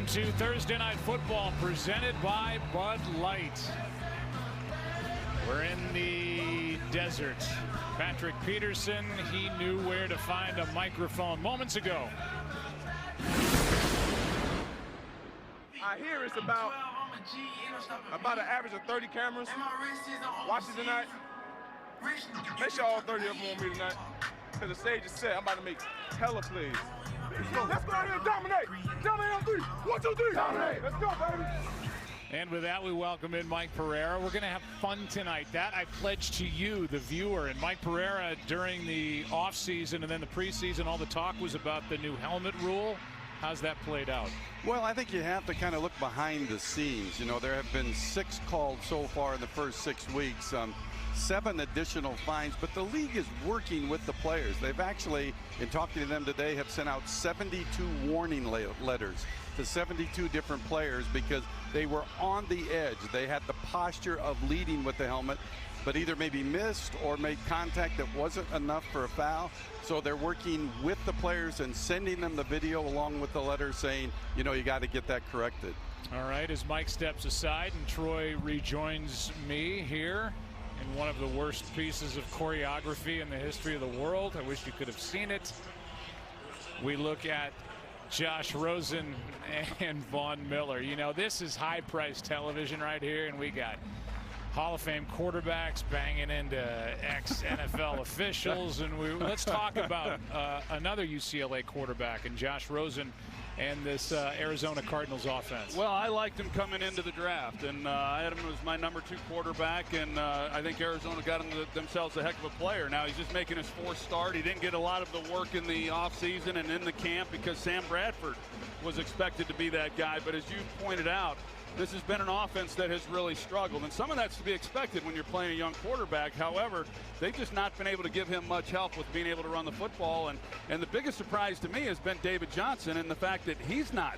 Welcome to Thursday Night Football presented by Bud Light. We're in the desert. Patrick Peterson, he knew where to find a microphone moments ago. I hear it's about an average of 30 cameras watching tonight. Make sure all 30 of them want me tonight. Because the stage is set. I'm about to make hella plays. Let's go out here and dominate. Dominate on 3. 1, 2, 3. Dominate. Let's go, baby. And with that, we welcome in Mike Pereira. We're going to have fun tonight. That I pledge to you, the viewer. And Mike Pereira, during the offseason and then the preseason, all the talk was about the new helmet rule. How's that played out? Well, I think you have to kind of look behind the scenes. You know, there have been 6 called so far in the first 6 weeks. 7 additional fines, but the league is working with the players. They've actually, in talking to them today, have sent out 72 warning letters to 72 different players because they were on the edge. They had the posture of leading with the helmet, but either maybe missed or made contact that wasn't enough for a foul. So they're working with the players and sending them the video along with the letter saying, you know, you got to get that corrected. All right, as Mike steps aside and Troy rejoins me here in one of the worst pieces of choreography in the history of the world. I wish you could have seen it. We look at Josh Rosen and Von Miller. You know, this is high-priced television right here, and we got Hall of Fame quarterbacks banging into ex-NFL officials. And let's talk about another UCLA quarterback and Josh Rosen and this Arizona Cardinals offense. Well, I liked him coming into the draft, and I had him as my number 2 quarterback, and I think Arizona got themselves a heck of a player. Now he's just making his 4th start. He didn't get a lot of the work in the offseason and in the camp because Sam Bradford was expected to be that guy. But as you pointed out, this has been an offense that has really struggled, and some of that's to be expected when you're playing a young quarterback. However, they've just not been able to give him much help with being able to run the football, and the biggest surprise to me has been David Johnson and the fact that he's not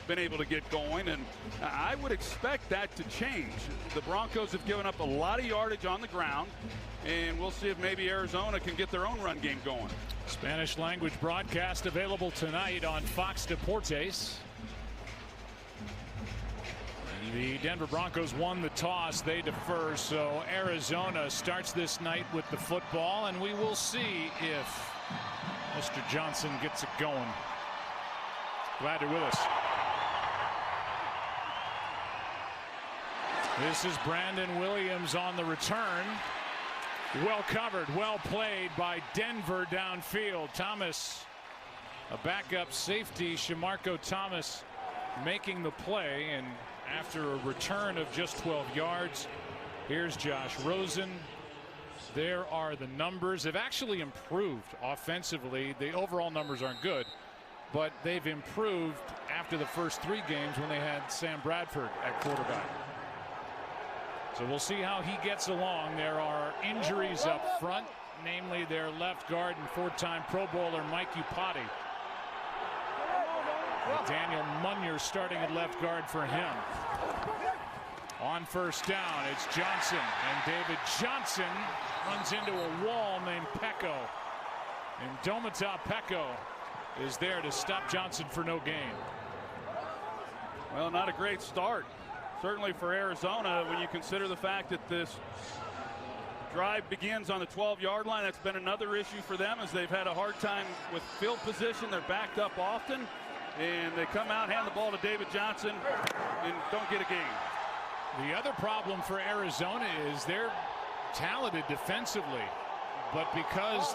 been able to get going, and I would expect that to change. The Broncos have given up a lot of yardage on the ground, and we'll see if maybe Arizona can get their own run game going. Spanish language broadcast available tonight on Fox Deportes. The Denver Broncos won the toss. They defer, so Arizona starts this night with the football, and we will see if Mr. Johnson gets it going. Glad you're with us. This is Brandon Williams on the return. Well covered, well played by Denver downfield. Thomas, a backup safety, Shamarko Thomas, making the play, and after a return of just 12 yards, here's Josh Rosen. There are the numbers. They've actually improved offensively. The overall numbers aren't good, but they've improved after the first 3 games when they had Sam Bradford at quarterback. So we'll see how he gets along. There are injuries up front, namely their left guard and 4-time Pro Bowler Mike Iupati. Daniel Munyer starting at left guard for him. On first down, it's Johnson, and David Johnson runs into a wall named Pecco. And Domata Pecco is there to stop Johnson for no gain. Well, not a great start, certainly for Arizona, when you consider the fact that this drive begins on the 12-yard line. That's been another issue for them, as they've had a hard time with field position. They're backed up often, and they come out, hand the ball to David Johnson, and don't get a gain. The other problem for Arizona is they're talented defensively, but because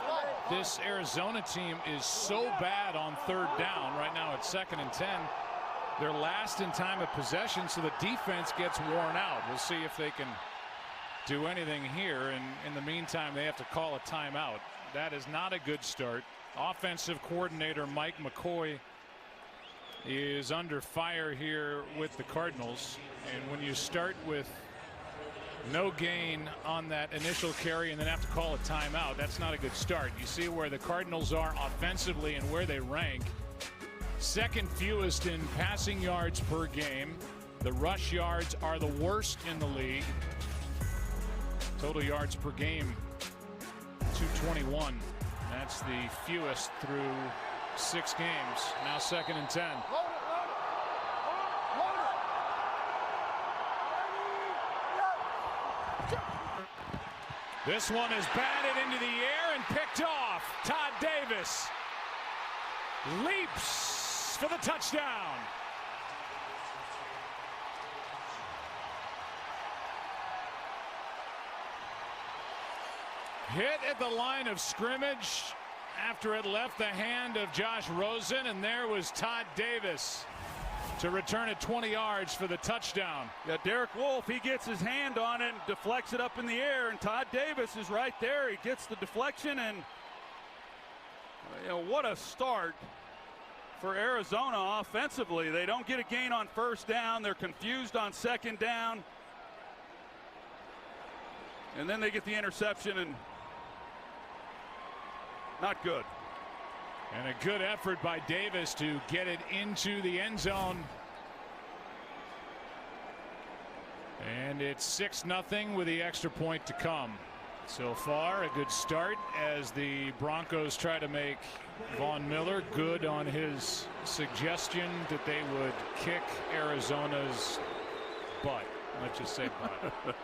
this Arizona team is so bad on 3rd down, right now it's 2nd and 10, they're last in time of possession, so the defense gets worn out. We'll see if they can do anything here, and in the meantime they have to call a timeout. That is not a good start. Offensive coordinator Mike McCoy is under fire here with the Cardinals, and when you start with no gain on that initial carry and then have to call a timeout, that's not a good start. You see where the Cardinals are offensively and where they rank. 2nd fewest in passing yards per game. The rush yards are the worst in the league. Total yards per game, 221. That's the fewest through 6 games. Now 2nd and 10. This one is batted into the air and picked off. Todd Davis leaps for the touchdown. Hit at the line of scrimmage after it left the hand of Josh Rosen, and there was Todd Davis to return it 20 yards for the touchdown. Yeah, Derek Wolfe, he gets his hand on it and deflects it up in the air, and Todd Davis is right there. He gets the deflection, and what a start for Arizona offensively. They don't get a gain on first down. They're confused on second down. And then they get the interception, and not good. And a good effort by Davis to get it into the end zone. And it's 6-0 with the extra point to come. So far, a good start as the Broncos try to make Von Miller good on his suggestion that they would kick Arizona's butt. Let's just say butt.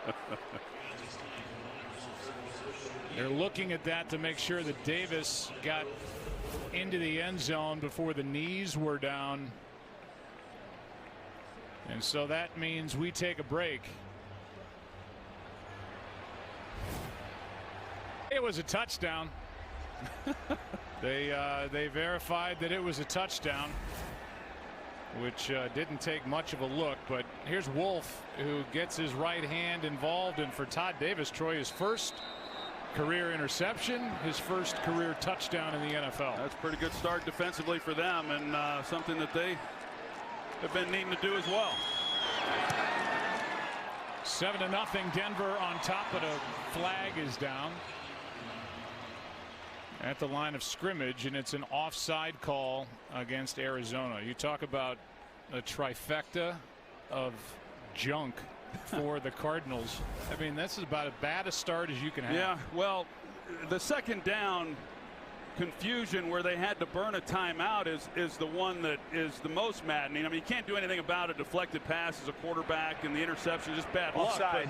They're looking at that to make sure that Davis got into the end zone before the knees were down. And so that means we take a break. It was a touchdown. They verified that it was a touchdown, which didn't take much of a look. But here's Wolfe, who gets his right hand involved, and for Todd Davis, Troy, his first career interception, his first career touchdown in the NFL. That's a pretty good start defensively for them, and something that they have been needing to do as well. 7-0 Denver on top, but a flag is down at the line of scrimmage, and it's an offside call against Arizona. You talk about a trifecta of junk for the Cardinals. I mean, this is about as bad a start as you can have. Yeah, well, the second down confusion where they had to burn a timeout is the one that is the most maddening. I mean, you can't do anything about a deflected pass as a quarterback, and the interception is just bad luck. Offside.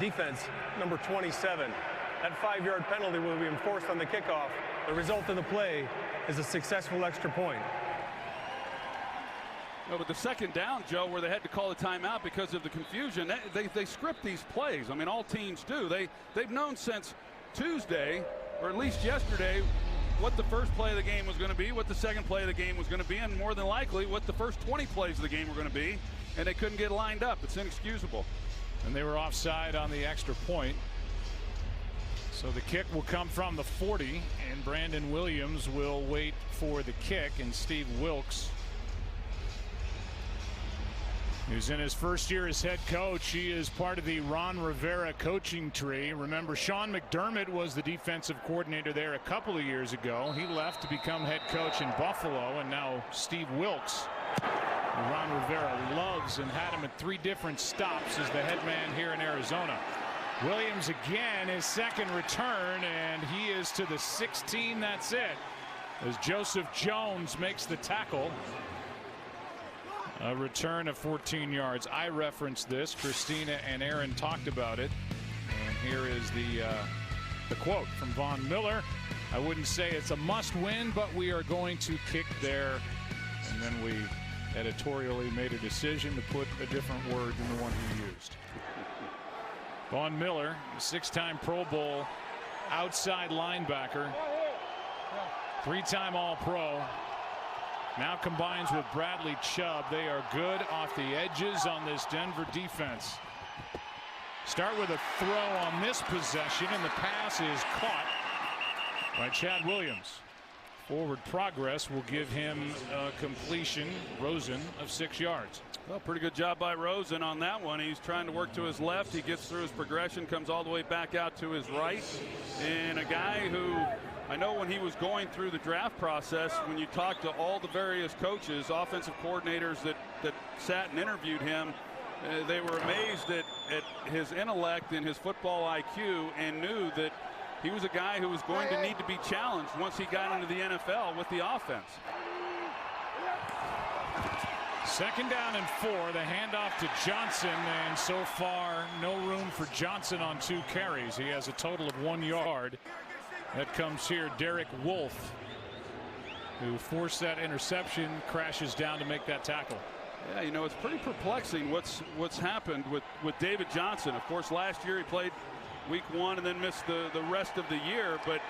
Defense, number 27. That 5-yard penalty will be enforced on the kickoff. The result of the play is a successful extra point. No, but the second down, Joe, where they had to call a timeout because of the confusion, they script these plays. I mean, all teams do. They've known since Tuesday, or at least yesterday, what the first play of the game was going to be, what the second play of the game was going to be, and more than likely what the first 20 plays of the game were going to be, and they couldn't get lined up. It's inexcusable. And they were offside on the extra point. So the kick will come from the 40, and Brandon Williams will wait for the kick, and Steve Wilks, who's in his first year as head coach. He is part of the Ron Rivera coaching tree. Remember, Sean McDermott was the defensive coordinator there a couple of years ago. He left to become head coach in Buffalo, and now Steve Wilks, who Ron Rivera loves and had him at 3 different stops as the head man here in Arizona. Williams again, his second return, and he is to the 16. That's it, as Joseph Jones makes the tackle. A return of 14 yards. I referenced this. Christina and Aaron talked about it. And here is the quote from Von Miller. I wouldn't say it's a must win, but we are going to kick there. And then we editorially made a decision to put a different word than the one he used. Von Miller, 6-time Pro Bowl outside linebacker, 3-time All-Pro. Now combines with Bradley Chubb. They are good off the edges on this Denver defense. Start with a throw on this possession, and the pass is caught by Chad Williams. Forward progress will give him a completion, Rosen, of 6 yards. Well, pretty good job by Rosen on that one. He's trying to work to his left. He gets through his progression, comes all the way back out to his right. And a guy who, I know when he was going through the draft process, when you talk to all the various coaches, offensive coordinators that sat and interviewed him, they were amazed at his intellect and his football IQ, and knew that he was a guy who was going to need to be challenged once he got into the NFL with the offense. Second down and 4. The handoff to Johnson, and so far no room for Johnson on 2 carries. He has a total of 1 yard. That comes here. Derek Wolfe, who forced that interception, crashes down to make that tackle. Yeah, you know, it's pretty perplexing what's happened with David Johnson. Of course, last year he played week 1 and then missed the rest of the year. But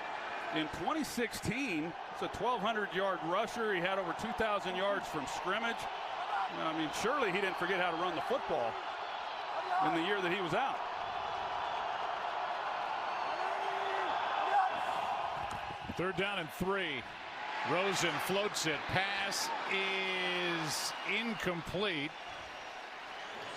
in 2016, it's a 1,200-yard rusher. He had over 2,000 yards from scrimmage. I mean, surely he didn't forget how to run the football in the year that he was out. Third down and 3. Rosen floats it. Pass is incomplete.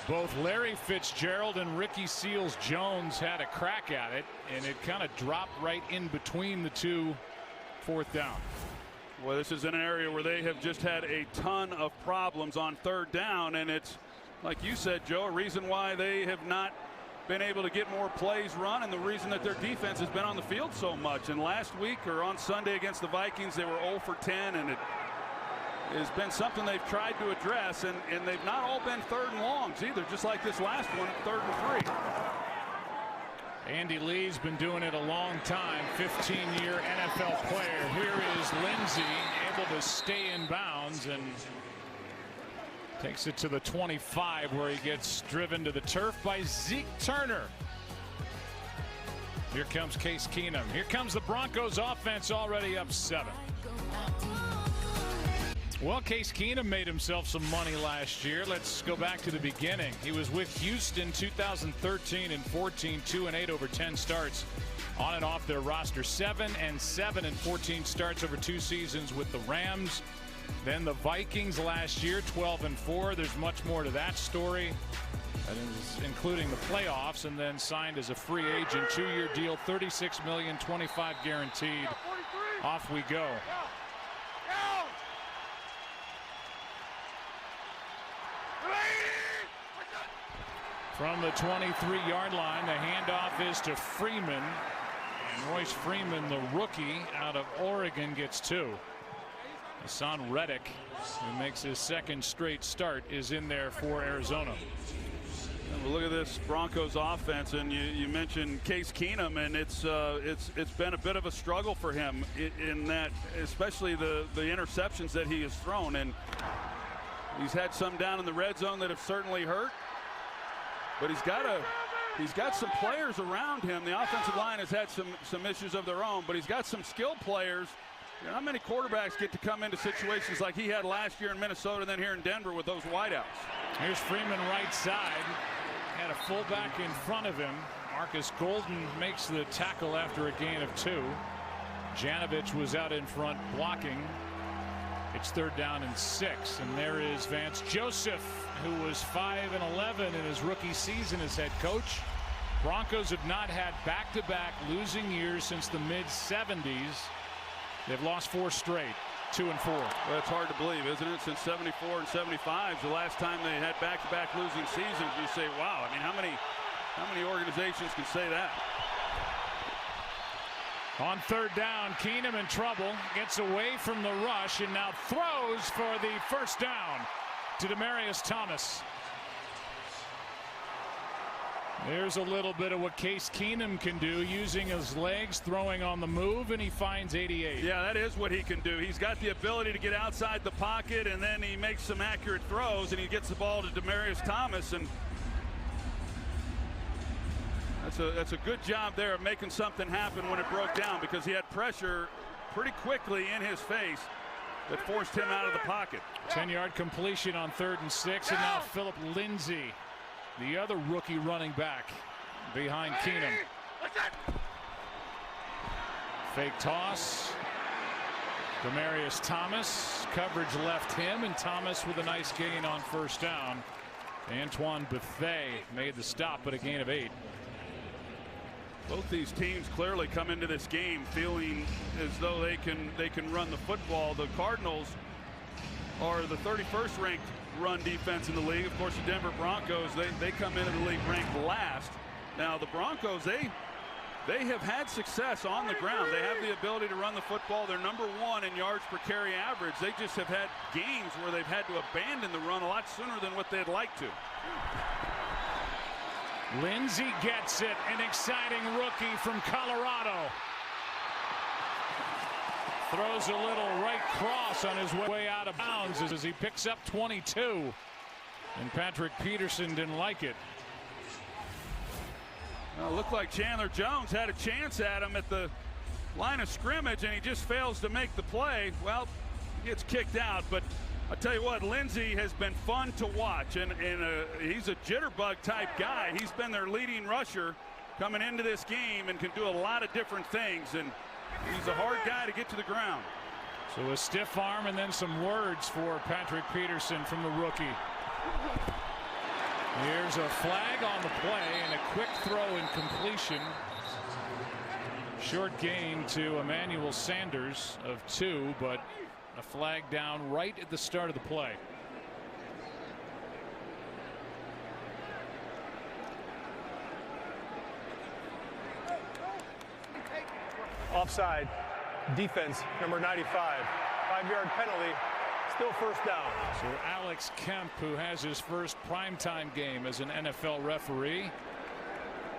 Both Larry Fitzgerald and Ricky Seals-Jones had a crack at it, and it kind of dropped right in between the two. Fourth down. Well, this is an area where they have just had a ton of problems on third down, and it's, like you said, Joe, a reason why they have not been able to get more plays run, and the reason that their defense has been on the field so much. And last week, or on Sunday against the Vikings, they were 0 for 10, and it has been something they've tried to address, and they've not all been third and longs either, just like this last one at 3rd and 3. Andy Lee's been doing it a long time, 15-year NFL player. Here is Lindsey, able to stay in bounds and takes it to the 25, where he gets driven to the turf by Zeke Turner. Here comes Case Keenum. Here comes the Broncos offense, already up 7. Well, Case Keenum made himself some money last year. Let's go back to the beginning. He was with Houston 2013 and 14, 2-8 over 10 starts on and off their roster. 7-7 and 14 starts over 2 seasons with the Rams. Then the Vikings last year, 12-4. There's much more to that story, including the playoffs, and then signed as a free agent. 2-year deal, $36 million, $25 guaranteed. Off we go. From the 23-yard line, the handoff is to Freeman. And Royce Freeman, the rookie out of Oregon, gets 2. Hassan Reddick, who makes his 2nd straight start, is in there for Arizona. Well, look at this Broncos offense, and you mentioned Case Keenum, and it's been a bit of a struggle for him in that, especially the interceptions that he has thrown, and he's had some down in the red zone that have certainly hurt. But he's got some players around him. The offensive line has had some issues of their own, but he's got some skilled players. You know, not many quarterbacks get to come into situations like he had last year in Minnesota and then here in Denver with those wideouts. Here's Freeman right side. Had a fullback in front of him. Marcus Golden makes the tackle after a gain of 2. Janovich was out in front blocking. It's 3rd down and 6, and there is Vance Joseph, who was 5-11 in his rookie season as head coach. Broncos have not had back-to-back losing years since the mid-70s. They've lost 4 straight, 2-4. Well, that's hard to believe, isn't it? Since 74 and 75, the last time they had back-to-back losing seasons. You say, wow, I mean, how many organizations can say that? On 3rd down, Keenum in trouble, gets away from the rush, and now throws for the 1st down to Demaryius Thomas. There's a little bit of what Case Keenum can do, using his legs, throwing on the move, and he finds 88. Yeah, that is what he can do. He's got the ability to get outside the pocket, and then he makes some accurate throws, and he gets the ball to Demaryius Thomas, and that's a good job there of making something happen when it broke down, because he had pressure pretty quickly in his face that forced him out of the pocket. 10-yard completion on 3rd and 6, and now Philip Lindsay, the other rookie running back, behind Keenum. Fake toss. Demaryius Thomas, coverage left him, and Thomas with a nice gain on 1st down. Antoine Bethea made the stop, but a gain of 8. Both these teams clearly come into this game feeling as though they can run the football. The Cardinals are the 31st ranked run defense in the league. Of course, the Denver Broncos, they come into the league ranked last. Now the Broncos, they they have had success on the ground. They have the ability to run the football. They're #1 in yards per carry average. They just have had games where they've had to abandon the run a lot sooner than what they'd like to. Lindsey gets it, an exciting rookie from Colorado. Throws a little right cross on his way out of bounds as he picks up 22. And Patrick Peterson didn't like it. Well, it looked like Chandler Jones had a chance at him at the line of scrimmage, and he just fails to make the play. Well, he gets kicked out, but I'll tell you what, Lindsey has been fun to watch, and he's a jitterbug type guy. He's been their leading rusher coming into this game and can do a lot of different things, and he's a hard guy to get to the ground. So a stiff arm and then some words for Patrick Peterson from the rookie. Here's a flag on the play and a quick throw and completion. Short gain to Emmanuel Sanders of 2, but a flag down right at the start of the play. Offside. Defense, number 95. 5-yard penalty. Still first down. So Alex Kemp, who has his first primetime game as an NFL referee,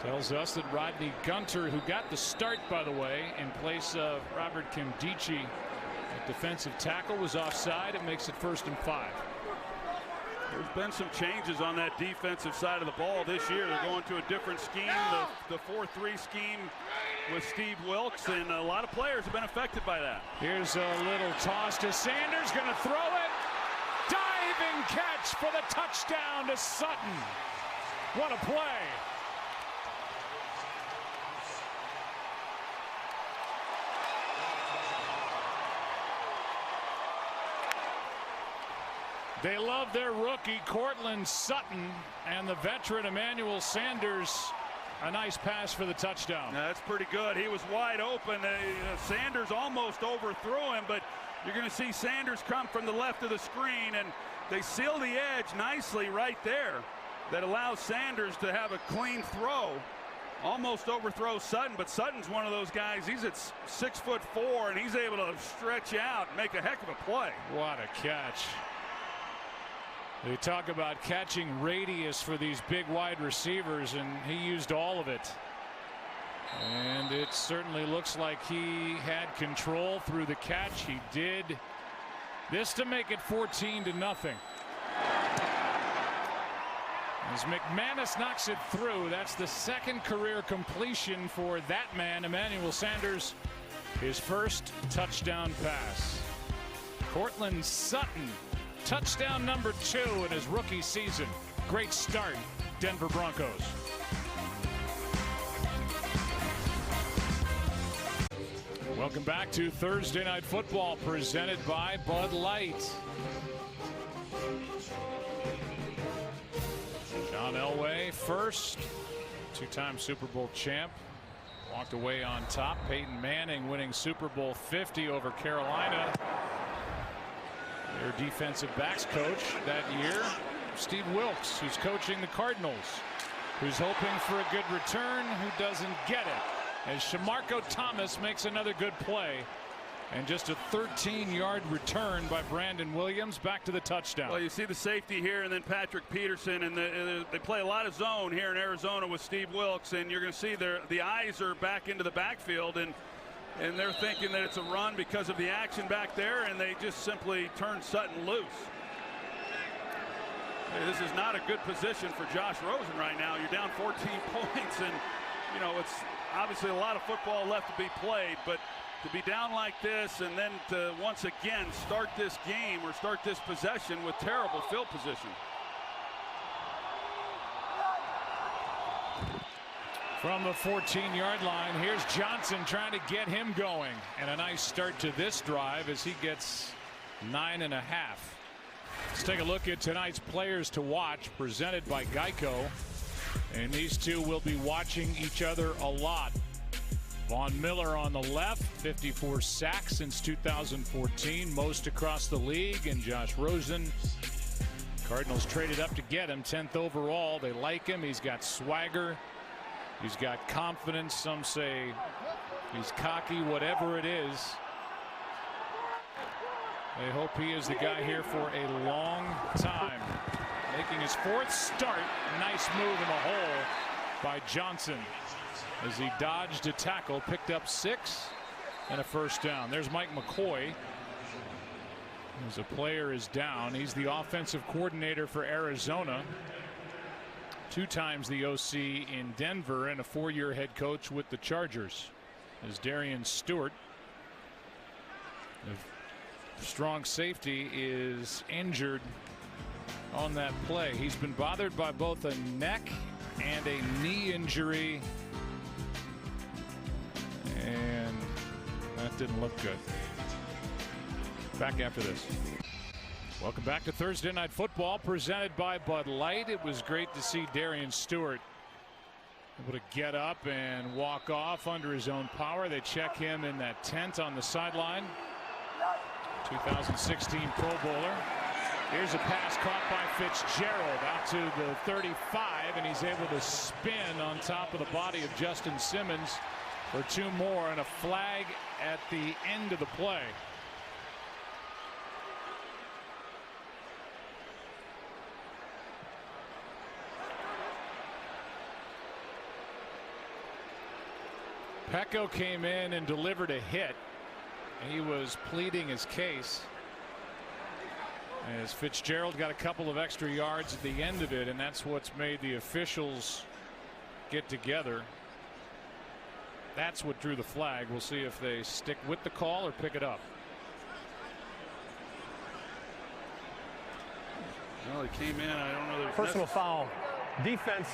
tells us that Rodney Gunter, who got the start, by the way, in place of Robert Kimdichie at defensive tackle, was offside. It makes it 1st and 5. There's been some changes on that defensive side of the ball this year. They're going to a different scheme, the 4-3 scheme with Steve Wilks, and a lot of players have been affected by that. Here's a little toss to Sanders, going to throw it. Diving catch for the touchdown to Sutton. What a play. They love their rookie, Cortland Sutton, and the veteran Emmanuel Sanders. A nice pass for the touchdown. Now, that's pretty good. He was wide open. Sanders almost overthrew him, but you're going to see Sanders come from the left of the screen, and they seal the edge nicely right there. That allows Sanders to have a clean throw. Almost overthrows Sutton, but Sutton's one of those guys. He's at 6'4", and he's able to stretch out and make a heck of a play. What a catch. They talk about catching radius for these big wide receivers, and he used all of it. And it certainly looks like he had control through the catch. He did. This to make it 14-0. As McManus knocks it through, that's the second career completion for that man, Emmanuel Sanders. His first touchdown pass. Cortland Sutton. Touchdown number 2 in his rookie season. Great start, Denver Broncos. Welcome back to Thursday Night Football, presented by Bud Light. John Elway first, 2-time Super Bowl champ, walked away on top. Peyton Manning winning Super Bowl 50 over Carolina. Their defensive backs coach that year, Steve Wilks, who's coaching the Cardinals, who's hoping for a good return, who doesn't get it, as Shamarko Thomas makes another good play, and just a 13-yard return by Brandon Williams back to the touchdown. Well, you see the safety here, and then Patrick Peterson, and they play a lot of zone here in Arizona with Steve Wilks, and you're going to see the eyes are back into the backfield, and they're thinking that it's a run because of the action back there, and they just simply turn Sutton loose. Hey, this is not a good position for Josh Rosen right now. You're down 14 points, and you know it's obviously a lot of football left to be played, but to be down like this and then to once again start this game or start this possession with terrible field position. From the 14-yard line, here's Johnson trying to get him going. And a nice start to this drive as he gets 9.5. Let's take a look at tonight's players to watch, presented by Geico. And these two will be watching each other a lot. Von Miller on the left, 54 sacks since 2014, most across the league. And Josh Rosen, Cardinals traded up to get him, 10th overall. They like him. He's got swagger. He's got confidence. Some say he's cocky. Whatever it is, they hope he is the guy here for a long time. Making his 4th start. Nice move in the hole by Johnson as he dodged a tackle, picked up 6 and a first down. There's Mike McCoy. As a player is down. He's the offensive coordinator for Arizona. 2 times the OC in Denver and a 4-year head coach with the Chargers. As Darian Stewart, the strong safety, is injured on that play. He's been bothered by both a neck and a knee injury, and that didn't look good. Back after this. Welcome back to Thursday Night Football, presented by Bud Light. It was great to see Darian Stewart able to get up and walk off under his own power. They check him in that tent on the sideline. 2016 Pro Bowler. Here's a pass caught by Fitzgerald out to the 35, and he's able to spin on top of the body of Justin Simmons for 2 more, and a flag at the end of the play. Pecco came in and delivered a hit. He was pleading his case as Fitzgerald got a couple of extra yards at the end of it, and that's what's made the officials get together. That's what drew the flag. We'll see if they stick with the call or pick it up. Well, he came in. I don't know. Personal foul. Defense,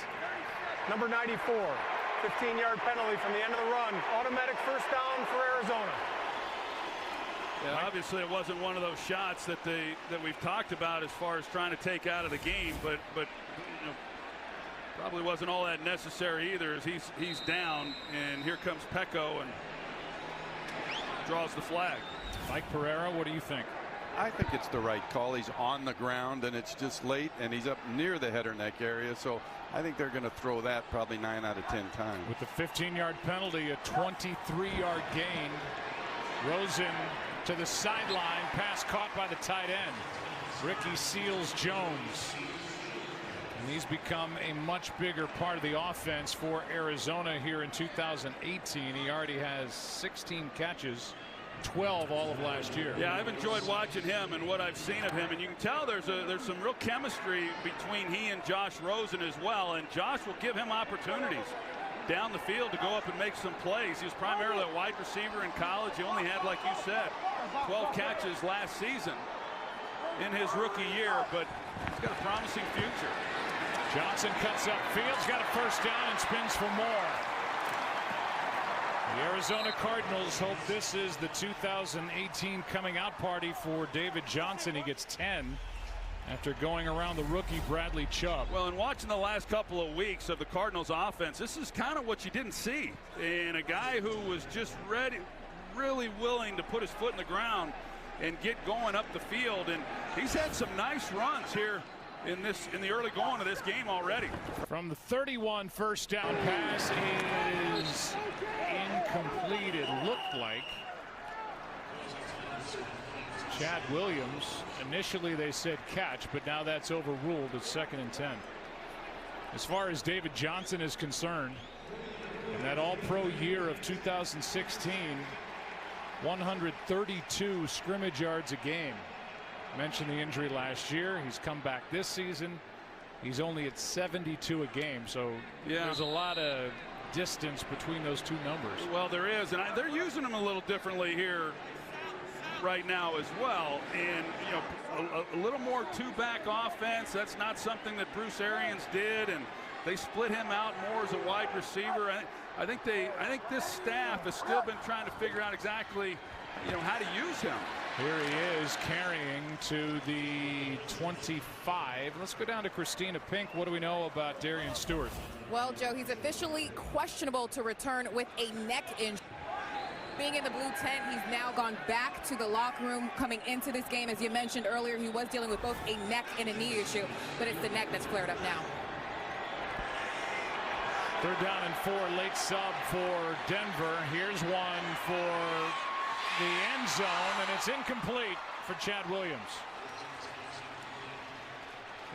number 94. 15-yard penalty from the end of the run. Automatic first down for Arizona. Yeah, obviously it wasn't one of those shots that we've talked about as far as trying to take out of the game, but you know, probably wasn't all that necessary either, as he's down, and here comes Pecco and draws the flag. Mike Pereira, what do you think? I think it's the right call. He's on the ground, and it's just late, and he's up near the head or neck area, so I think they're going to throw that probably 9 out of 10 times. With the 15-yard penalty, a 23-yard gain. Rosen to the sideline, pass caught by the tight end, Ricky Seals-Jones. And he's become a much bigger part of the offense for Arizona here in 2018. He already has 16 catches, 12 all of last year. Yeah, I've enjoyed watching him and what I've seen of him, and you can tell there's some real chemistry between he and Josh Rosen as well, and Josh will give him opportunities down the field to go up and make some plays. He was primarily a wide receiver in college. He only had, like you said, 12 catches last season in his rookie year, but he's got a promising future. Johnson cuts up fields, got a first down, and spins for more. The Arizona Cardinals hope this is the 2018 coming out party for David Johnson. He gets 10 after going around the rookie Bradley Chubb. Well, in watching the last couple of weeks of the Cardinals offense, this is kind of what you didn't see in a guy who was just ready, really willing to put his foot in the ground and get going up the field, and he's had some nice runs here in the early going of this game already. From the 31, first down pass is incomplete. It looked like Chad Williams. Initially they said catch, but now that's overruled. It's 2nd and 10. As far as David Johnson is concerned, in that all-pro year of 2016, 132 scrimmage yards a game. Mentioned the injury last year. He's come back this season. He's only at 72 a game, so yeah, there's a lot of distance between those two numbers. Well, there is, and they're using him a little differently here right now as well, and you know, a little more two-back offense. That's not something that Bruce Arians did, and they split him out more as a wide receiver. I think this staff has still been trying to figure out exactly, you know, how to use him. Here he is carrying to the 25. Let's go down to Christina Pink. What do we know about Darian Stewart? Well, Joe, he's officially questionable to return with a neck injury. Being in the blue tent, he's now gone back to the locker room coming into this game. As you mentioned earlier, he was dealing with both a neck and a knee issue, but it's the neck that's flared up now. Third down and 4, late sub for Denver. Here's one for the end zone, and it's incomplete for Chad Williams.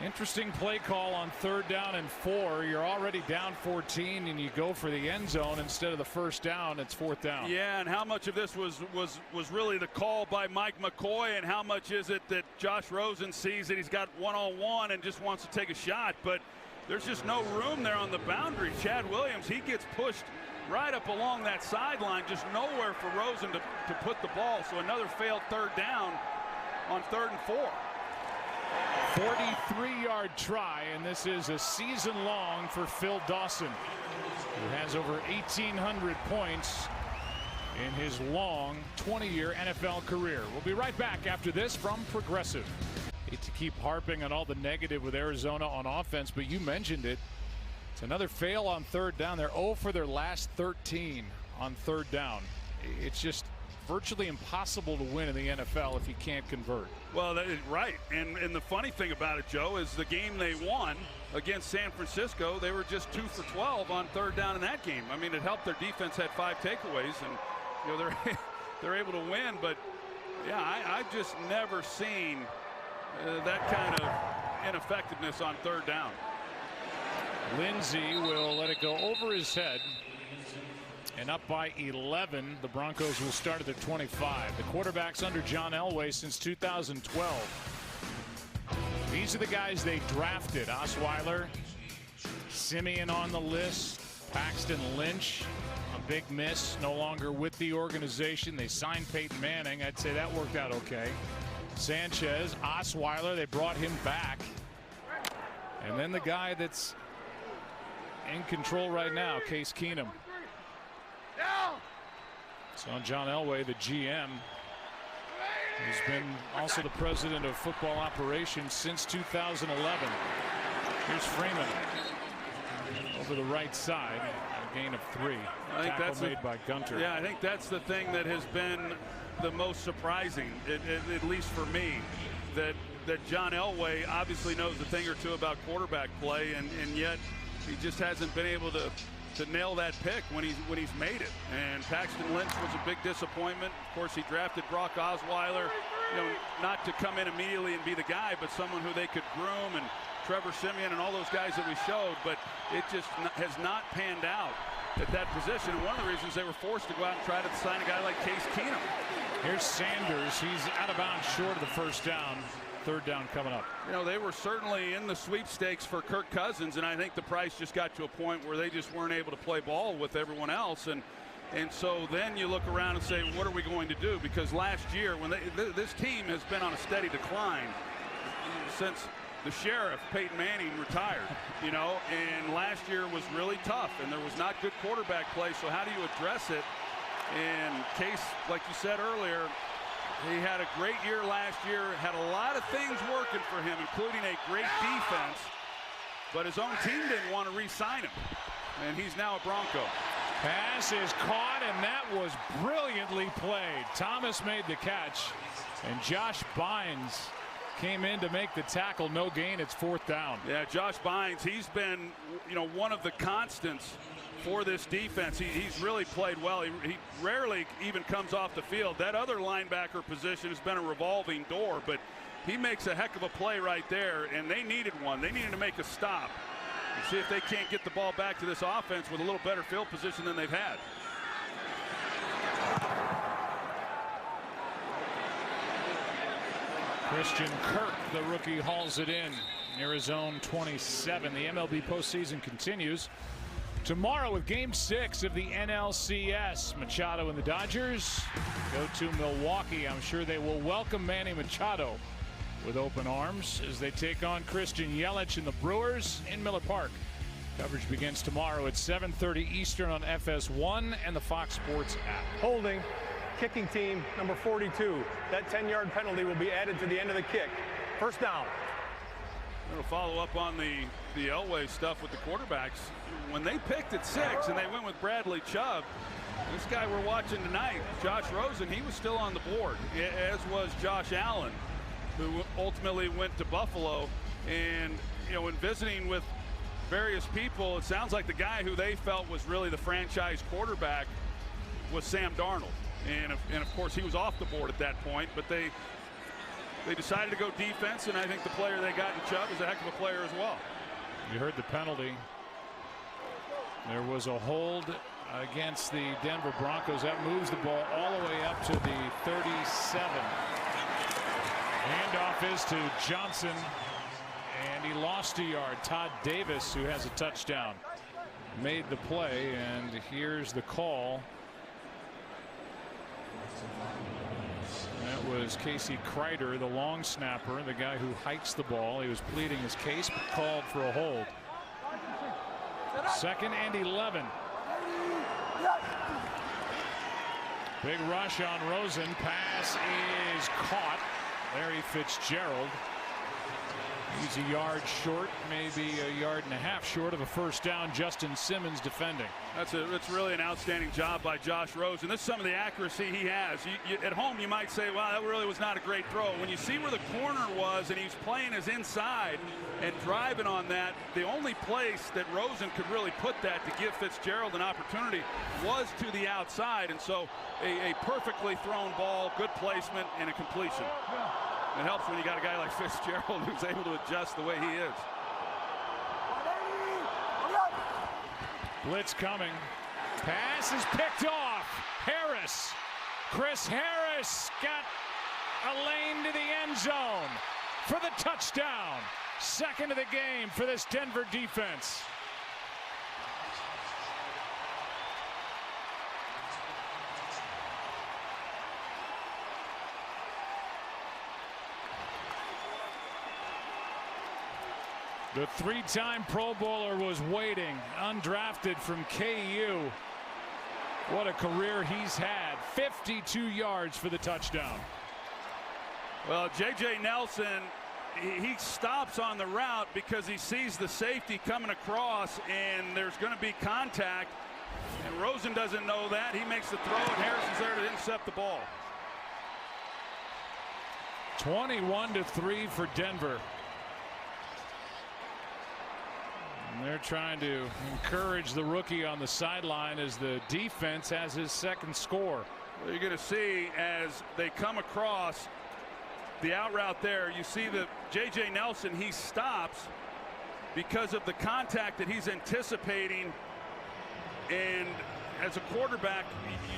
Interesting play call on third down and 4. You're already down 14 and you go for the end zone instead of the first down. It's fourth down. Yeah, and how much of this was really the call by Mike McCoy, and how much is it that Josh Rosen sees that he's got one-on-one and just wants to take a shot, but there's just no room there on the boundary. Chad Williams, he gets pushed right up along that sideline, just nowhere for Rosen to put the ball. So another failed third down on 3rd and 4. 43-yard try, and this is a season long for Phil Dawson, who has over 1,800 points in his long 20-year NFL career. We'll be right back after this from Progressive. Hate to keep harping on all the negative with Arizona on offense, but you mentioned it. It's another fail on third down. They're 0 for their last 13 on third down. It's just virtually impossible to win in the NFL if you can't convert. Well, that is right. And the funny thing about it, Joe, is the game they won against San Francisco, they were just 2 for 12 on third down in that game. I mean, it helped their defense had 5 takeaways, and you know they're able to win. But yeah, I've just never seen that kind of ineffectiveness on third down. Lindsey will let it go over his head. And up by 11, the Broncos will start at their 25. The quarterbacks under John Elway since 2012. These are the guys they drafted. Osweiler, Simeon on the list, Paxton Lynch, a big miss, no longer with the organization. They signed Peyton Manning. I'd say that worked out okay. Sanchez, Osweiler, they brought him back. And then the guy that's in control right now, Case Keenum. So John Elway, the GM, he's been also the president of football operations since 2011. Here's Freeman over the right side, a gain of 3. I think that's made by Gunter. Yeah, I think that's the thing that has been the most surprising, at least for me, that John Elway obviously knows a thing or two about quarterback play, and yet he just hasn't been able to nail that pick when he's made it. And Paxton Lynch was a big disappointment. Of course, he drafted Brock Osweiler, you know, not to come in immediately and be the guy, but someone who they could groom, and Trevor Siemian and all those guys that we showed, but it just has not panned out at that position. And one of the reasons they were forced to go out and try to sign a guy like Case Keenum. Here's Sanders. He's out of bounds short of the first down. Third down coming up. You know, they were certainly in the sweepstakes for Kirk Cousins, and I think the price just got to a point where they just weren't able to play ball with everyone else. And so then you look around and say, what are we going to do? Because last year, when this team has been on a steady decline since the sheriff, Peyton Manning, retired, you know, and last year was really tough, and there was not good quarterback play. So how do you address it? And Case, like you said earlier, he had a great year last year, had a lot of things working for him, including a great defense, but his own team didn't want to re-sign him, and he's now a Bronco. Pass is caught, and that was brilliantly played. Thomas made the catch, and Josh Bynes came in to make the tackle. No gain. It's fourth down. Yeah, Josh Bynes, he's been, you know, one of the constants for this defense. He's really played well. He rarely even comes off the field. That other linebacker position has been a revolving door, but he makes a heck of a play right there, and they needed one. They needed to make a stop and see if they can't get the ball back to this offense with a little better field position than they've had. Christian Kirk, the rookie, hauls it in near his own 27. The MLB postseason continues tomorrow with Game 6 of the NLCS. Machado and the Dodgers go to Milwaukee. I'm sure they will welcome Manny Machado with open arms as they take on Christian Yelich and the Brewers in Miller Park. Coverage begins tomorrow at 7:30 Eastern on FS1 and the Fox Sports app. Holding, kicking team number 42. That 10-yard penalty will be added to the end of the kick. First down. It'll follow up on the Elway stuff with the quarterbacks. When they picked at 6 and they went with Bradley Chubb, this guy we're watching tonight, Josh Rosen, he was still on the board, as was Josh Allen, who ultimately went to Buffalo. And, you know, in visiting with various people, it sounds like the guy who they felt was really the franchise quarterback was Sam Darnold. And of course, he was off the board at that point, but they decided to go defense, and I think the player they got in Chubb is a heck of a player as well. You heard the penalty. There was a hold against the Denver Broncos. That moves the ball all the way up to the 37. Handoff is to Johnson, and he lost a yard. Todd Davis, who has a touchdown, made the play, and here's the call. That was Casey Kreider, the long snapper, the guy who hikes the ball. He was pleading his case, but called for a hold. 2nd and 11. Big rush on Rosen. Pass is caught. Larry Fitzgerald. He's a yard short, maybe a yard and a half short of a first down. Justin Simmons defending. It's really an outstanding job by Josh Rosen. This is some of the accuracy he has. At home, you might say, wow, that really was not a great throw. When you see where the corner was and he's playing his inside and driving on that, the only place that Rosen could really put that to give Fitzgerald an opportunity was to the outside. And so a perfectly thrown ball, good placement, and a completion. It helps when you got a guy like Fitzgerald who's able to adjust the way he is. Blitz coming. Pass is picked off. Harris. Chris Harris got a lane to the end zone for the touchdown. 2nd of the game for this Denver defense. The 3-time Pro Bowler was waiting, undrafted from KU. What a career he's had. 52 yards for the touchdown. Well, J.J. Nelson, he stops on the route because he sees the safety coming across, and there's going to be contact. And Rosen doesn't know that. He makes the throw, and Harris is there to intercept the ball. 21-3 for Denver. And they're trying to encourage the rookie on the sideline as the defense has his 2nd score. Well, you're going to see as they come across the out route there, you see that J.J. Nelson, he stops because of the contact that he's anticipating. And as a quarterback,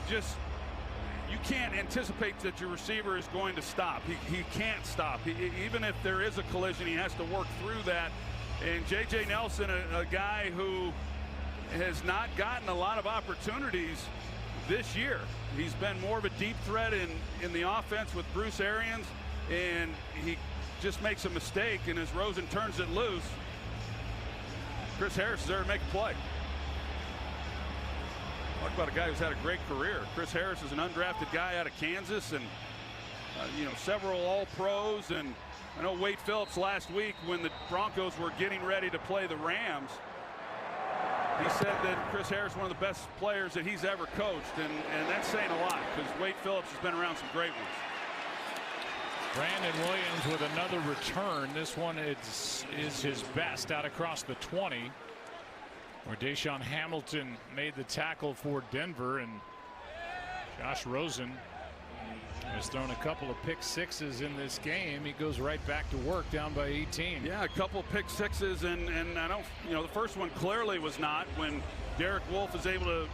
you can't anticipate that your receiver is going to stop. He can't stop. Even if there is a collision, he has to work through that. And J.J. Nelson, a guy who has not gotten a lot of opportunities this year. He's been more of a deep threat in the offense with Bruce Arians, and he just makes a mistake, and as Rosen turns it loose, Chris Harris is there to make a play. Talk about a guy who's had a great career. Chris Harris is an undrafted guy out of Kansas, and several All-Pros. And I know Wade Phillips last week, when the Broncos were getting ready to play the Rams, he said that Chris Harris is one of the best players that he's ever coached, and that's saying a lot because Wade Phillips has been around some great ones. Brandon Williams with another return. This one is his best out across the 20, where Deshaun Hamilton made the tackle for Denver, and Josh Rosen has thrown a couple of pick sixes in this game. He goes right back to work down by 18. Yeah, a couple of pick sixes, and I don't, the first one clearly was not when Derek Wolfe is able to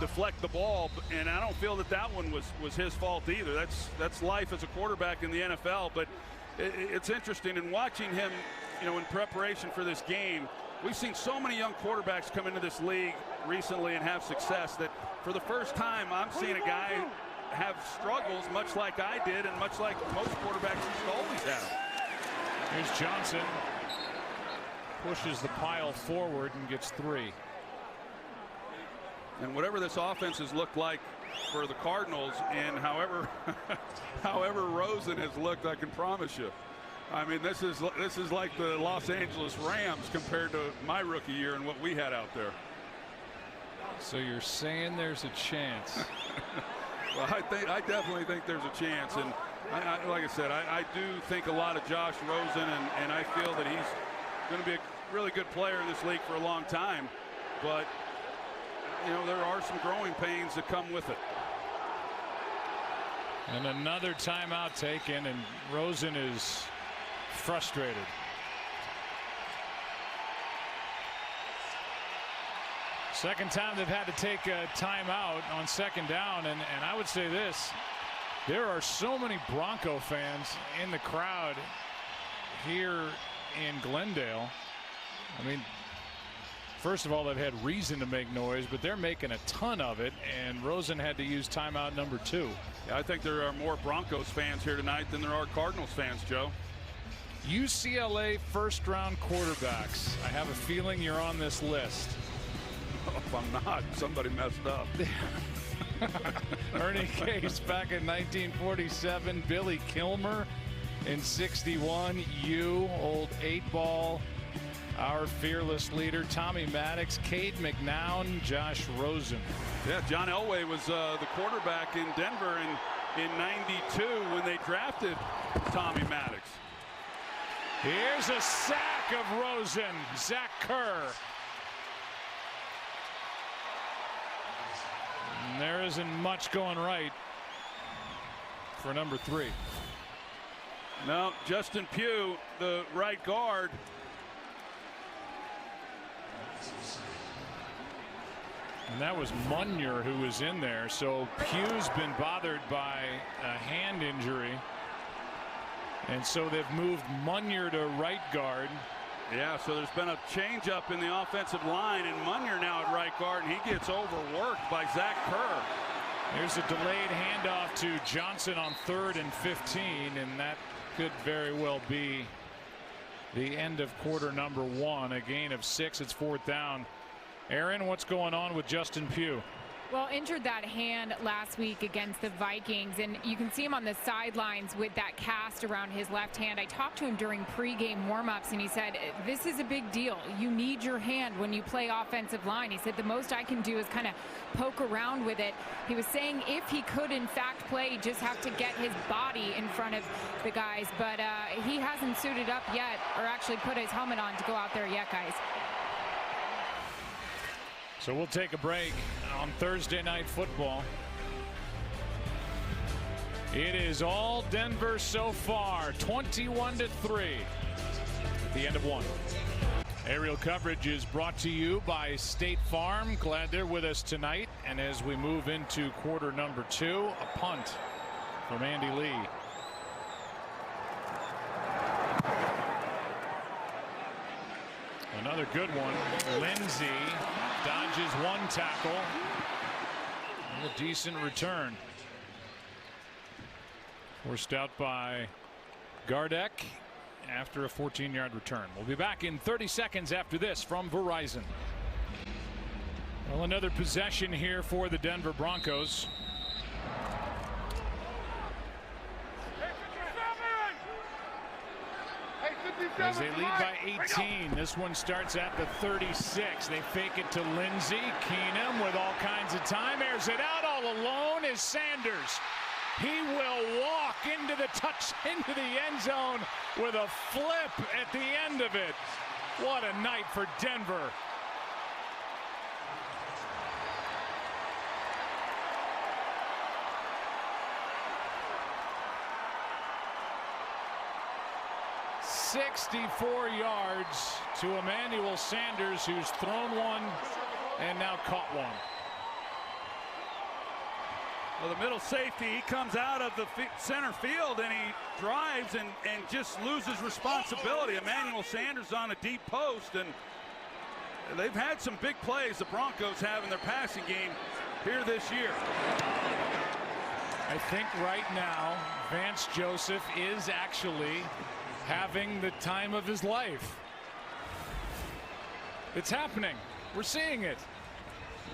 deflect the ball, and I don't feel that one was his fault either. That's life as a quarterback in the NFL. But it's interesting in watching him, in preparation for this game. We've seen so many young quarterbacks come into this league recently and have success that for the first time I'm seeing a guy have struggles much like I did and much like most quarterbacks used to always have. Here's Johnson. Pushes the pile forward and gets 3. And whatever this offense has looked like for the Cardinals, and however Rosen has looked, I can promise you. I mean, this is like the Los Angeles Rams compared to my rookie year and what we had out there. So you're saying there's a chance? Well, I definitely think there's a chance, and like I said, I do think a lot of Josh Rosen, and I feel that he's going to be really good player in this league for a long time, but you know, there are some growing pains that come with it. And another timeout taken, and Rosen is frustrated. Second time they've had to take a timeout on second down, and I would say this: there are so many Bronco fans in the crowd here in Glendale. I mean, first of all, they've had reason to make noise, but they're making a ton of it, and Rosen had to use timeout number 2. Yeah, I think there are more Broncos fans here tonight than there are Cardinals fans, Joe. UCLA first-round quarterbacks. I have a feeling you're on this list. If I'm not, somebody messed up. Ernie Case back in 1947. Billy Kilmer in 61. You, old 8-ball. Our fearless leader, Tommy Maddox, Cade McNown, Josh Rosen. Yeah, John Elway was the quarterback in Denver in '92 when they drafted Tommy Maddox. Here's a sack of Rosen. Zach Kerr. And there isn't much going right for number 3. No, Justin Pugh, the right guard. And that was Munyer who was in there. So Pugh's been bothered by a hand injury. And so they've moved Munyer to right guard. Yeah, so there's been a change up in the offensive line, and Munyer now at right guard, and he gets overworked by Zach Kerr. There's a delayed handoff to Johnson on 3rd and 15, and that could very well be the end of quarter number 1. A gain of 6. It's 4th down. Aaron, what's going on with Justin Pugh? Well, injured that hand last week against the Vikings, and you can see him on the sidelines with that cast around his left hand. I talked to him during pregame warmups, and he said, this is a big deal. You need your hand when you play offensive line. He said, the most I can do is kind of poke around with it. He was saying if he could, in fact, play, he'd just have to get his body in front of the guys. But he hasn't suited up yet, or actually put his helmet on to go out there yet, guys. So we'll take a break on Thursday Night Football. It is all Denver so far, 21-3 at the end of 1. Aerial coverage is brought to you by State Farm. Glad they're with us tonight. And as we move into quarter number 2, a punt from Andy Lee. Another good one. Lindsey dodges one tackle. A decent return. Forced out by Gardeck after a 14-yard return. We'll be back in 30 seconds after this from Verizon. Well, another possession here for the Denver Broncos. As they lead by 18, this one starts at the 36. They fake it to Lindsey. Keenum with all kinds of time. Airs it out all alone is Sanders. He will walk into the end zone with a flip at the end of it. What a night for Denver. $64 yards to Emmanuel Sanders, who's thrown one and now caught one. Well, the middle safety, he comes out of the center field and he drives and just loses responsibility. Emmanuel Sanders on a deep post, and they've had some big plays the Broncos have in their passing game here this year. I think right now Vance Joseph is actually having the time of his life. It's happening. We're seeing it.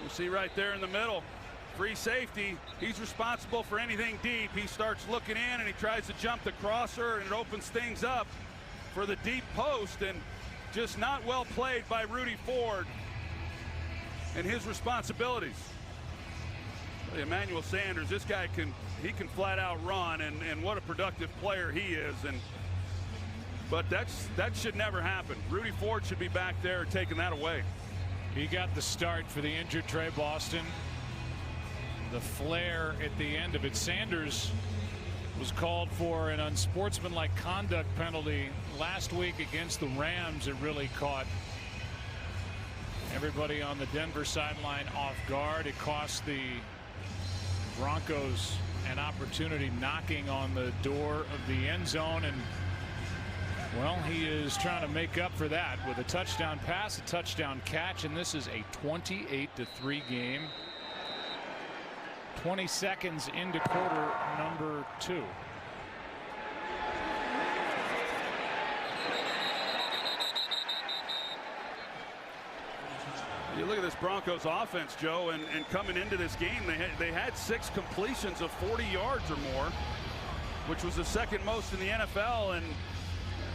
You see right there in the middle, free safety. He's responsible for anything deep. He starts looking in and he tries to jump the crosser, and it opens things up for the deep post, and just not well played by Rudy Ford and his responsibilities. Emmanuel Sanders, this guy can flat out run, and what a productive player he is. And but that should never happen. Rudy Ford should be back there taking that away. He got the start for the injured Trey Boston. The flare at the end of it. Sanders was called for an unsportsmanlike conduct penalty last week against the Rams. It really caught everybody on the Denver sideline off guard. It cost the Broncos an opportunity knocking on the door of the end zone, and well, he is trying to make up for that with a touchdown pass, a touchdown catch, and this is a 28-3 game. 20 seconds into quarter number 2. You look at this Broncos offense, Joe, and coming into this game, they had 6 completions of 40 yards or more, which was the second most in the NFL. And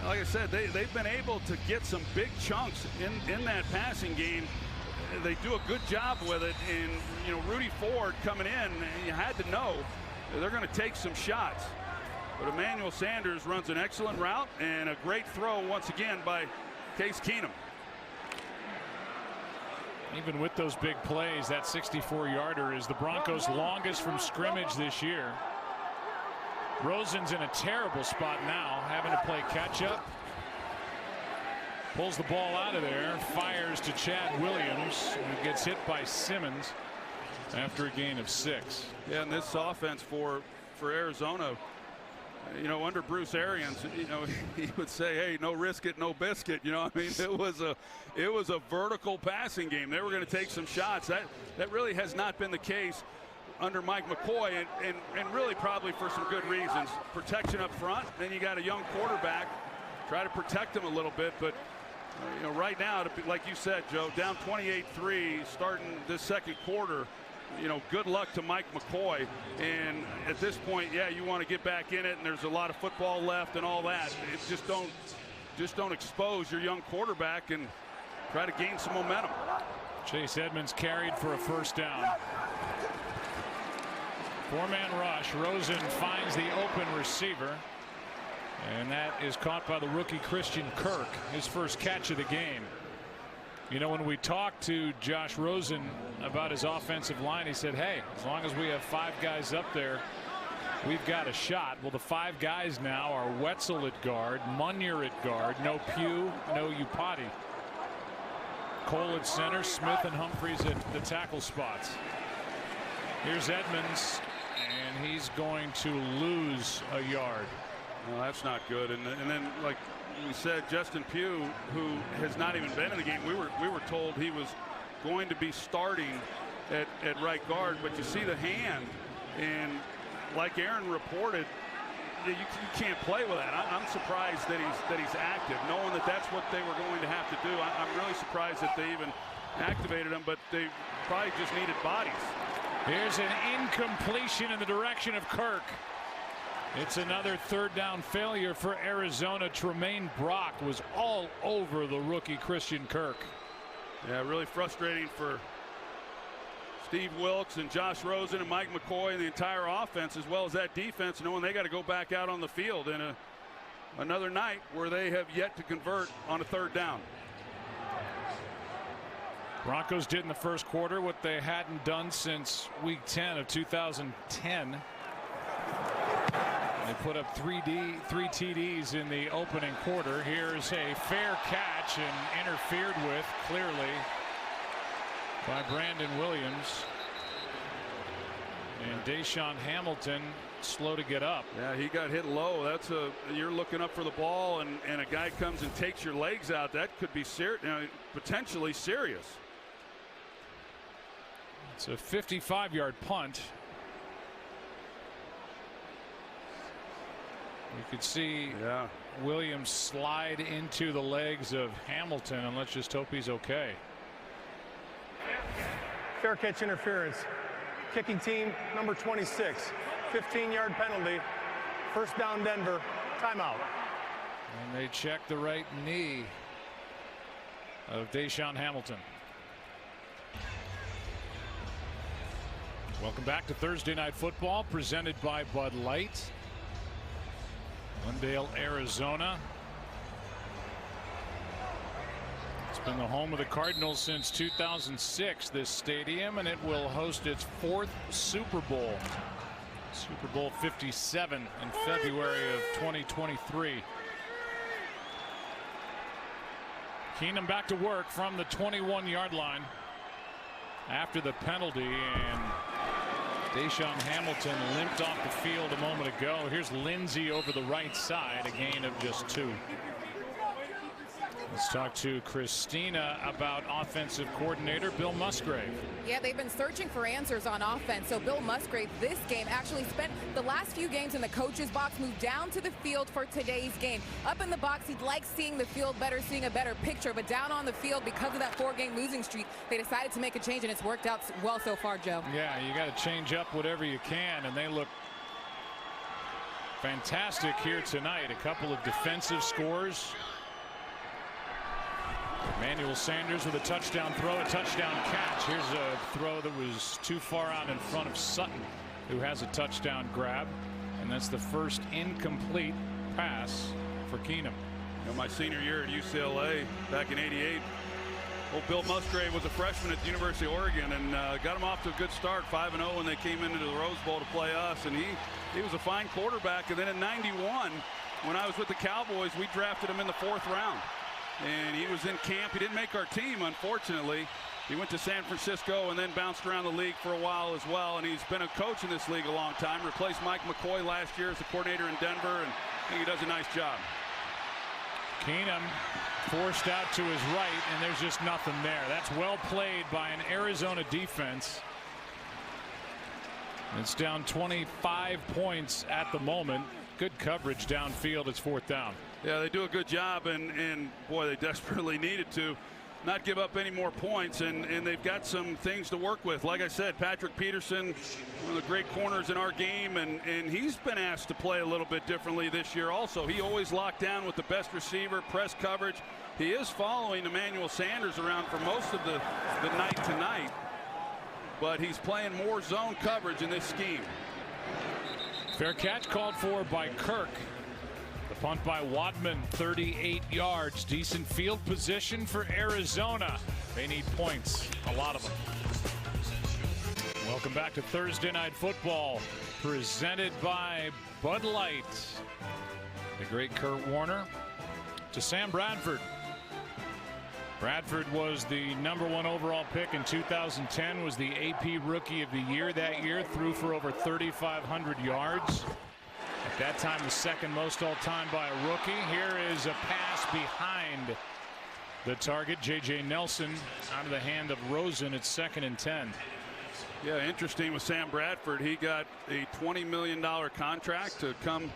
like I said, they've been able to get some big chunks in that passing game. They do a good job with it. And, you know, Rudy Ford coming in, you had to know they're going to take some shots. But Emmanuel Sanders runs an excellent route and a great throw once again by Case Keenum. Even with those big plays, that 64-yarder is the Broncos' longest from scrimmage this year. Rosen's in a terrible spot now, having to play catch-up. Pulls the ball out of there, fires to Chad Williams, who gets hit by Simmons after a gain of 6. Yeah, and this offense for Arizona, you know, under Bruce Arians, you know, he would say, hey, no risk it, no biscuit. You know, I mean, it was a vertical passing game. They were going to take some shots. That really has not been the case under Mike McCoy, and really probably for some good reasons. Protection up front, then you got a young quarterback. Try to protect him a little bit, but you know, right now, like you said, Joe, down 28-3 starting this second quarter. You know, good luck to Mike McCoy. And at this point, yeah, you want to get back in it, and there's a lot of football left and all that. Just don't expose your young quarterback and try to gain some momentum. Chase Edmonds carried for a first down. 4-man rush. Rosen finds the open receiver, and that is caught by the rookie Christian Kirk, his first catch of the game. You know, when we talked to Josh Rosen about his offensive line, he said, hey, as long as we have 5 guys up there, we've got a shot. Well, the 5 guys now are Wetzel at guard, Munier at guard, no Pugh, no Upati. Cole at center, Smith and Humphreys at the tackle spots. Here's Edmonds, and he's going to lose a yard. Well, that's not good. And then, like we said, Justin Pugh, who has not even been in the game, we were told he was going to be starting at right guard, but you see the hand, and like Aaron reported, you can't play with that. I'm surprised that he's active, knowing that that's what they were going to have to do. I'm really surprised that they even activated him, but they probably just needed bodies. Here's an incompletion in the direction of Kirk. It's another third down failure for Arizona. Tremaine Brock was all over the rookie Christian Kirk. Yeah, really frustrating for Steve Wilks and Josh Rosen and Mike McCoy and the entire offense, as well as that defense, knowing they got to go back out on the field in another night where they have yet to convert on a third down. Broncos did in the first quarter what they hadn't done since week 10 of 2010. They put up 3 TDs in the opening quarter. Here's a fair catch and interfered with clearly by Brandon Williams. And Deshaun Hamilton slow to get up. Yeah, he got hit low. You're looking up for the ball, and a guy comes and takes your legs out. That could be potentially serious. It's a 55-yard punt. You could see Williams slide into the legs of Hamilton, and let's just hope he's okay. Fair catch interference. Kicking team number 26. 15-yard penalty. First down Denver. Timeout. And they check the right knee of Deshaun Hamilton. Welcome back to Thursday Night Football, presented by Bud Light. Glendale, Arizona. been the home of the Cardinals since 2006, this stadium, and it will host its 4th Super Bowl. Super Bowl 57 in February of 2023. Keenum back to work from the 21-yard line after the penalty, and Deshaun Hamilton limped off the field a moment ago. Here's Lindsey over the right side, a gain of just 2. Let's talk to Christina about offensive coordinator Bill Musgrave. Yeah, they've been searching for answers on offense. So Bill Musgrave this game actually spent the last few games in the coach's box, moved down to the field for today's game. Up in the box, he'd like seeing the field better, seeing a better picture, but down on the field, because of that 4-game losing streak, they decided to make a change, and it's worked out well so far, Joe. Yeah, you got to change up whatever you can, and they look fantastic here tonight. A couple of defensive scores. Emmanuel Sanders with a touchdown throw, a touchdown catch. Here's a throw that was too far out in front of Sutton, who has a touchdown grab, and that's the first incomplete pass for Keenum. You know, my senior year at UCLA back in '88, old Bill Musgrave was a freshman at the University of Oregon, and got him off to a good start, 5-0 when they came into the Rose Bowl to play us, and he was a fine quarterback. And then in '91, when I was with the Cowboys, we drafted him in the 4th round. And he was in camp. He didn't make our team, unfortunately. He went to San Francisco and then bounced around the league for a while as well. And he's been a coach in this league a long time. Replaced Mike McCoy last year as the coordinator in Denver, and I think he does a nice job. Keenum forced out to his right, and there's just nothing there. That's well played by an Arizona defense. It's down 25 points at the moment. Good coverage downfield. It's 4th down. Yeah, they do a good job, and boy, they desperately needed to not give up any more points, and they've got some things to work with. Like I said, Patrick Peterson, one of the great corners in our game, and he's been asked to play a little bit differently this year also. He always locked down with the best receiver, press coverage. He is following Emmanuel Sanders around for most of the night tonight, but he's playing more zone coverage in this scheme. Fair catch called for by Kirk. The punt by Wadman, 38 yards. Decent field position for Arizona. They need points, a lot of them. Welcome back to Thursday Night Football, presented by Bud Light. The great Kurt Warner to Sam Bradford. Bradford was the #1 overall pick in 2010, was the AP Rookie of the Year that year, threw for over 3,500 yards. At that time, the 2nd most all-time by a rookie. Here is a pass behind the target. J.J. Nelson out of the hand of Rosen. It's 2nd and 10. Yeah, interesting with Sam Bradford. He got a $20 million contract to come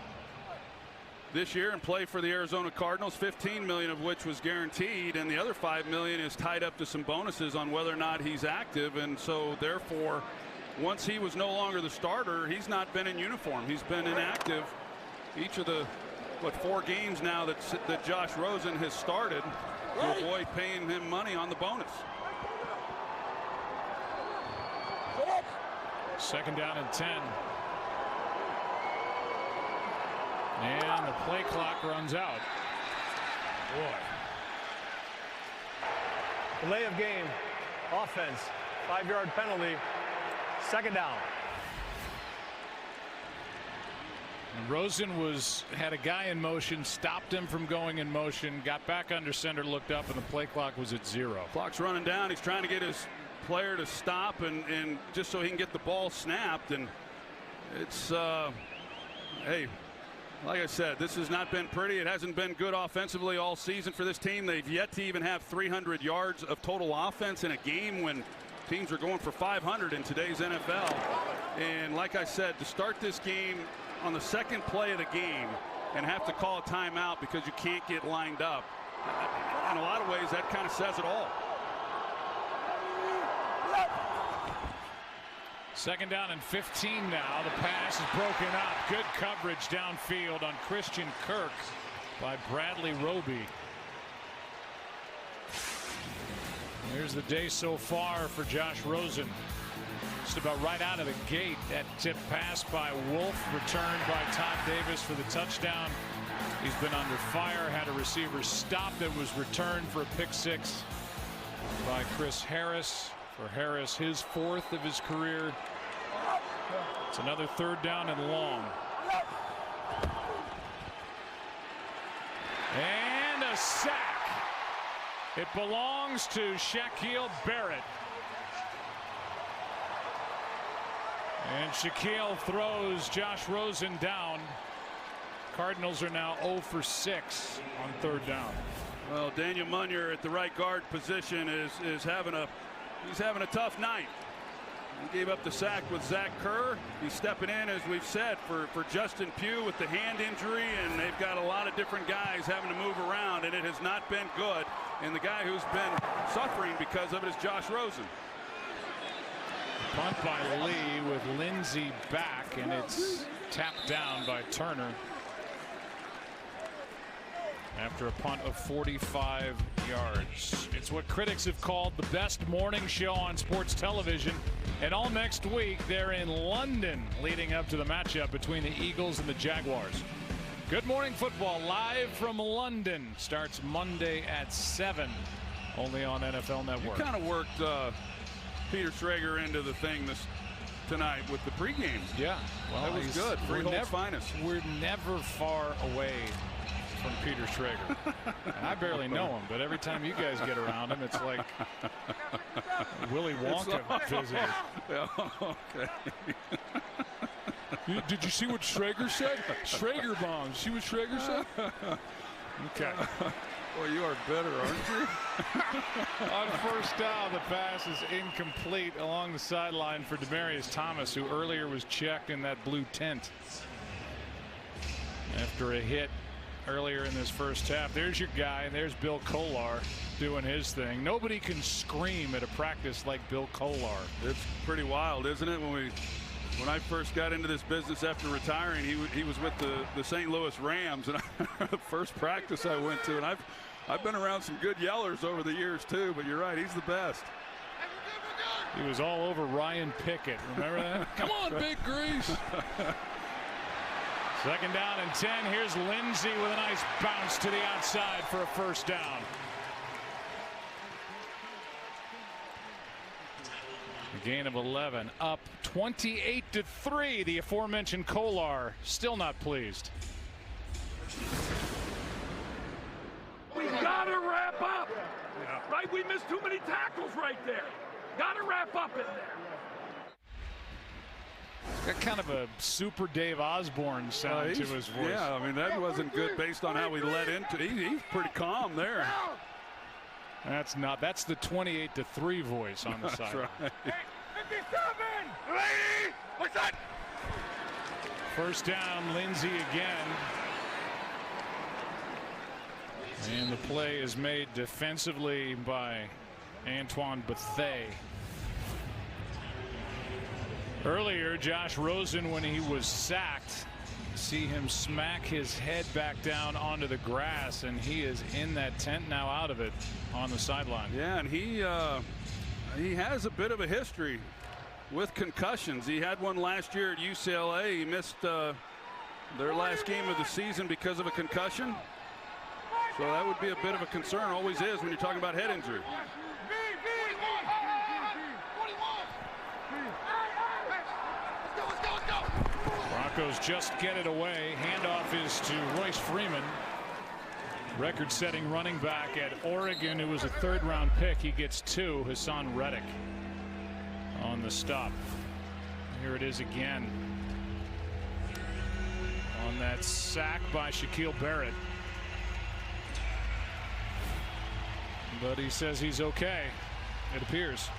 this year and play for the Arizona Cardinals, $15 million of which was guaranteed, and the other $5 million is tied up to some bonuses on whether or not he's active. And so therefore, once he was no longer the starter, he's not been in uniform. He's been inactive each of the 4 games now that Josh Rosen has started, to avoid paying him money on the bonus. 2nd down and 10. And the play clock runs out. Boy. Delay of game, offense, 5-yard penalty, 2nd down. And Rosen had a guy in motion, stopped him from going in motion, got back under center, looked up, and the play clock was at 0. Clock's running down. He's trying to get his player to stop and just so he can get the ball snapped. And it's hey, like I said, this has not been pretty. It hasn't been good offensively all season for this team. They've yet to even have 300 yards of total offense in a game when teams are going for 500 in today's NFL. And like I said, to start this game on the 2nd play of the game and have to call a timeout because you can't get lined up, in a lot of ways that kind of says it all. 2nd down and 15 now. The pass is broken up. Good coverage downfield on Christian Kirk by Bradley Roby. Here's the day so far for Josh Rosen. Just about right out of the gate. That tip pass by Wolf, returned by Todd Davis for the touchdown. He's been under fire, had a receiver stop that was returned for a pick six by Chris Harris. For Harris, his 4th of his career. It's another 3rd down and long. And a sack. It belongs to Shaquille Barrett. And Shaquille throws Josh Rosen down. Cardinals are now 0 for 6 on 3rd down. Well, Daniel Munyer at the right guard position is having a tough night. He gave up the sack with Zach Kerr. He's stepping in, as we've said, for Justin Pugh with the hand injury, and they've got a lot of different guys having to move around, and it has not been good. And the guy who's been suffering because of it is Josh Rosen. Punt by Lee with Lindsey back, and it's tapped down by Turner after a punt of 45 yards. It's what critics have called the best morning show on sports television. And all next week, they're in London leading up to the matchup between the Eagles and the Jaguars. Good Morning Football live from London starts Monday at 7, only on NFL Network. You kind of worked Peter Schrager into the thing tonight with the pregame. Yeah, well, that was good. Freehold's finest. We're never far away from Peter Schrager. I barely know him, but every time you guys get around him, it's like Willy Wonka visited. Yeah, okay. Did you see what Schrager said? Schrager bombs. See what Schrager said? Okay. Well, you are better, aren't you? On 1st down, the pass is incomplete along the sideline for Demaryius Thomas, who earlier was checked in that blue tent after a hit earlier in this first half. There's your guy, and there's Bill Kolar doing his thing. Nobody can scream at a practice like Bill Kolar. It's pretty wild, isn't it? When I first got into this business after retiring, he was with the St. Louis Rams, and the first practice I went to, and I've been around some good yellers over the years too, but you're right, he's the best. He was all over Ryan Pickett. Remember that? Come on, Big Grease. 2nd down and 10. Here's Lindsey with a nice bounce to the outside for a 1st down. A gain of 11, up 28-3. The aforementioned Kolar still not pleased. We gotta wrap up. Yeah. Right? We missed too many tackles right there. Gotta wrap up in there. Got kind of a super Dave Osborne sound to his voice. Yeah, I mean, that wasn't good based on how we led into it. He's pretty calm there. That's the 28-3 voice on the side. Right. Hey, 57! Lady! What's that? 1st down, Lindsey again. And the play is made defensively by Antoine Bethea. Earlier, Josh Rosen, when he was sacked, see him smack his head back down onto the grass, and he is in that tent now, out of it, on the sideline. Yeah, and he has a bit of a history with concussions. He had one last year at UCLA. He missed their last game of the season because of a concussion. So that would be a bit of a concern, always is, when you're talking about head injury. Broncos just get it away. Handoff is to Royce Freeman. Record-setting running back at Oregon, who was a 3rd-round pick. He gets 2. Hassan Reddick on the stop. Here it is again on that sack by Shaquille Barrett. But he says he's okay, it appears.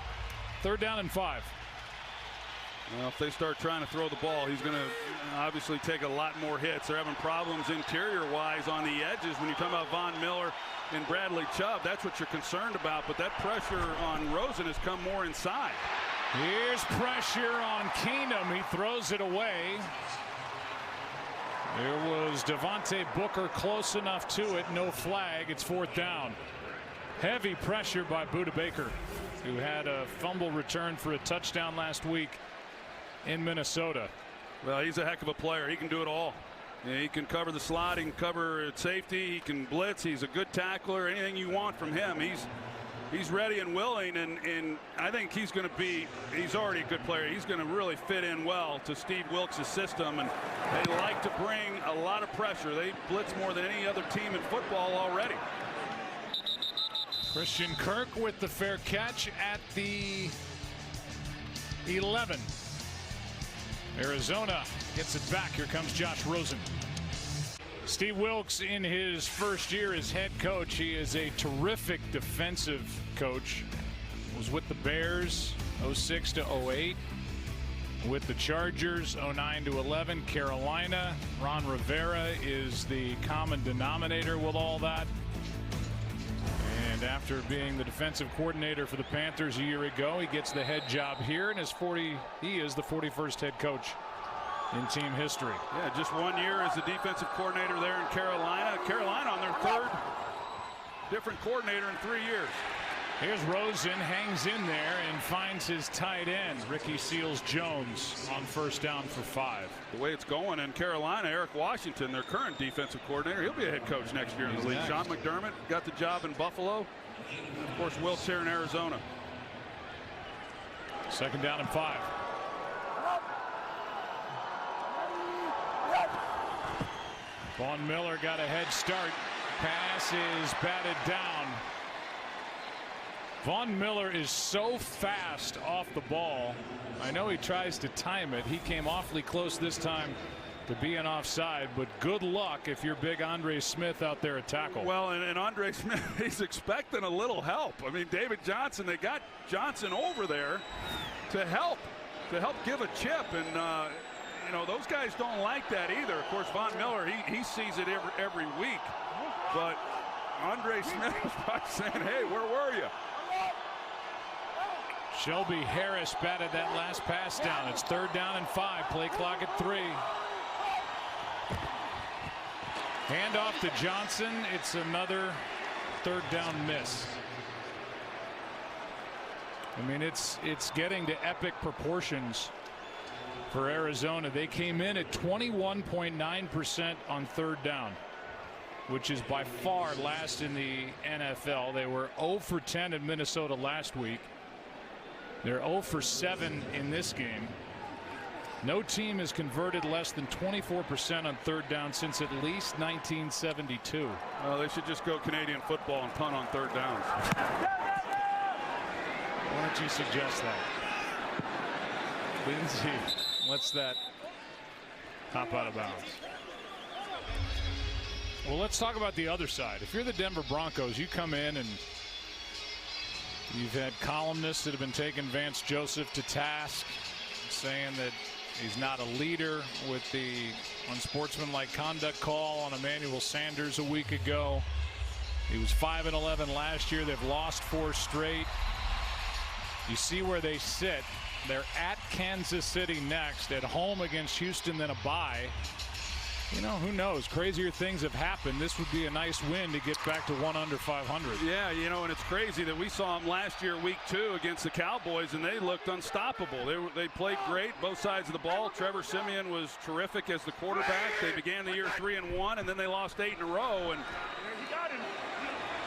3rd down and 5. Well, if they start trying to throw the ball, he's going to obviously take a lot more hits. They're having problems interior-wise on the edges. When you're talking about Von Miller and Bradley Chubb, that's what you're concerned about. But that pressure on Rosen has come more inside. Here's pressure on Keenum. He throws it away. There was Devontae Booker close enough to it. No flag. It's 4th down. Heavy pressure by Budda Baker, who had a fumble return for a touchdown last week in Minnesota. Well, he's a heck of a player. He can do it all. Yeah, he can cover the slot, he can cover at safety, he can blitz, he's a good tackler. Anything you want from him, he's ready and willing, and I think he's already a good player. He's going to really fit in well to Steve Wilks' system, and they like to bring a lot of pressure. They blitz more than any other team in football already. Christian Kirk with the fair catch at the 11. Arizona gets it back. Here comes Josh Rosen. Steve Wilks in his first year as head coach. He is a terrific defensive coach. Was with the Bears 06 to 08. With the Chargers 09 to 11. Carolina. Ron Rivera is the common denominator with all that. And after being the defensive coordinator for the Panthers a year ago, he gets the head job here, and he is the 41st head coach in team history. Yeah, just 1 year as the defensive coordinator there in Carolina. Carolina on their third different coordinator in 3 years. Here's Rosen, hangs in there and finds his tight end, Ricky Seals-Jones, on first down for 5. The way it's going in Carolina, Eric Washington, their current defensive coordinator, he'll be a head coach next year in the league. Sean McDermott got the job in Buffalo. And of course, Wilks here in Arizona. Second down and 5. Von Miller got a head start. Pass is batted down. Von Miller is so fast off the ball. I know he tries to time it. He came awfully close this time to being offside, but good luck if you're big Andre Smith out there at tackle. Well, and Andre Smith, he's expecting a little help. I mean, David Johnson, they got Johnson over there to help give a chip, and you know, those guys don't like that either. Of course, Von Miller, he sees it every week, but Andre Smith was probably saying, hey, where were you? Shelby Harris batted that last pass down. It's third down and 5. Play clock at 3. Hand off to Johnson. It's another third down miss. I mean, it's getting to epic proportions for Arizona. They came in at 21.9% on third down, which is by far last in the NFL. They were 0 for 10 in Minnesota last week. They're 0 for 7 in this game. No team has converted less than 24% on third down since at least 1972. Well, they should just go Canadian football and punt on third downs. Why don't you suggest that? Lindsey lets that hop out of bounds. Well, let's talk about the other side. If you're the Denver Broncos, you come in and you've had columnists that have been taking Vance Joseph to task, saying that he's not a leader with the unsportsmanlike conduct call on Emmanuel Sanders a week ago. He was 5-11 last year. They've lost 4 straight. You see where they sit. They're at Kansas City next, at home against Houston, then a bye. You know, who knows? Crazier things have happened. This would be a nice win to get back to 1 under 500. Yeah, you know, and it's crazy that we saw them last year, week 2, against the Cowboys, and they looked unstoppable. They played great, both sides of the ball. Trevor Siemian was terrific as the quarterback. They began the year 3-1, and then they lost 8 in a row. And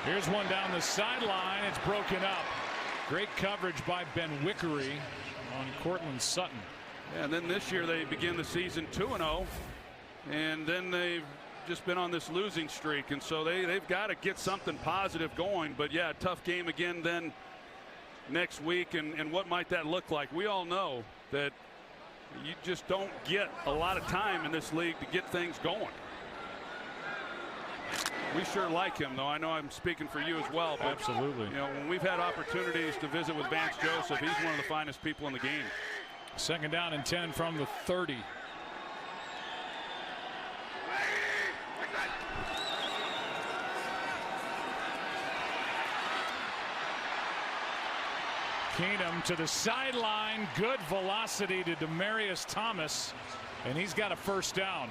here's one down the sideline. It's broken up. Great coverage by Ben Wickery on Cortland Sutton. Yeah, and then this year they begin the season 2-0. And then they've just been on this losing streak, and so they've got to get something positive going. But yeah, tough game again then next week, and what might that look like? We all know that you just don't get a lot of time in this league to get things going. We sure like him, though. I know I'm speaking for you as well. But, absolutely. You know, when we've had opportunities to visit with Vance Joseph, he's one of the finest people in the game. Second down and 10 from the 30. Keenum to the sideline. Good velocity to Demaryius Thomas, and he's got a first down.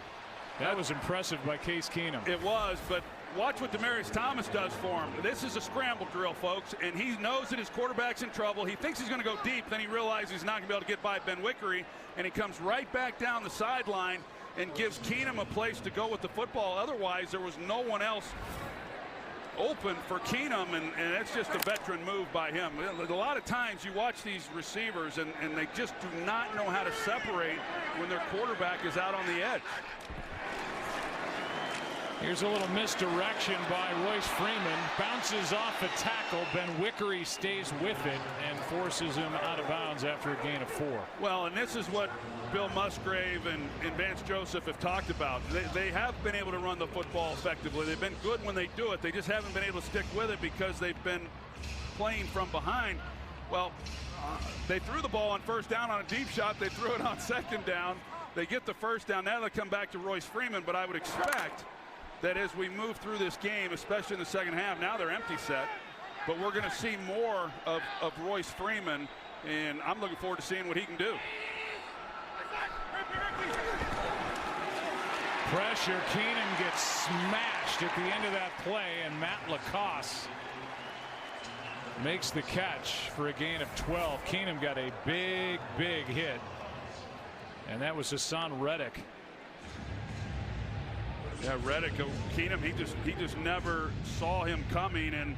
That was impressive by Case Keenum. It was, but watch what Demaryius Thomas does for him. This is a scramble drill, folks, and he knows that his quarterback's in trouble. He thinks he's going to go deep, then he realizes he's not going to be able to get by Ben Wickery, and he comes right back down the sideline and gives Keenum a place to go with the football. Otherwise, there was no one else open for Keenum, and it's just a veteran move by him. A lot of times you watch these receivers, and they just do not know how to separate when their quarterback is out on the edge. Here's a little misdirection by Royce Freeman. Bounces off a tackle. Ben Wickery stays with it and forces him out of bounds after a gain of 4. Well, and this is what Bill Musgrave and Vance Joseph have talked about. They have been able to run the football effectively. They've been good when they do it. They just haven't been able to stick with it because they've been playing from behind. Well, they threw the ball on first down on a deep shot. They threw it on second down. They get the first down. Now they come back to Royce Freeman, but I would expect that as we move through this game, especially in the second half, now they're empty set, but we're going to see more of Royce Freeman, and I'm looking forward to seeing what he can do. Pressure. Keenum gets smashed at the end of that play, and Matt Lacoste makes the catch for a gain of 12. Keenum got a big hit, and that was Hassan Reddick. Yeah, Reddick, Keenum, he just never saw him coming, and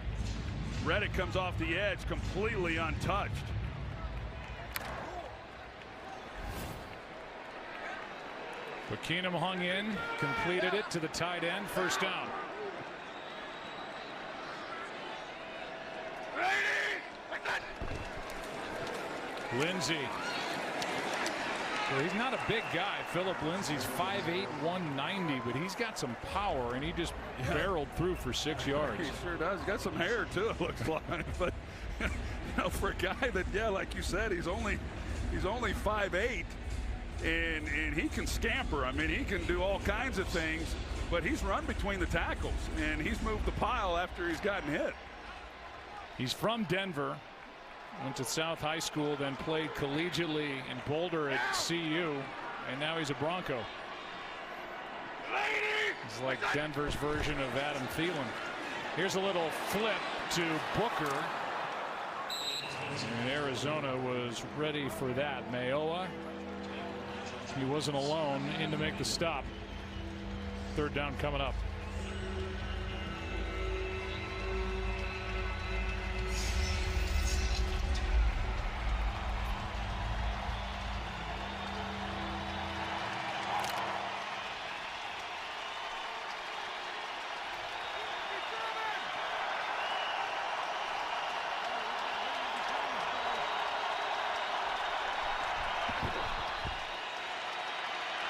Reddick comes off the edge completely untouched. But Keenum hung in, completed it to the tight end, first down. Lindsey. Well, he's not a big guy. Philip Lindsey's 5'8", 190, but he's got some power, and he just barreled through for 6 yards. He sure does. He's got some hair too, it looks like. But you know, for a guy that, yeah, like you said, he's only 5'8", and he can scamper. I mean, he can do all kinds of things, but he's run between the tackles, and he's moved the pile after he's gotten hit. He's from Denver. Went to South High School, then played collegiately in Boulder at CU, and now he's a Bronco. He's like Denver's version of Adam Thielen. Here's a little flip to Booker. And Arizona was ready for that. Mayowa, he wasn't alone in to make the stop. Third down coming up.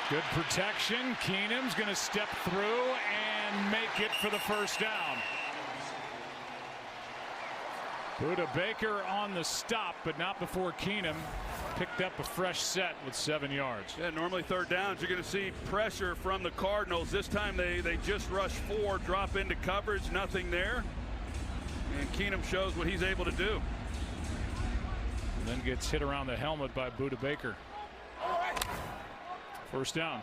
Good protection. Keenum's going to step through and make it for the first down. Budda Baker on the stop, but not before Keenum picked up a fresh set with 7 yards. Yeah, normally third downs, you're going to see pressure from the Cardinals. This time they just rush 4, drop into coverage, nothing there. And Keenum shows what he's able to do. And then gets hit around the helmet by Budda Baker. First down.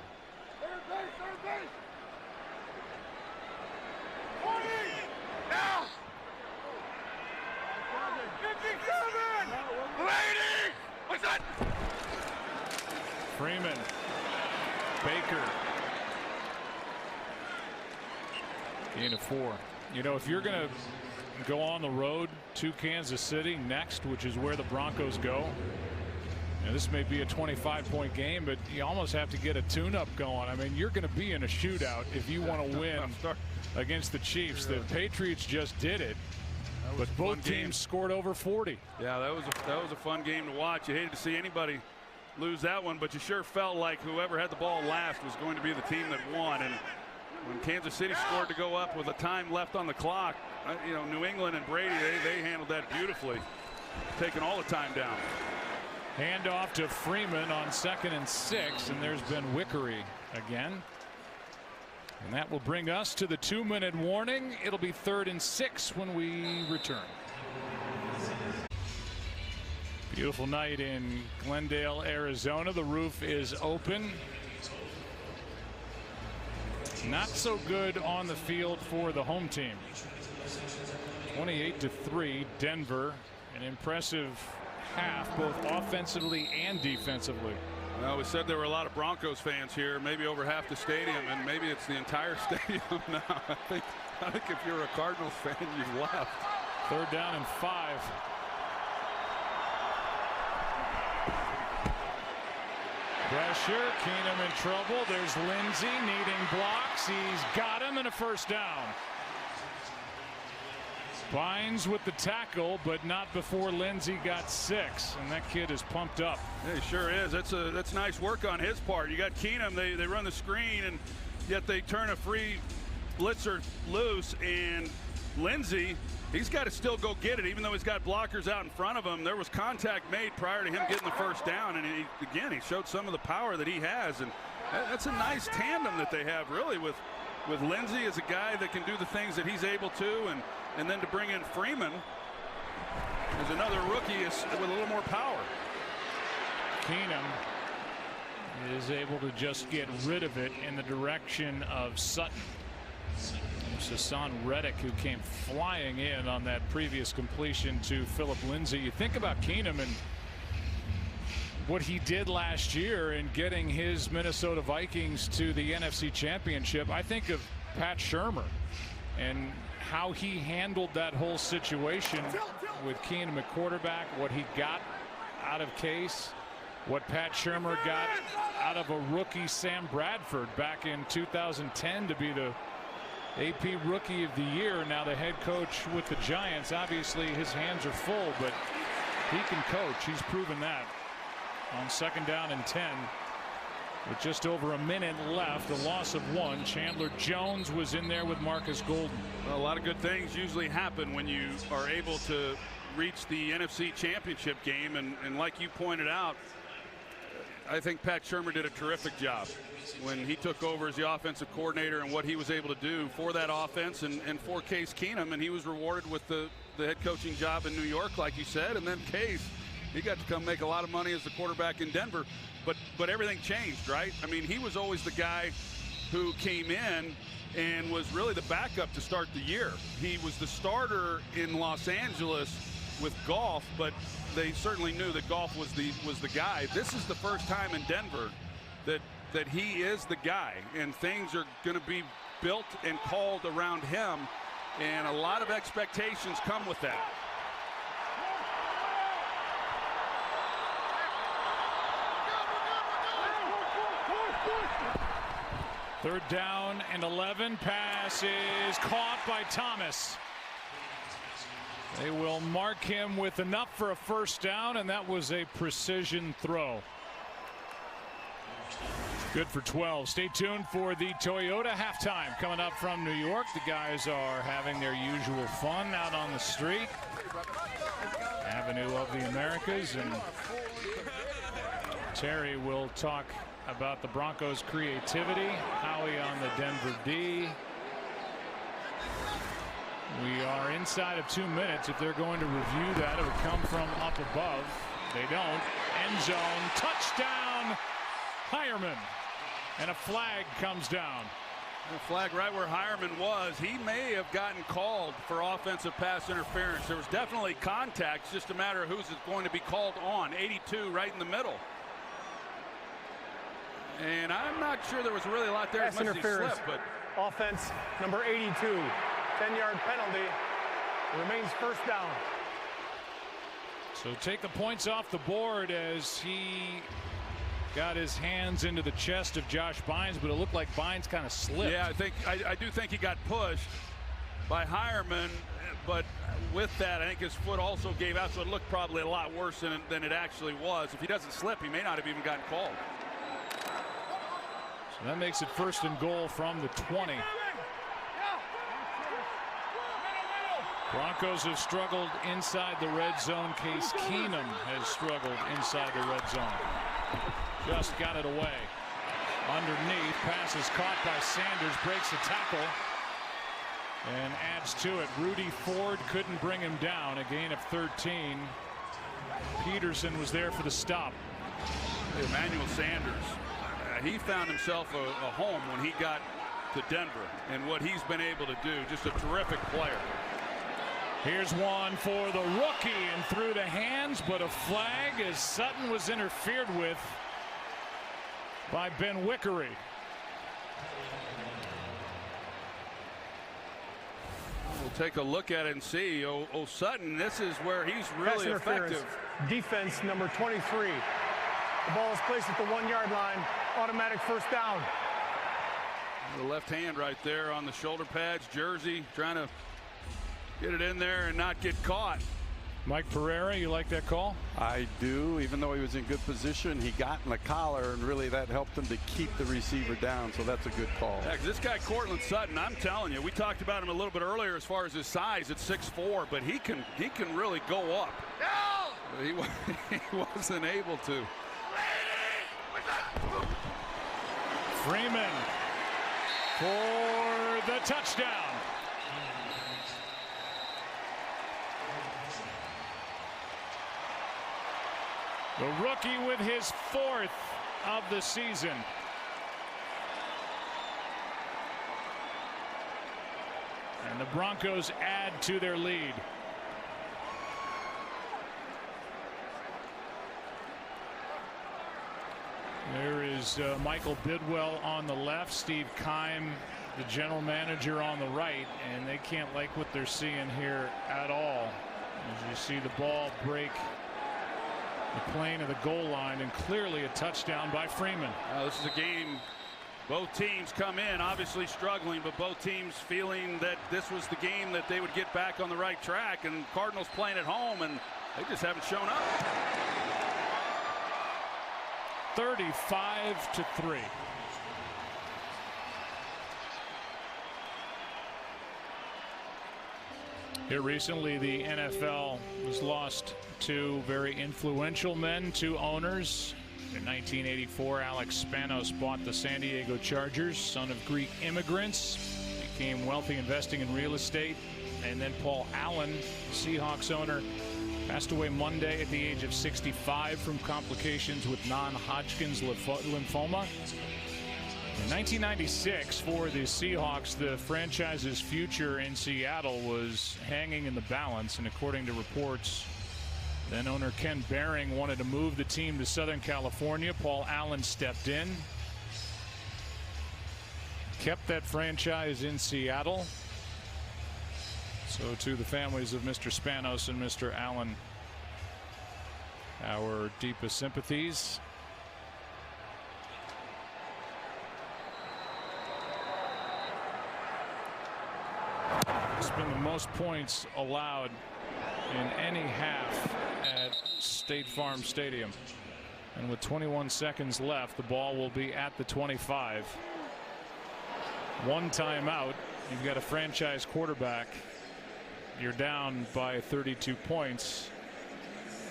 Third base. 40. Now. 57. Lady. What's that? Freeman. Baker. Gain of 4. You know, if you're going to go on the road to Kansas City next, which is where the Broncos go, now, this may be a 25-point game, but you almost have to get a tune-up going. I mean, you're going to be in a shootout if you want to win against the Chiefs. The Patriots just did it, but both teams scored over 40. Yeah, that was a fun game to watch. You hated to see anybody lose that one, but you sure felt like whoever had the ball last was going to be the team that won. And when Kansas City scored to go up with a time left on the clock, you know, New England and Brady, they handled that beautifully, taking all the time down. Handoff to Freeman on 2nd and 6, and there's Ben Wickery again. And that will bring us to the 2-minute warning. It'll be 3rd and 6 when we return. Beautiful night in Glendale, Arizona. The roof is open. Not so good on the field for the home team. 28-3, Denver. An impressive half, both offensively and defensively. Well, we said there were a lot of Broncos fans here, maybe over half the stadium, and maybe it's the entire stadium now. I think if you're a Cardinals fan, you've left. 3rd down and 5. Pressure, Keenum in trouble. There's Lindsey needing blocks. He's got him, and a 1st down. Bynes with the tackle, but not before Lindsey got 6, and that kid is pumped up. Yeah, he sure is. That's nice work on his part. You got Keenum, they run the screen, and yet they turn a free blitzer loose, and Lindsey, he's got to still go get it, even though he's got blockers out in front of him. There was contact made prior to him getting the 1st down, and he showed some of the power that he has, and that's a nice tandem that they have, really, with Lindsey as a guy that can do the things that he's able to, and then to bring in Freeman as another rookie with a little more power. Keenum is able to just get rid of it in the direction of Sutton. It's Hassan Reddick who came flying in on that previous completion to Philip Lindsey. You think about Keenum and what he did last year in getting his Minnesota Vikings to the NFC Championship. I think of Pat Shurmur and how he handled that whole situation with Keenum at quarterback, what he got out of Case, what Pat Shurmur got out of a rookie Sam Bradford back in 2010 to be the AP Rookie of the Year. Now the head coach with the Giants. Obviously his hands are full, but he can coach. He's proven that. On 2nd down and 10. With just over a minute left, a loss of 1. Chandler Jones was in there with Marcus Golden. Well, a lot of good things usually happen when you are able to reach the NFC Championship game, and like you pointed out, I think Pat Shurmur did a terrific job when he took over as the offensive coordinator and what he was able to do for that offense and for Case Keenum, and he was rewarded with the head coaching job in New York, like you said, and then Case, he got to come make a lot of money as the quarterback in Denver. But everything changed, right? I mean, he was always the guy who came in and was really the backup to start the year. He was the starter in Los Angeles with Goff, but they certainly knew that Goff was the guy. This is the first time in Denver that he is the guy, and things are going to be built and called around him, and a lot of expectations come with that. Third down and 11. Pass is caught by Thomas. They will mark him with enough for a 1st down, and that was a precision throw. Good for 12. Stay tuned for the Toyota halftime coming up from New York. The guys are having their usual fun out on the street. Avenue of the Americas, and Terry will talk about the Broncos' creativity. Howie on the Denver D. We are inside of 2 minutes. If they're going to review that, it would come from up above. They don't. End zone. Touchdown, Hireman. And a flag comes down. A flag right where Hireman was. He may have gotten called for offensive pass interference. There was definitely contact. It's just a matter of who's going to be called on. 82 right in the middle. And I'm not sure there was really a lot there. Pass interference. Slipped, but offense number 82. 10-yard penalty. Remains 1st down. So take the points off the board as he got his hands into the chest of Josh Bynes, but it looked like Bynes kind of slipped. Yeah, I do think he got pushed by Hireman, but with that, I think his foot also gave out, so it looked probably a lot worse than it actually was. If he doesn't slip, he may not have even gotten called. So that makes it 1st and goal from the 20. Broncos have struggled inside the red zone. Case Keenum has struggled inside the red zone. Just got it away. Underneath, pass is caught by Sanders, breaks the tackle and adds to it. Rudy Ford couldn't bring him down. A gain of 13. Peterson was there for the stop. Emmanuel Sanders, he found himself a home when he got to Denver, and what he's been able to do, just a terrific player. Here's one for the rookie and through the hands, but a flag as Sutton was interfered with by Ben Wickery. We'll take a look at it and see. Sutton, this is where he's really effective. Defense number 23. The ball is placed at the 1-yard line. Automatic first down. The left hand right there on the shoulder pads. Jersey trying to get it in there and not get caught. Mike Pereira, you like that call? I do. Even though he was in good position, he got in the collar, and really that helped him to keep the receiver down, so that's a good call. Yeah, this guy Cortland Sutton, I'm telling you, we talked about him a little bit earlier as far as his size at 6'4", but he can really go up. No! He wasn't able to. Freeman for the touchdown. The rookie with his 4th of the season. And the Broncos add to their lead. There is Michael Bidwell on the left, Steve Keim, the general manager, on the right, and they can't like what they're seeing here at all. As you see the ball break the plane of the goal line, and clearly a touchdown by Freeman. This is a game both teams come in obviously struggling, but both teams feeling that this was the game that they would get back on the right track, and Cardinals playing at home, and they just haven't shown up. 35-3. Here recently, the NFL has lost 2 very influential men, 2 owners. In 1984, Alex Spanos bought the San Diego Chargers, son of Greek immigrants, became wealthy investing in real estate. And then Paul Allen, the Seahawks owner, passed away Monday at the age of 65 from complications with non-Hodgkin's lymphoma. In 1996, for the Seahawks, the franchise's future in Seattle was hanging in the balance, and according to reports, then owner Ken Behring wanted to move the team to Southern California. Paul Allen stepped in, kept that franchise in Seattle. So to the families of Mr. Spanos and Mr. Allen, our deepest sympathies. It's been the most points allowed in any half at State Farm Stadium. And with 21 seconds left, the ball will be at the 25. 1 timeout. You've got a franchise quarterback. You're down by 32 points.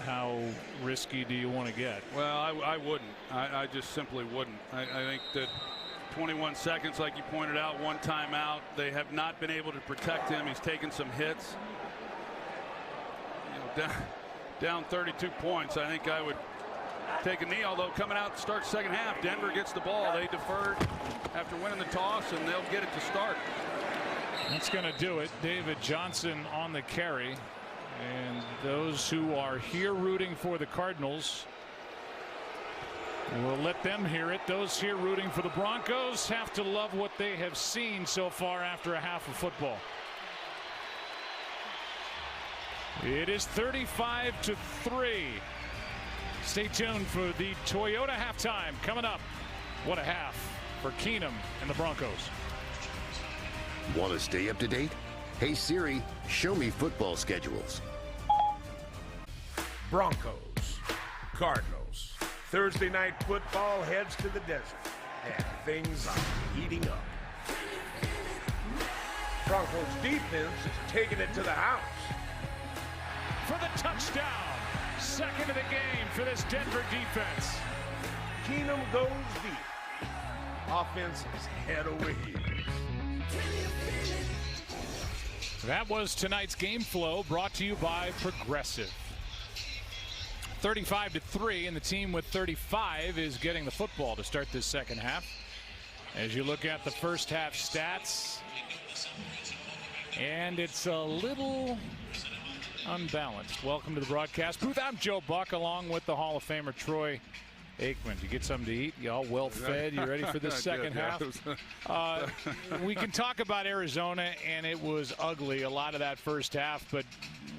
How risky do you want to get? Well, I wouldn't. I just simply wouldn't. I think that 21 seconds, like you pointed out, 1 timeout. They have not been able to protect him. He's taken some hits. You know, down 32 points. I think I would take a knee, although coming out to start second half, Denver gets the ball. They deferred after winning the toss, and they'll get it to start. That's going to do it. David Johnson on the carry. And those who are here rooting for the Cardinals, we'll let them hear it. Those here rooting for the Broncos have to love what they have seen so far after a half of football. It is 35-3. Stay tuned for the Toyota halftime coming up. What a half for Keenum and the Broncos. Want to stay up to date? Hey Siri, show me football schedules. Broncos, Cardinals. Thursday night football heads to the desert, and things are heating up. Broncos defense is taking it to the house. For the touchdown, second of the game for this Denver defense. Keenum goes deep. Offense is head over heels. That was tonight's game flow, brought to you by Progressive. 35-3, and the team with 35 is getting the football to start this second half. As you look at the first half stats, and it's a little unbalanced. Welcome to the broadcast booth. I'm Joe Buck, along with the Hall of Famer Troy Aikman, you get something to eat? You all well fed? You ready for the second half? We can talk about Arizona, and it was ugly a lot of that first half, but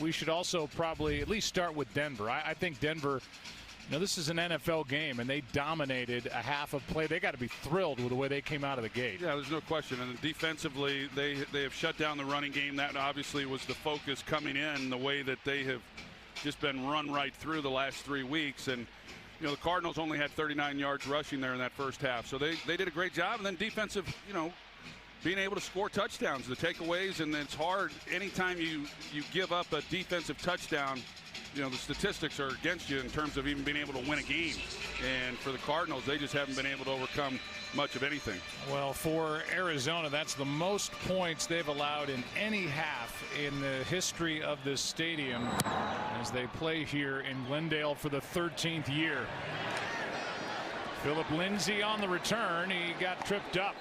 we should also probably at least start with Denver. I think Denver, this is an NFL game, and they dominated a half of play. They got to be thrilled with the way they came out of the gate. Yeah, there's no question. And defensively, they have shut down the running game. That obviously was the focus coming in, the way that they have just been run right through the last 3 weeks. And the Cardinals only had 39 yards rushing there in that first half. So they did a great job. And then defensive, being able to score touchdowns, the takeaways, and it's hard anytime you give up a defensive touchdown. The statistics are against you in terms of even being able to win a game. And for the Cardinals, they just haven't been able to overcome much of anything. Well, for Arizona, that's the most points they've allowed in any half in the history of this stadium as they play here in Glendale for the 13th year. Philip Lindsay on the return. He got tripped up.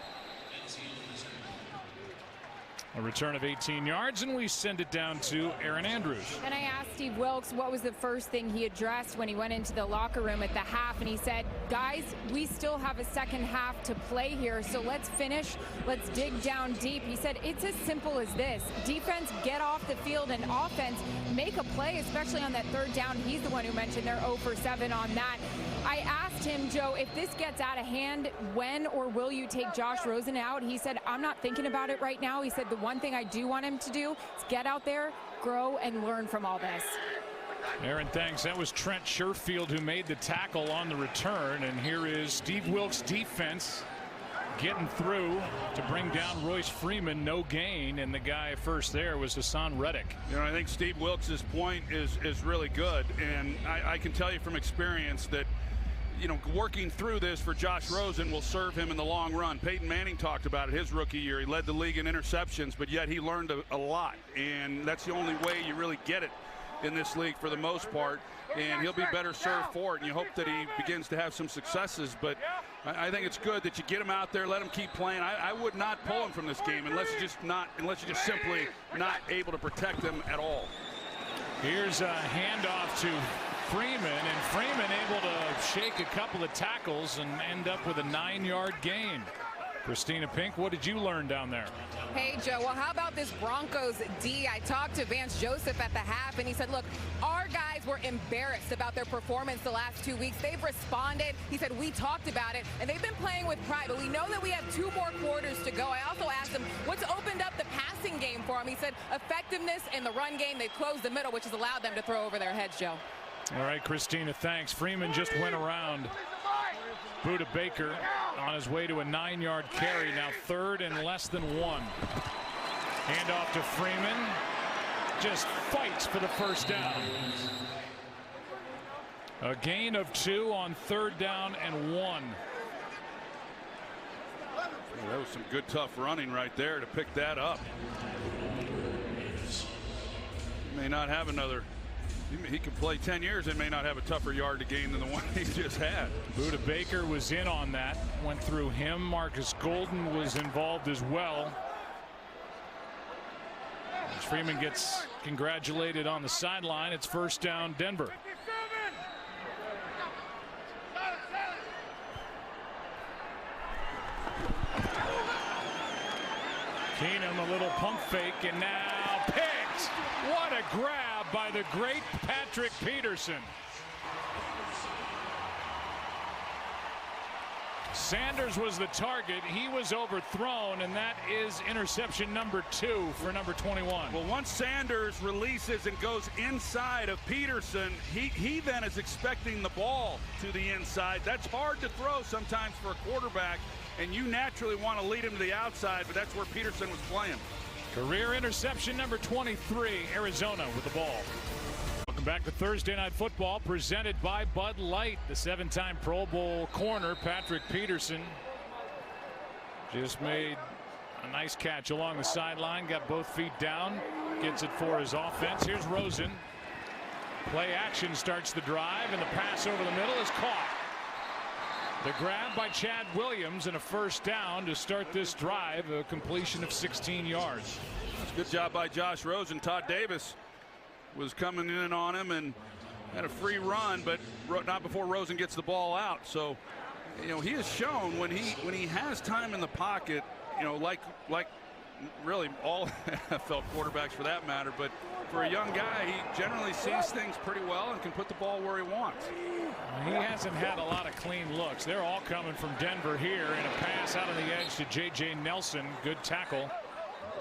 A return of 18 yards, and we send it down to Erin Andrews. And I asked Steve Wilks what was the first thing he addressed when he went into the locker room at the half, and he said, guys, we still have a second half to play here, so let's finish. Let's dig down deep. He said it's as simple as this. Defense, get off the field, and offense, make a play, especially on that third down. He's the one who mentioned they're 0 for 7 on that. I asked him, Joe, if this gets out of hand, when or will you take Josh Rosen out? He said, I'm not thinking about it right now. He said the one thing I do want him to do is get out there, grow, and learn from all this. Aaron, thanks. That was Trent Sherfield who made the tackle on the return. And here is Steve Wilks' defense getting through to bring down Royce Freeman. No gain, and the guy first there was Hassan Reddick. I think Steve Wilks' point is really good, and I can tell you from experience that working through this for Josh Rosen will serve him in the long run. Peyton Manning talked about it his rookie year. He led the league in interceptions, but yet he learned a lot, and that's the only way you really get it in this league for the most part, and he'll be better served for it, and you hope that he begins to have some successes. But I think it's good that you get him out there, let him keep playing. I would not pull him from this game unless you're just simply not able to protect him at all. Here's a handoff to Freeman, and Freeman able to shake a couple of tackles and end up with a 9-yard gain. Christina Pink, what did you learn down there? Hey, Joe, well, how about this Broncos D? I talked to Vance Joseph at the half, and he said, look, our guys were embarrassed about their performance the last 2 weeks. They've responded. He said, we talked about it, and they've been playing with pride, but we know that we have 2 more quarters to go. I also asked him what's opened up the passing game for him. He said effectiveness in the run game. They've closed the middle, which has allowed them to throw over their heads, Joe. All right, Christina, thanks. Freeman just went around Budda Baker on his way to a 9-yard carry. Now 3rd and less than 1. Handoff to Freeman. Just fights for the first down. A gain of 2 on 3rd down and 1. That was some good, tough running right there to pick that up. He may not have another. He could play 10 years and may not have a tougher yard to gain than the one he just had. Budda Baker was in on that. Went through him. Marcus Golden was involved as well. As Freeman gets congratulated on the sideline, it's 1st down, Denver. Keenum, a little pump fake, and now picked. What a grab by the great Patrick Peterson. Sanders was the target. He was overthrown, and that is interception number 2 for number 21. Well, once Sanders releases and goes inside of Peterson, he then is expecting the ball to the inside. That's hard to throw sometimes for a quarterback, and you naturally want to lead him to the outside, but that's where Peterson was playing. Career interception number 23, Arizona with the ball. Welcome back to Thursday Night Football, presented by Bud Light. The 7-time Pro Bowl corner, Patrick Peterson, just made a nice catch along the sideline, got both feet down, gets it for his offense. Here's Rosen. Play action starts the drive, and the pass over the middle is caught. The grab by Chad Williams and a 1st down to start this drive, a completion of 16 yards. That's a good job by Josh Rosen. Todd Davis was coming in on him, and had a free run, but not before Rosen gets the ball out. So, you know, he has shown when he has time in the pocket, you know, like really all NFL quarterbacks for that matter, but for a young guy, he generally sees things pretty well and can put the ball where he wants. He hasn't had a lot of clean looks. They're all coming from Denver here, and a pass out on the edge to J.J. Nelson. Good tackle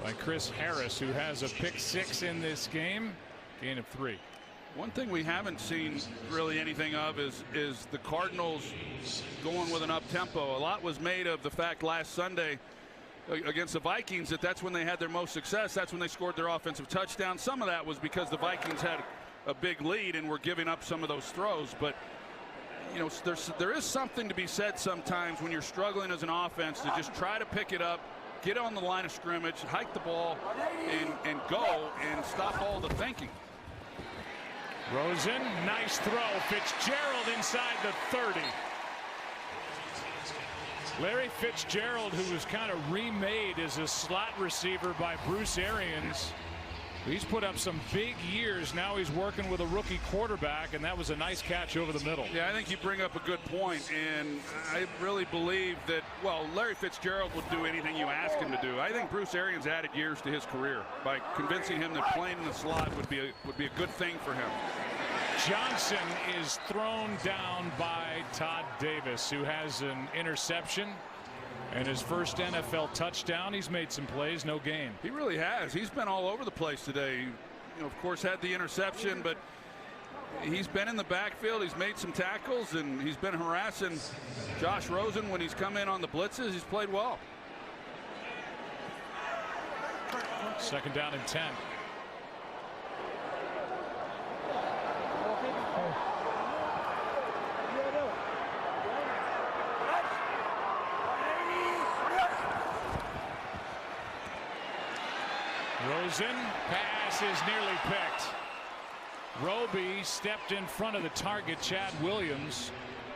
by Chris Harris, who has a pick 6 in this game. Gain of 3. One thing we haven't seen really anything of is the Cardinals going with an up-tempo. A lot was made of the fact last Sunday against the Vikings that's when they had their most success. That's when they scored their offensive touchdown. Some of that was because the Vikings had a big lead and were giving up some of those throws. But, you know, there is something to be said sometimes when you're struggling as an offense to just try to pick it up, get on the line of scrimmage, hike the ball, and go and stop all the thinking. Rosen, nice throw. Fitzgerald inside the 30. Larry Fitzgerald, who was kind of remade as a slot receiver by Bruce Arians. He's put up some big years. Now he's working with a rookie quarterback, and that was a nice catch over the middle. Yeah, I think you bring up a good point, and I really believe that, well, Larry Fitzgerald would do anything you ask him to do. I think Bruce Arians added years to his career by convincing him that playing in the slot would be a good thing for him. Johnson is thrown down by Todd Davis, who has an interception and his first NFL touchdown. He's made some plays, no gain. He really has. He's been all over the place today. You know, of course, had the interception, but he's been in the backfield. He's made some tackles, and he's been harassing Josh Rosen when he's come in on the blitzes. He's played well. Second down and 10. Rosen, pass is nearly picked. Roby stepped in front of the target, Chad Williams.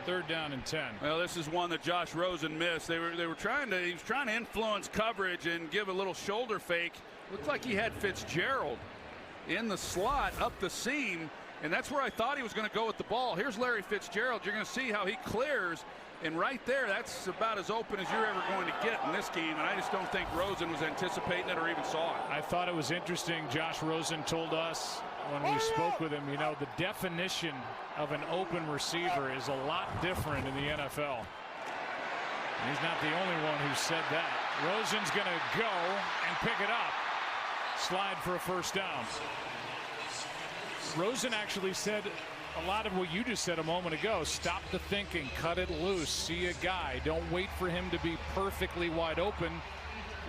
Third down and 10. Well, this is one that Josh Rosen missed. He was trying to influence coverage and give a little shoulder fake. Looked like he had Fitzgerald in the slot up the seam, and that's where I thought he was going to go with the ball. Here's Larry Fitzgerald. You're going to see how he clears. And right there, that's about as open as you're ever going to get in this game. And I just don't think Rosen was anticipating it or even saw it. I thought it was interesting. Josh Rosen told us when we spoke with him, you know, the definition of an open receiver is a lot different in the NFL. And he's not the only one who said that. Rosen's going to go and pick it up. Slide for a first down. Rosen actually said a lot of what you just said a moment ago. Stop the thinking, cut it loose, see a guy. Don't wait for him to be perfectly wide open.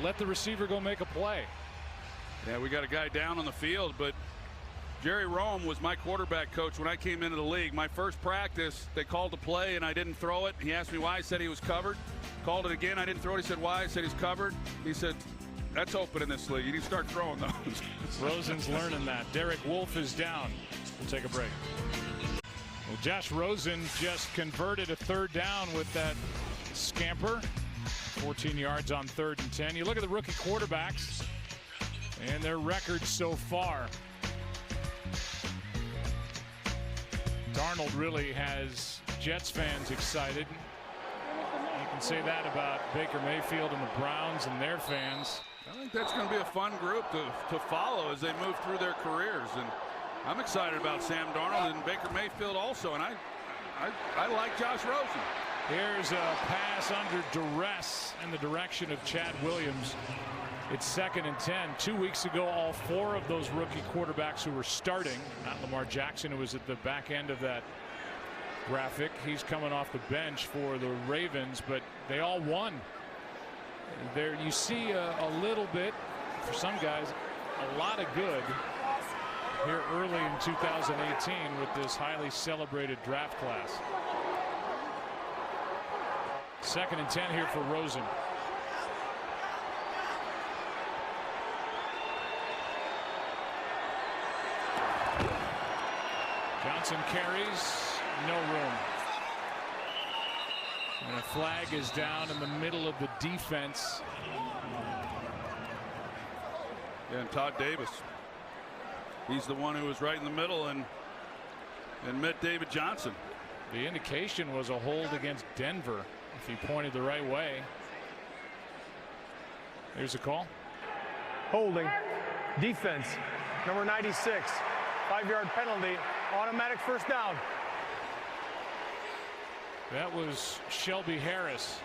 Let the receiver go make a play. Yeah, we got a guy down on the field, but Jerry Rome was my quarterback coach when I came into the league. My first practice, they called the play and I didn't throw it. He asked me why. I said he was covered. Called it again. I didn't throw it. He said why. I said he's covered. He said, that's open in this league. You need to start throwing those. Rosen's learning that. Derek Wolfe is down. We'll take a break. Well, Josh Rosen just converted a third down with that scamper. 14 yards on 3rd and 10. You look at the rookie quarterbacks and their records so far. Darnold really has Jets fans excited. You can say that about Baker Mayfield and the Browns and their fans. I think that's going to be a fun group to follow as they move through their careers. And I'm excited about Sam Darnold and Baker Mayfield also. And I like Josh Rosen. Here's a pass under duress in the direction of Chad Williams. It's 2nd and 10. 2 weeks ago, all 4 of those rookie quarterbacks who were starting, not Lamar Jackson, who was at the back end of that graphic. He's coming off the bench for the Ravens, but they all won. There you see a little bit, for some guys, a lot of good here early in 2018 with this highly celebrated draft class. 2nd and 10 here for Rosen. Johnson carries, no room. And a flag is down in the middle of the defense. Yeah, and Todd Davis. He's the one who was right in the middle, and and met David Johnson. The indication was a hold against Denver if he pointed the right way. Here's a call. Holding. Defense. Number 96. 5-yard penalty. Automatic first down. That was Shelby Harris.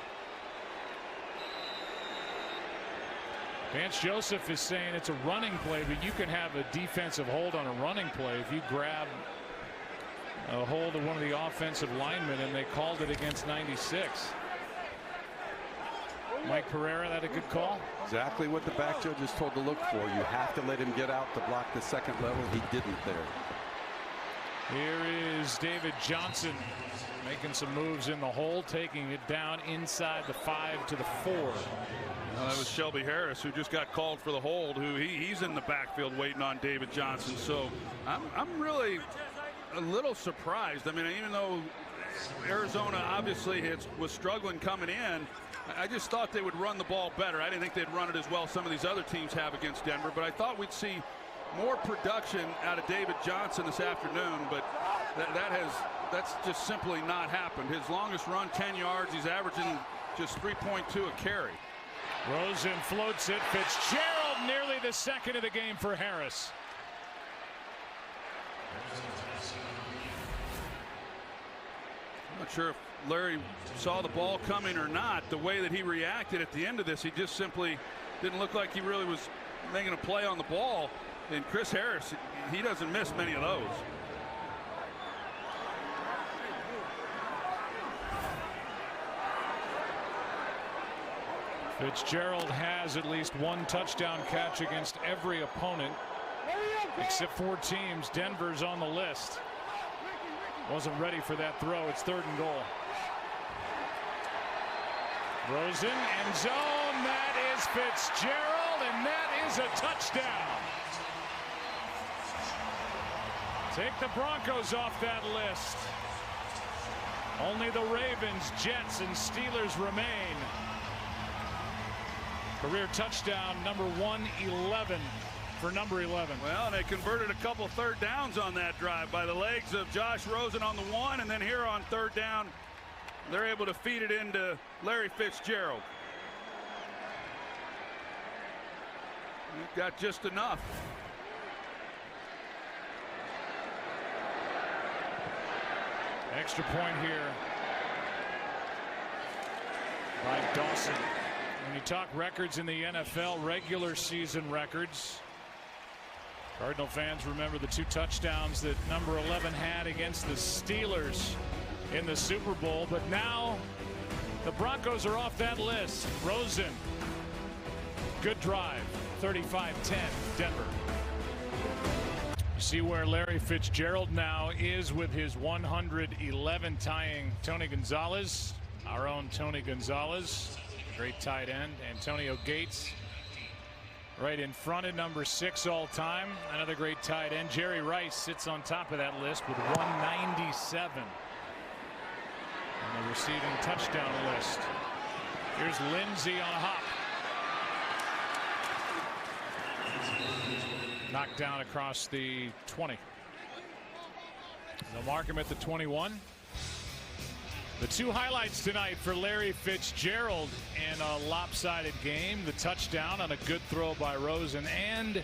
Vance Joseph is saying it's a running play, but you can have a defensive hold on a running play if you grab a hold of one of the offensive linemen, and they called it against 96. Mike Pereira, that a good call? Exactly what the back judge is told to look for. You have to let him get out to block the second level. He didn't there. Here is David Johnson making some moves in the hole, taking it down inside the 5 to the 4. That was Shelby Harris, who just got called for the hold, who he's in the backfield waiting on David Johnson. So I'm really a little surprised. I mean, even though Arizona obviously was struggling coming in, I just thought they would run the ball better. I didn't think they'd run it as well some of these other teams have against Denver, but I thought we'd see more production out of David Johnson this afternoon, but that's just simply not happened. His longest run, 10 yards. He's averaging just 3.2 a carry. Rosen floats it. Fitzgerald nearly the second of the game for Harris. I'm not sure if Larry saw the ball coming or not. The way that he reacted at the end of this, he just simply didn't look like he really was making a play on the ball. And Chris Harris, he doesn't miss many of those. Fitzgerald has at least one touchdown catch against every opponent except 4 teams. Denver's on the list. Wasn't ready for that throw. It's 3rd and goal. Rosen, end zone. That is Fitzgerald, and that is a touchdown. Take the Broncos off that list. Only the Ravens, Jets, and Steelers remain. Career touchdown number 111 for number 11. Well, they converted a couple 3rd downs on that drive by the legs of Josh Rosen on the 1, and then here on 3rd down, they're able to feed it into Larry Fitzgerald. You've got just enough. Extra point here by Dawson. When you talk records in the NFL, regular season records, Cardinal fans remember the 2 touchdowns that number 11 had against the Steelers in the Super Bowl, but now the Broncos are off that list. Rosen, good drive, 35-10 Denver. You see where Larry Fitzgerald now is with his 111, tying Tony Gonzalez, our own Tony Gonzalez. Great tight end. Antonio Gates right in front of number 6 all time. Another great tight end. Jerry Rice sits on top of that list with 197 on the receiving touchdown list. Here's Lindsey on a hop. Knocked down across the 20. They'll mark him at the 21. The 2 highlights tonight for Larry Fitzgerald in a lopsided game. The touchdown on a good throw by Rosen, and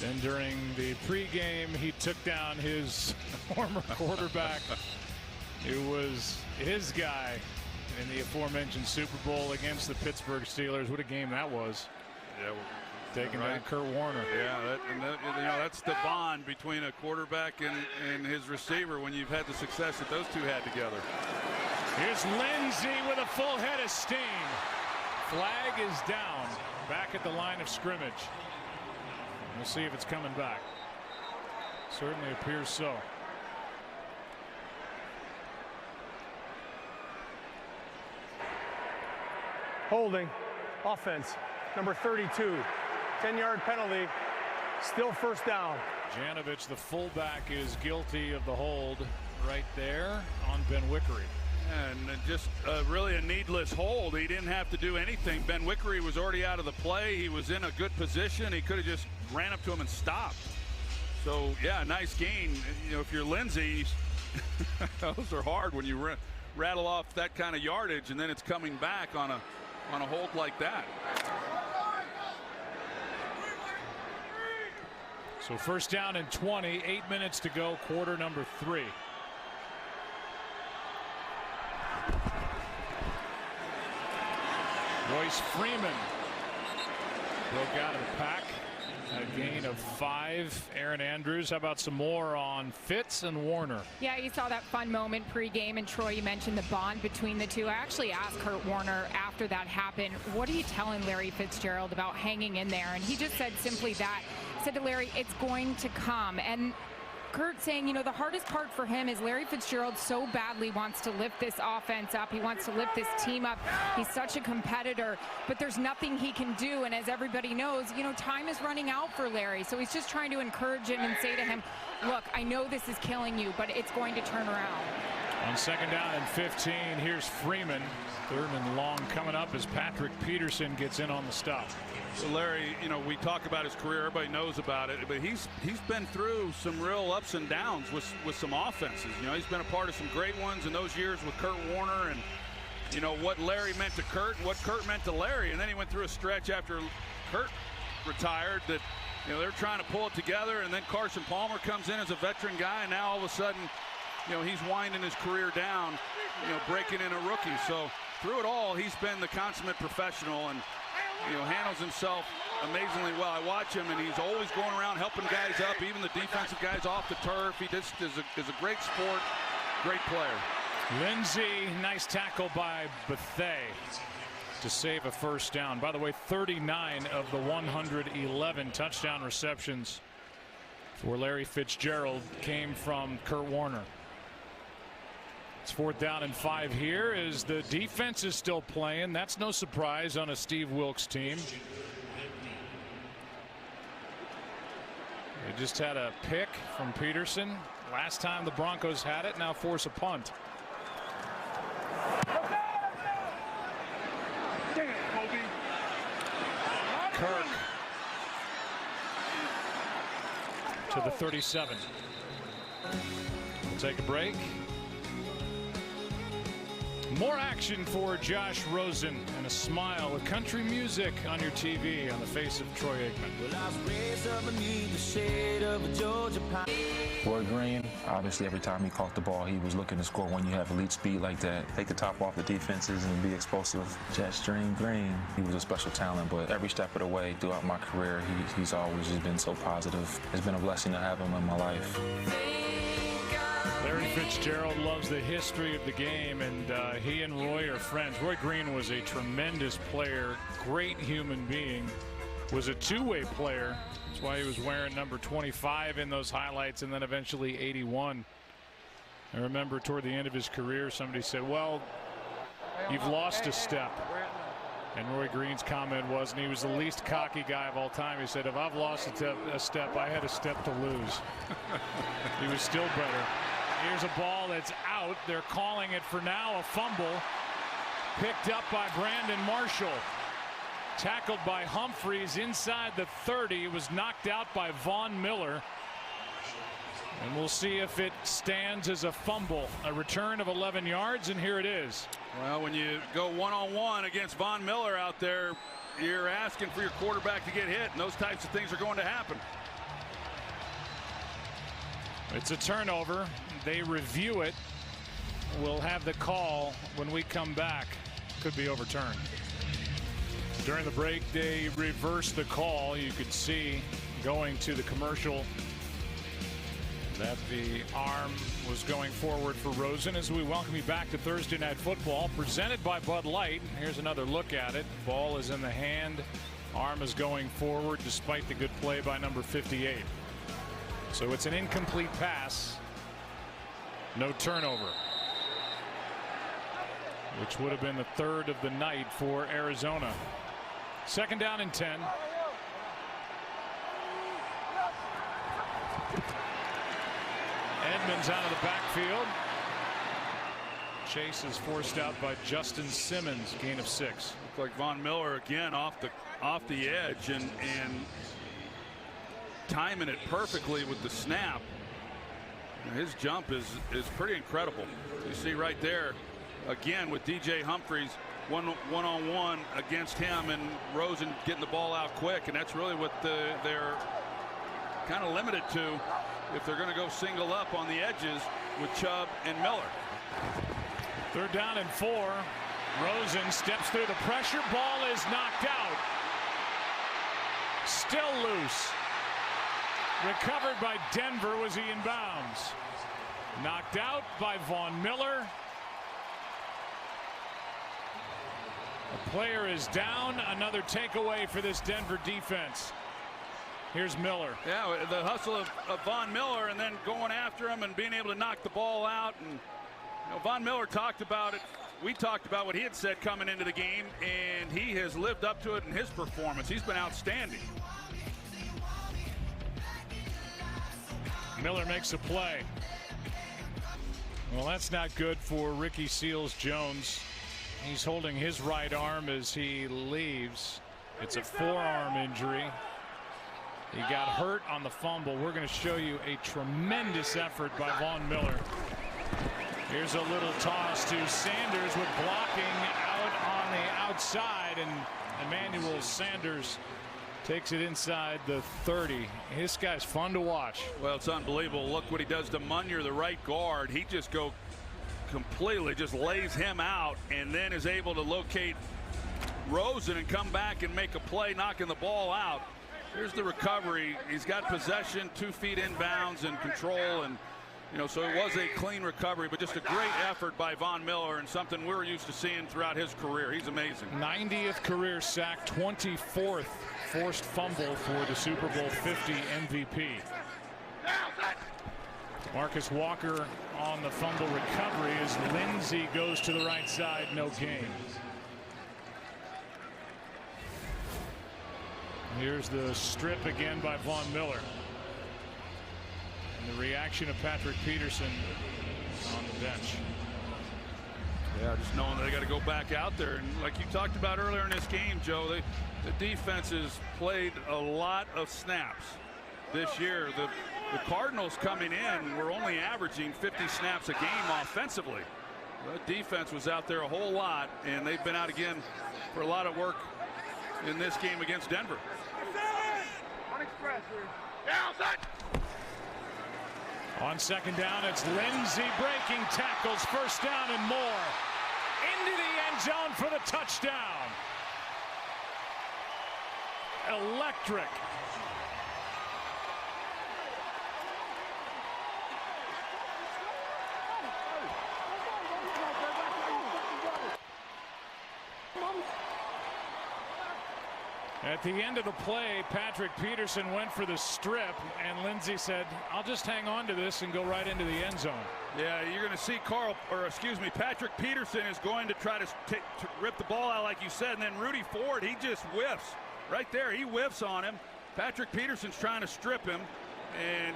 then during the pregame he took down his former quarterback. It was his guy in the aforementioned Super Bowl against the Pittsburgh Steelers. What a game that was. Yeah, taking down Kurt Warner. Yeah, that's the bond between a quarterback and his receiver when you've had the success that those 2 had together. Here's Lindsey with a full head of steam. Flag is down back at the line of scrimmage. We'll see if it's coming back. Certainly appears so. Holding. Offense. Number 32. 10-yard penalty. Still first down. Janovich, the fullback, is guilty of the hold right there on Ben Wickery. And just really a needless hold. He didn't have to do anything. Ben Wickery was already out of the play. He was in a good position. He could have just ran up to him and stopped. So, yeah, nice gain. You know, if you're Lindsey, those are hard when you rattle off that kind of yardage, and then it's coming back on a hold like that. So first down and 20, 8 minutes to go, quarter number 3. Royce Freeman broke out of the pack. A gain of 5. Erin Andrews, how about some more on Fitz and Warner? Yeah, you saw that fun moment pregame, and Troy, you mentioned the bond between the two. I actually asked Kurt Warner after that happened, what are you telling Larry Fitzgerald about hanging in there? And he just said simply that. Said to Larry, it's going to come. And Kurt saying, you know, the hardest part for him is Larry Fitzgerald so badly wants to lift this offense up. He wants to lift this team up. He's such a competitor, but there's nothing he can do. And as everybody knows, you know, time is running out for Larry. So he's just trying to encourage him and say to him, look, I know this is killing you, but it's going to turn around. On second down and 15, here's Freeman. Third and long coming up as Patrick Peterson gets in on the stop. So Larry, you know, we talk about his career, everybody knows about it, but he's been through some real ups and downs with some offenses. You know, he's been a part of some great ones in those years with Kurt Warner, and you know what Larry meant to Kurt and what Kurt meant to Larry. And then he went through a stretch after Kurt retired that, you know, they're trying to pull it together, and then Carson Palmer comes in as a veteran guy, and now all of a sudden, you know, he's winding his career down, you know, breaking in a rookie. So through it all, he's been the consummate professional, and you know, handles himself amazingly well. I watch him, and he's always going around helping guys up, even the defensive guys off the turf. He just is a great sport, great player. Lindsey, nice tackle by Bethea to save a first down. By the way, 39 of the 111 touchdown receptions for Larry Fitzgerald came from Kurt Warner. It's fourth down and 5 here as the defense is still playing. That's no surprise on a Steve Wilks team. They just had a pick from Peterson. Last time the Broncos had it, now force a punt. Kirk to the 37. We'll take a break. More action for Josh Rosen and a smile with country music on your TV on the face of Troy Aikman. Roy Green, obviously every time he caught the ball, he was looking to score. When you have elite speed like that, take the top off the defenses and be explosive. Jetstream Green, he was a special talent, but every step of the way throughout my career, he's always just been so positive. It's been a blessing to have him in my life. Larry Fitzgerald loves the history of the game, and he and Roy are friends. Roy Green was a tremendous player, great human being, was a two-way player. That's why he was wearing number 25 in those highlights, and then eventually 81. I remember toward the end of his career, somebody said, well, you've lost a step. And Roy Green's comment was, and he was the least cocky guy of all time, he said, if I've lost a step, I had a step to lose. He was still better. Here's a ball that's out. They're calling it for now a fumble. Picked up by Brandon Marshall. Tackled by Humphreys inside the 30. It was knocked out by Von Miller. And we'll see if it stands as a fumble. A return of 11 yards, and here it is. Well, when you go one-on-one against Von Miller out there, you're asking for your quarterback to get hit, and those types of things are going to happen. It's a turnover. They review it. We'll have the call when we come back. Could be overturned. During the break, they reversed the call. You could see going to the commercial that the arm was going forward for Rosen. As we welcome you back to Thursday Night Football, presented by Bud Light. Here's another look at it. Ball is in the hand. Arm is going forward despite the good play by number 58. So it's an incomplete pass. No turnover, which would have been the third of the night for Arizona. Second down and 10. Edmonds out of the backfield. Chase is forced out by Justin Simmons, gain of 6. Looked like Von Miller again off the edge, and timing it perfectly with the snap. His jump is pretty incredible. You see right there, again with DJ Humphries, one-on-one against him, and Rosen getting the ball out quick, and that's really what they're kind of limited to if they're going to go single up on the edges with Chubb and Miller. 3rd down and 4. Rosen steps through the pressure. Ball is knocked out. Still loose. Recovered by Denver. Was he in bounds? Knocked out by Von Miller. A player is down. Another takeaway for this Denver defense. Here's Miller. Yeah, the hustle of Von Miller, and then going after him and being able to knock the ball out. And Von Miller talked about it. We talked about what he had said coming into the game, and he has lived up to it in his performance. He's been outstanding. Miller makes a play. Well, that's not good for Ricky Seals-Jones. He's holding his right arm as he leaves. It's a forearm injury. He got hurt on the fumble. We're going to show you a tremendous effort by Von Miller. Here's a little toss to Sanders with blocking out on the outside, and Emmanuel Sanders takes it inside the 30. This guy's fun to watch. Well, it's unbelievable. Look what he does to Munyer, the right guard. He just completely just lays him out, and then is able to locate Rosen and come back and make a play, knocking the ball out. Here's the recovery. He's got possession, 2 feet inbounds and control, and so it was a clean recovery, but just a great effort by Von Miller, and something we're used to seeing throughout his career. He's amazing. 90th career sack, 24th forced fumble for the Super Bowl 50 MVP. Marcus Walker on the fumble recovery as Lindsey goes to the right side. No gain. Here's the strip again by Von Miller. And the reaction of Patrick Peterson on the bench. Yeah, just knowing they got to go back out there. And like you talked about earlier in this game, Joe, the defense has played a lot of snaps this year. The Cardinals coming in were only averaging 50 snaps a game offensively. The defense was out there a whole lot, and they've been out again for a lot of work in this game against Denver. On 2nd down, it's Lindsey breaking tackles, 1st down and more. Into the end zone for the touchdown. Electric. At the end of the play, Patrick Peterson went for the strip, and Lindsey said, I'll just hang on to this and go right into the end zone. Yeah, you're going to see Patrick Peterson is going to try to rip the ball out like you said, and then Rudy Ford, he just whiffs. Right there, he whiffs on him. Patrick Peterson's trying to strip him, and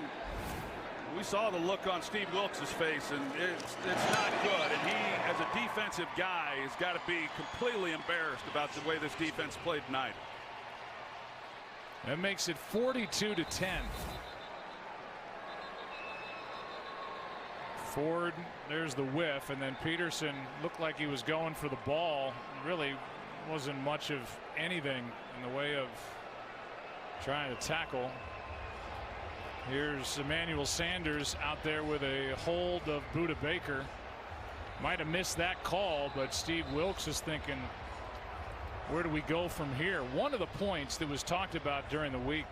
we saw the look on Steve Wilks' face, and it's not good. And he, as a defensive guy, has got to be completely embarrassed about the way this defense played tonight. That makes it 42-10. Ford, there's the whiff, and then Peterson looked like he was going for the ball. Really wasn't much of anything in the way of trying to tackle. Here's Emmanuel Sanders out there with a hold of Budda Baker. Might have missed that call, but Steve Wilks is thinking, where do we go from here? One of the points that was talked about during the week,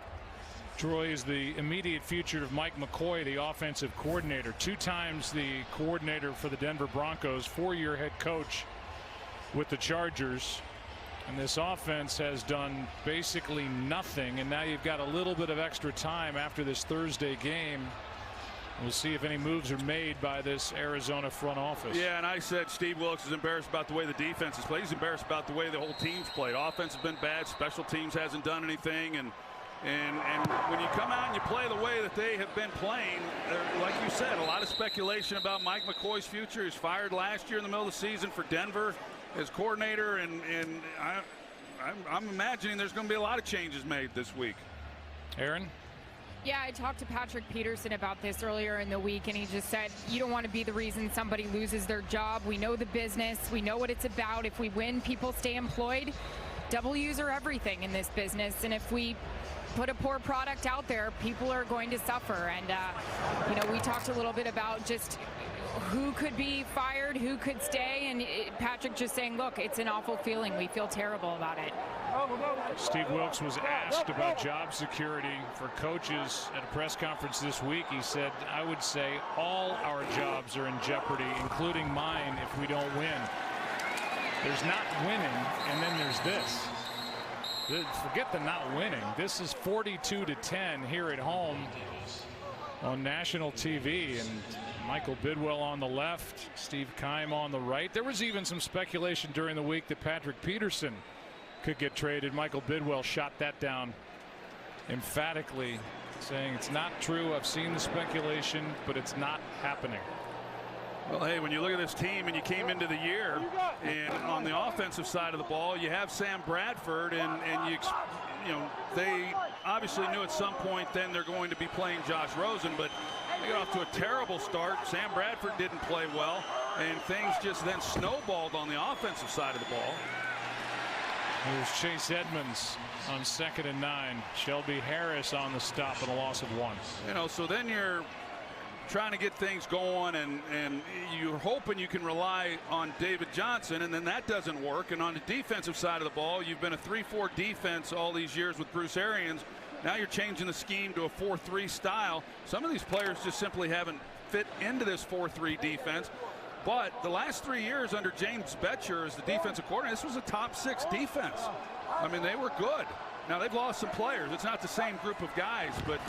Troy, is the immediate future of Mike McCoy, the offensive coordinator. 2 times the coordinator for the Denver Broncos, 4-year head coach with the Chargers. And this offense has done basically nothing. And now you've got a little bit of extra time after this Thursday game. We'll see if any moves are made by this Arizona front office. Yeah, and I said Steve Wilks is embarrassed about the way the defense has played. He's embarrassed about the way the whole team's played. Offense has been bad. Special teams hasn't done anything. And when you come out and you play the way that they have been playing, like you said, a lot of speculation about Mike McCoy's future. He was fired last year in the middle of the season for Denver as coordinator, and I'm imagining there's going to be a lot of changes made this week. Aaron? Yeah, I talked to Patrick Peterson about this earlier in the week, and he just said, you don't want to be the reason somebody loses their job. We know the business. We know what it's about. If we win, people stay employed. W's are everything in this business, and if we put a poor product out there, people are going to suffer. And, we talked a little bit about just who could be fired, who could stay, and Patrick just saying, look, it's an awful feeling. We feel terrible about it. Steve Wilks was asked about job security for coaches at a press conference this week. He said, I would say all our jobs are in jeopardy, including mine, if we don't win. There's not winning, and then there's this. Forget the not winning. This is 42-10 here at home on national TV, and Michael Bidwell on the left, Steve Keim on the right. There was even some speculation during the week that Patrick Peterson could get traded. Michael Bidwell shot that down emphatically, saying it's not true. I've seen the speculation, but it's not happening. Well, hey, when you look at this team and you came into the year, and on the offensive side of the ball, you have Sam Bradford, and they obviously knew at some point then they're going to be playing Josh Rosen, but they got off to a terrible start. Sam Bradford didn't play well, and things just then snowballed on the offensive side of the ball. Here's Chase Edmonds on 2nd and 9. Shelby Harris on the stop and a loss of 1. So then you're trying to get things going, and you're hoping you can rely on David Johnson, and then that doesn't work. And on the defensive side of the ball, you've been a 3-4 defense all these years with Bruce Arians. Now you're changing the scheme to a 4-3 style. Some of these players just simply haven't fit into this 4-3 defense. But the last 3 years under James Betcher as the defensive coordinator, this was a top 6 defense. I mean, they were good. Now they've lost some players. It's not the same group of guys, but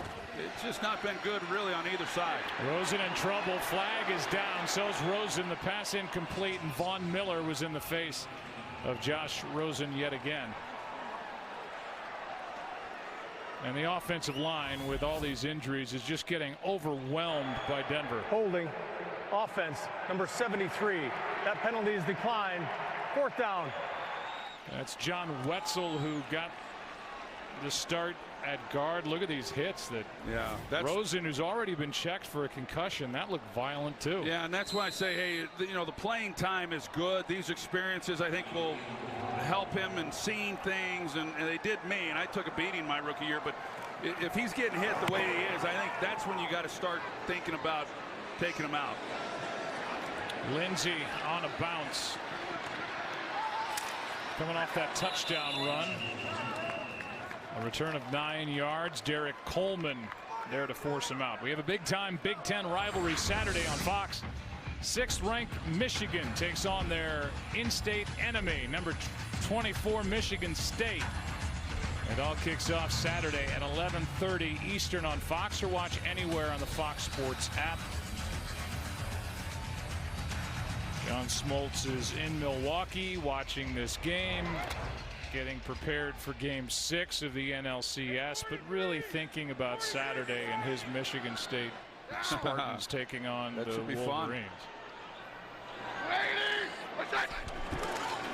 it's just not been good really on either side. Rosen in trouble. Flag is down. So's Rosen. The pass incomplete, and Von Miller was in the face of Josh Rosen yet again. And the offensive line, with all these injuries, is just getting overwhelmed by Denver. Holding. Offense, number 73. That penalty is declined. 4th down. That's John Wetzel who got the start at guard. Look at these hits that Rosen, who's already been checked for a concussion, that looked violent too. Yeah, and that's why I say, hey, the playing time is good. These experiences, I think, will help him in seeing things, and they did me, and I took a beating my rookie year, but if he's getting hit the way he is, I think that's when you got to start thinking about taking him out. Lindsey on a bounce, coming off that touchdown run. A return of 9 yards. Derek Coleman there to force him out. We have a big-time Big Ten rivalry Saturday on Fox. 6th-ranked Michigan takes on their in-state enemy, number 24 Michigan State. It all kicks off Saturday at 11:30 Eastern on Fox, or watch anywhere on the Fox Sports app. John Smoltz is in Milwaukee watching this game, getting prepared for Game 6 of the NLCS, but really thinking about Saturday and his Michigan State Spartans taking on the Wolverines.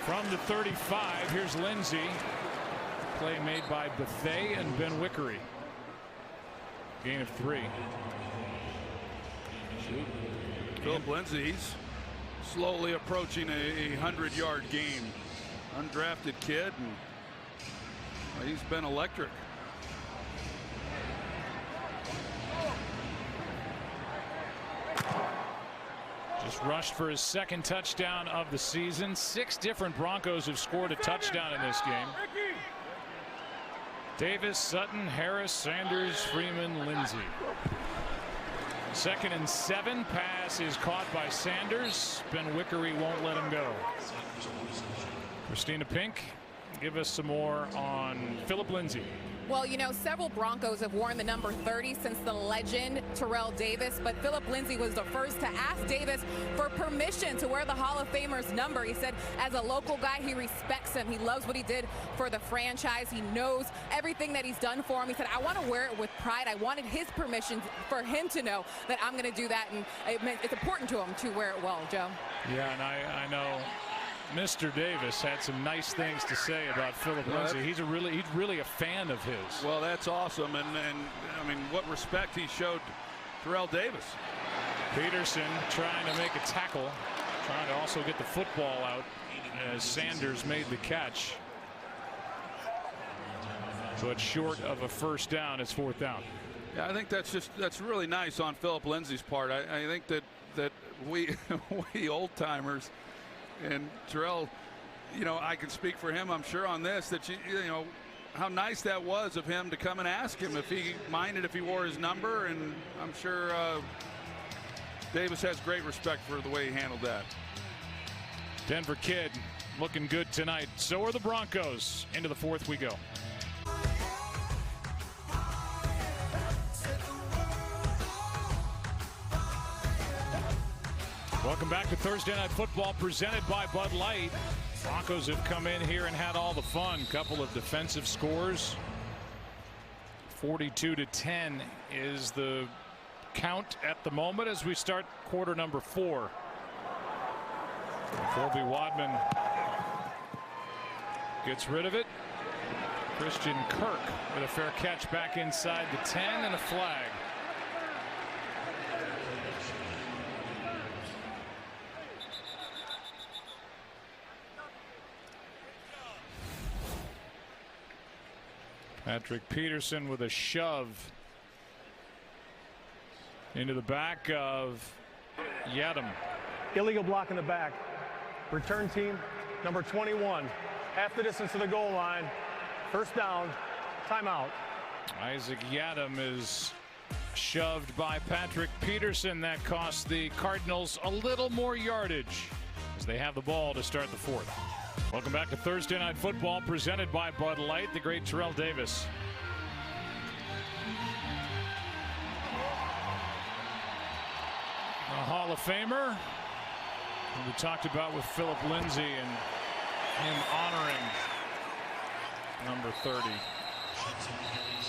From the 35, here's Lindsey. Play made by Bethea and Ben Wickery. Gain of 3. Philip Lindsey's slowly approaching a 100-yard game. Undrafted kid, and he's been electric. Just rushed for his 2nd touchdown of the season. 6 different Broncos have scored a touchdown in this game. Davis, Sutton, Harris, Sanders, Freeman, Lindsey. 2nd and 7. Pass is caught by Sanders. Ben Wickery won't let him go. Christina Pink, give us some more on Philip Lindsey. Well, several Broncos have worn the number 30 since the legend Terrell Davis, but Philip Lindsey was the first to ask Davis for permission to wear the Hall of Famer's number. He said as a local guy, he respects him. He loves what he did for the franchise. He knows everything that he's done for him. He said, I want to wear it with pride. I wanted his permission for him to know that I'm going to do that, and it's important to him to wear it well, Joe. Yeah, and I know Mr. Davis had some nice things to say about Philip Lindsay. He's really a fan of his. Well, that's awesome, and I mean, what respect he showed Terrell Davis. Peterson trying to make a tackle, trying to also get the football out as Sanders made the catch, but short of a first down. It's 4th down. Yeah, I think that's really nice on Philip Lindsay's part. I think that we old timers and Terrell, you know, I can speak for him, I'm sure, on this, that you know how nice that was of him to come and ask him if he minded if he wore his number, and I'm sure Davis has great respect for the way he handled that. Denver Kid looking good tonight. So are the Broncos. Into the 4th we go. Welcome back to Thursday Night Football, presented by Bud Light. Broncos have come in here and had all the fun. Couple of defensive scores. 42-10 is the count at the moment as we start quarter number 4. Colby Wadman gets rid of it. Christian Kirk with a fair catch back inside the 10 and a flag. Patrick Peterson with a shove into the back of Yadam. Illegal block in the back. Return team, number 21. Half the distance to the goal line. First down, timeout. Isaac Yadam is shoved by Patrick Peterson. That costs the Cardinals a little more yardage as they have the ball to start the 4th. Welcome back to Thursday Night Football, presented by Bud Light. The great Terrell Davis. A Hall of Famer. We talked about with Philip Lindsay and him honoring number 30.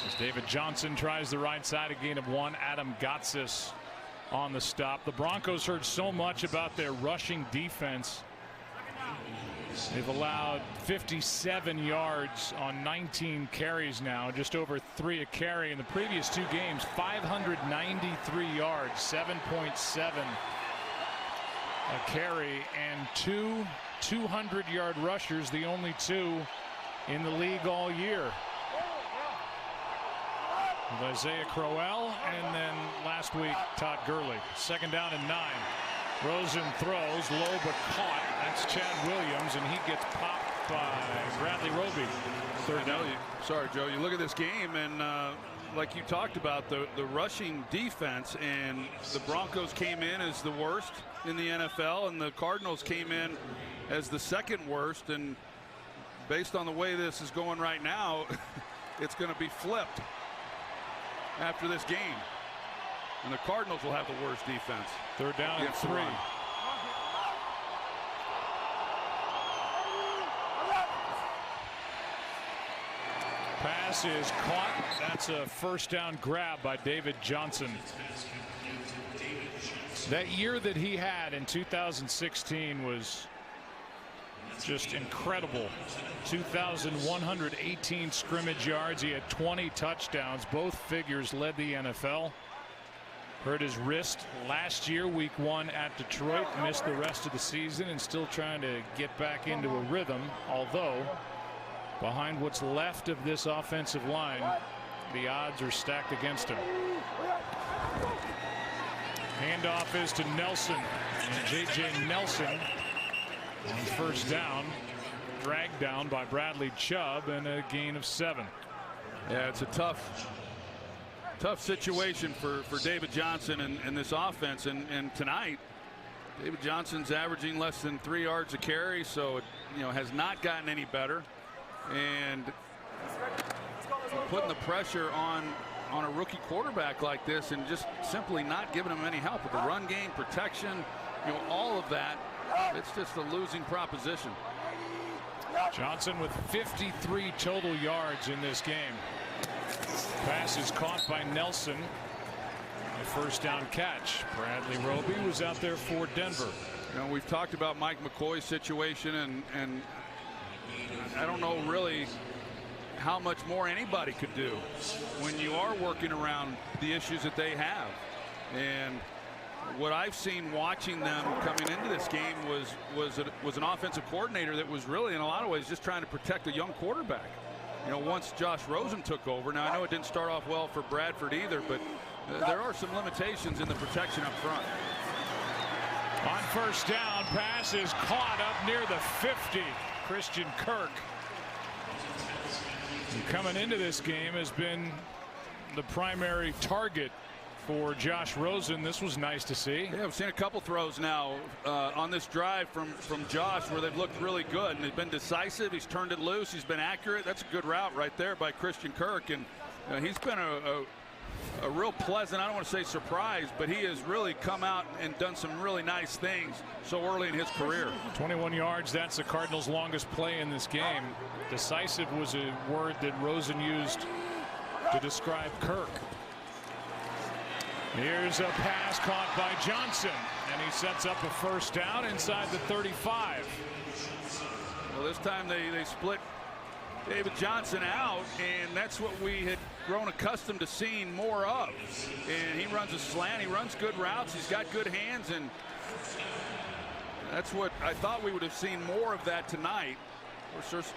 As David Johnson tries the right side, a gain of 1. Adam Gotsis on the stop. The Broncos heard so much about their rushing defense. They've allowed 57 yards on 19 carries now, just over 3 a carry. In the previous 2 games, 593 yards, 7.7 a carry, and 2 200-yard rushers, the only 2 in the league all year. With Isaiah Crowell, and then last week, Todd Gurley. 2nd down and 9. Rosen throws low but caught. That's Chad Williams, and he gets popped by Bradley Roby. 3rd down. Sorry, Joe. You look at this game, and like you talked about, the rushing defense, and the Broncos came in as the worst in the NFL, and the Cardinals came in as the 2nd worst. And based on the way this is going right now, it's going to be flipped after this game. And the Cardinals will have the worst defense. 3rd down and 3. Pass is caught. That's a first down grab by David Johnson. That year that he had in 2016 was just incredible. 2,118 scrimmage yards. He had 20 touchdowns. Both figures led the NFL. Hurt his wrist last year, week 1 at Detroit. Missed the rest of the season and still trying to get back into a rhythm. Although, behind what's left of this offensive line, the odds are stacked against him. Handoff is to Nelson. And J.J. Nelson on 1st down. Dragged down by Bradley Chubb and a gain of 7. Yeah, it's a tough situation for David Johnson and this offense. And tonight, David Johnson's averaging less than 3 yards a carry, so it has not gotten any better. And putting the pressure on a rookie quarterback like this and just simply not giving him any help with the run game, protection, all of that. It's just a losing proposition. Johnson with 53 total yards in this game. Pass is caught by Nelson. A first down catch. Bradley Roby was out there for Denver. You know, we've talked about Mike McCoy's situation, and I don't know really how much more anybody could do when you are working around the issues that they have. And what I've seen watching them coming into this game was an offensive coordinator that was really in a lot of ways just trying to protect a young quarterback. You know, once Josh Rosen took over, now I know it didn't start off well for Bradford either, but there are some limitations in the protection up front. On first down, pass is caught up near the 50. Christian Kirk, who coming into this game has been the primary target for Josh Rosen. This was nice to see. Yeah, we've seen a couple throws now on this drive from Josh where they've looked really good, and they've been decisive. He's turned it loose. He's been accurate. That's a good route right there by Christian Kirk, and he's been a real pleasant, I don't want to say surprise, but he has really come out and done some really nice things so early in his career. 21 yards. That's the Cardinals' longest play in this game. Decisive was a word that Rosen used to describe Kirk. Here's a pass caught by Johnson, and he sets up a first down inside the 35. Well, this time they split David Johnson out, and that's what we had grown accustomed to seeing more of. And he runs a slant, he runs good routes, he's got good hands, and that's what I thought we would have seen more of that tonight.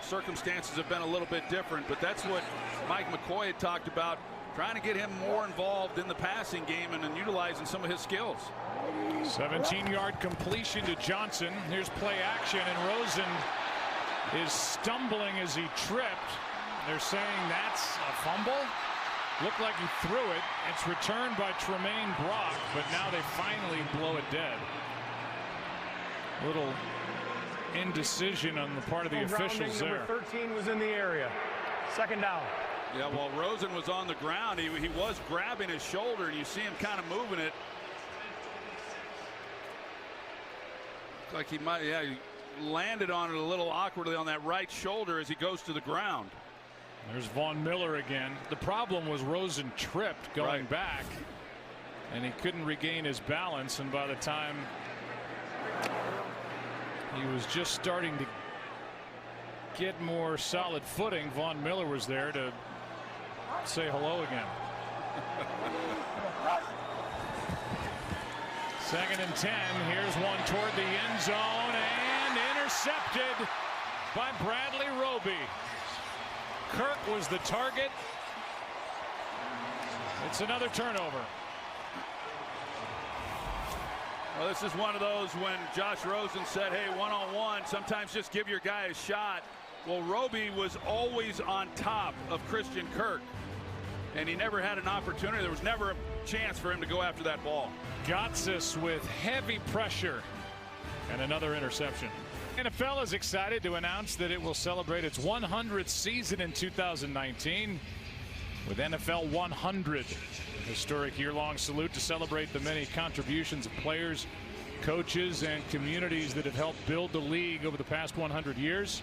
Circumstances have been a little bit different, but that's what Mike McCoy had talked about, trying to get him more involved in the passing game and utilizing some of his skills. 17-yard completion to Johnson. Here's play action, and Rosen is stumbling as he tripped. They're saying that's a fumble. Looked like he threw it. It's returned by Tremaine Brock, but now they finally blow it dead. Little indecision on the part of the officials there. Number 13 was in the area. Second down. Yeah, while Rosen was on the ground, he was grabbing his shoulder, and you see him kind of moving it. Like he might, yeah, he landed on it a little awkwardly on that right shoulder as he goes to the ground. There's Von Miller again. The problem was Rosen tripped going back, and he couldn't regain his balance, and by the time he was just starting to get more solid footing, Von Miller was there to say hello again. 2nd and 10. Here's one toward the end zone, and intercepted by Bradley Roby. Kirk was the target. It's another turnover. Well, this is one of those when Josh Rosen said, hey, one-on-one, sometimes just give your guy a shot. Well, Roby was always on top of Christian Kirk, and he never had an opportunity. There was never a chance for him to go after that ball. Gotsis with heavy pressure and another interception. NFL is excited to announce that it will celebrate its 100th season in 2019 with NFL 100, a historic year-long salute to celebrate the many contributions of players, coaches, and communities that have helped build the league over the past 100 years,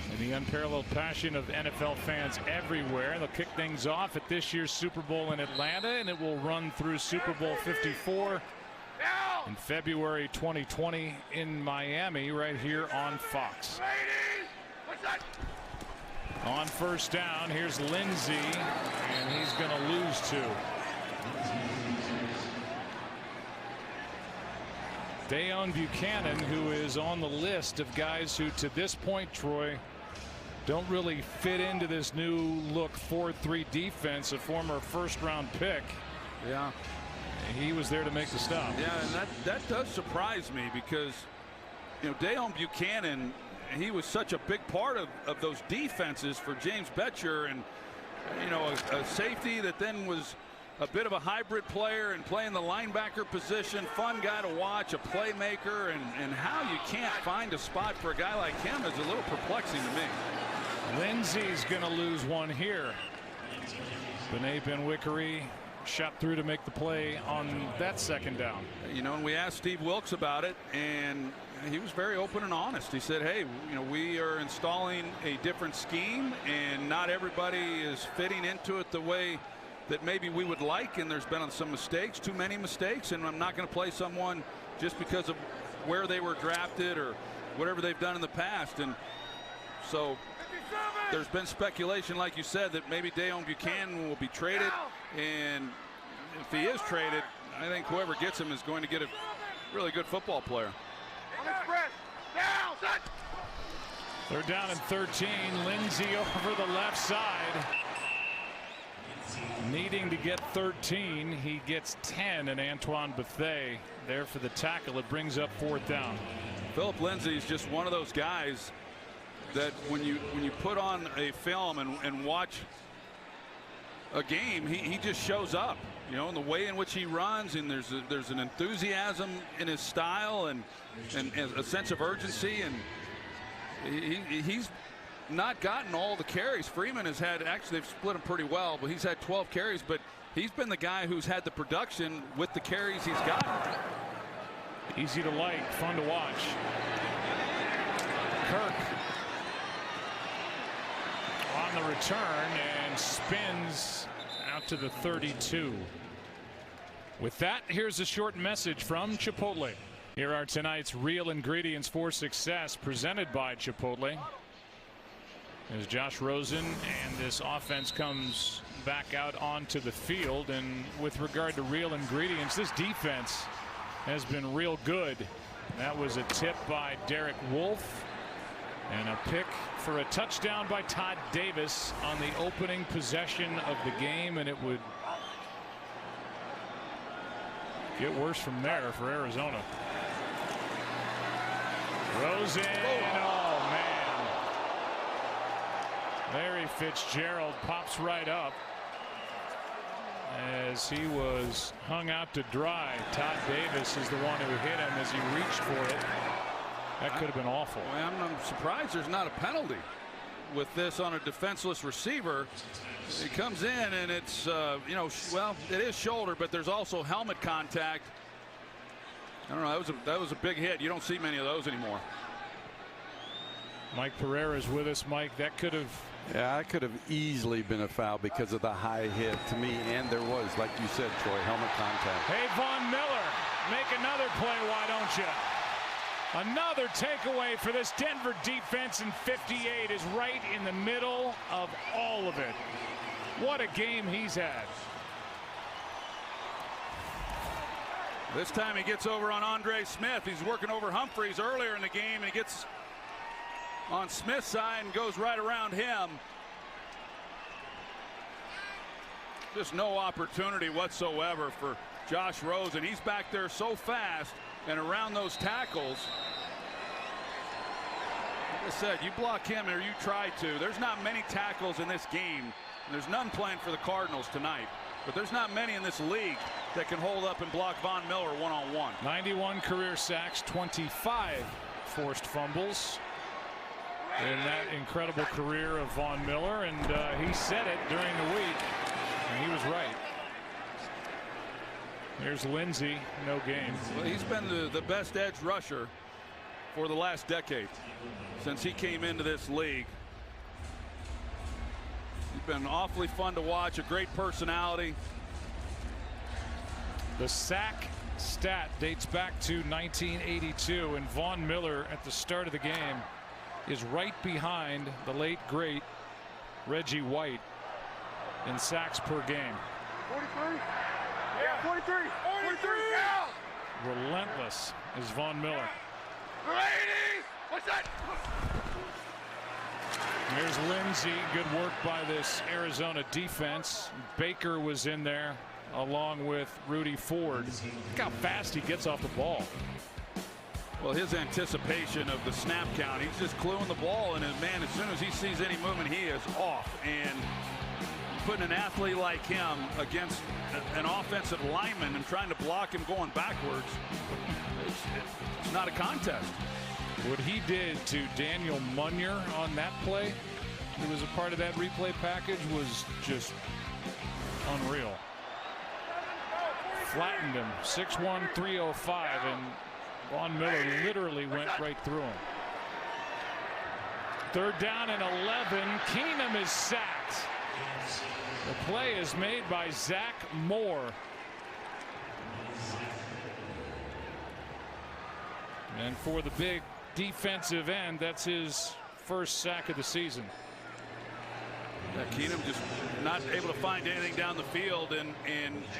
and the unparalleled passion of NFL fans everywhere. They'll kick things off at this year's Super Bowl in Atlanta, and it will run through Super Bowl 54 in February 2020 in Miami, right here on Fox. On first down, here's Lindsey, and he's going to lose 2. Deone Bucannon, who is on the list of guys who, to this point, Troy, don't really fit into this new look 4-3 defense, a former first-round pick. Yeah. He was there to make the stop. Yeah, and that does surprise me because, you know, Deone Bucannon, he was such a big part of those defenses for James Bettcher, and, you know, a safety that then was a bit of a hybrid player and playing the linebacker position, fun guy to watch, a playmaker, and how you can't find a spot for a guy like him is a little perplexing to me. Lindsey's going to lose one here. Bené Benwikere shot through to make the play on that second down. You know, and we asked Steve Wilks about it, and he was very open and honest. He said, hey, you know, we are installing a different scheme, and not everybody is fitting into it the way that maybe we would like, and there's been some mistakes, too many mistakes, and I'm not going to play someone just because of where they were drafted or whatever they've done in the past. And so there's been speculation, like you said, that maybe Deone Bucannon will be traded. And if he is traded, I think whoever gets him is going to get a really good football player. They're down in 13. Lindsey over the left side. Needing to get 13. He gets 10, and Antoine Bethea there for the tackle. It brings up 4th down. Philip Lindsay is just one of those guys that when you put on a film and watch a game, he just shows up, you know, in the way in which he runs, and there's an enthusiasm in his style and a sense of urgency, and he's not gotten all the carries. Freeman has had, actually they've split him pretty well, but he's had 12 carries, but he's been the guy who's had the production with the carries he's gotten. Easy to like, fun to watch. Kirk on the return and spins out to the 32. With that, here's a short message from Chipotle. Here are tonight's real ingredients for success, presented by Chipotle. As Josh Rosen and this offense comes back out onto the field, and with regard to real ingredients, this defense has been real good. That was a tip by Derek Wolfe and a pick for a touchdown by Todd Davis on the opening possession of the game, and it would get worse from there for Arizona. Rosen, oh man. Larry Fitzgerald pops right up as he was hung out to dry. Todd Davis is the one who hit him as he reached for it. That could have been awful. I'm surprised there's not a penalty with this on a defenseless receiver. He comes in and it's, you know, well, it is shoulder, but there's also helmet contact. I don't know. That was a big hit. You don't see many of those anymore. Mike Pereira is with us. Mike, that could have. Yeah, that could have easily been a foul because of the high hit to me, and there was, like you said, Troy, helmet contact. Hey, Von Miller, make another play, why don't you? Another takeaway for this Denver defense, and 58 is right in the middle of all of it. What a game he's had. This time he gets over on Andre Smith. He's working over Humphreys earlier in the game, and he gets on Smith's side and goes right around him. Just no opportunity whatsoever for Josh Rosen. He's back there so fast and around those tackles. Like I said, you block him or you try to. There's not many tackles in this game. There's none planned for the Cardinals tonight. But there's not many in this league that can hold up and block Von Miller one-on-one. 91 career sacks, 25 forced fumbles in that incredible career of Von Miller, and he said it during the week, and he was right. Here's Lindsey, no gain. Well, he's been the best edge rusher for the last decade since he came into this league. He's been awfully fun to watch, a great personality. The sack stat dates back to 1982, and Von Miller at the start of the game is right behind the late great Reggie White in sacks per game. 43. Yeah, 43. 43. Yeah. Relentless is Von Miller. Ladies, what's that? Here's Lindsey. Good work by this Arizona defense. Baker was in there along with Rudy Ford. Look how fast he gets off the ball. Well, his anticipation of the snap count, he's just cluing the ball, and man, as soon as he sees any movement, he is off. And putting an athlete like him against an offensive lineman and trying to block him going backwards, it's not a contest. What he did to Daniel Munyer on that play, who was a part of that replay package, was just unreal. Flattened him, 6'1", 305, and Von Miller literally went right through him. 3rd down and 11. Keenum is sacked. The play is made by Zach Moore. And for the big defensive end, that's his first sack of the season. Yeah, Keenum just not able to find anything down the field, and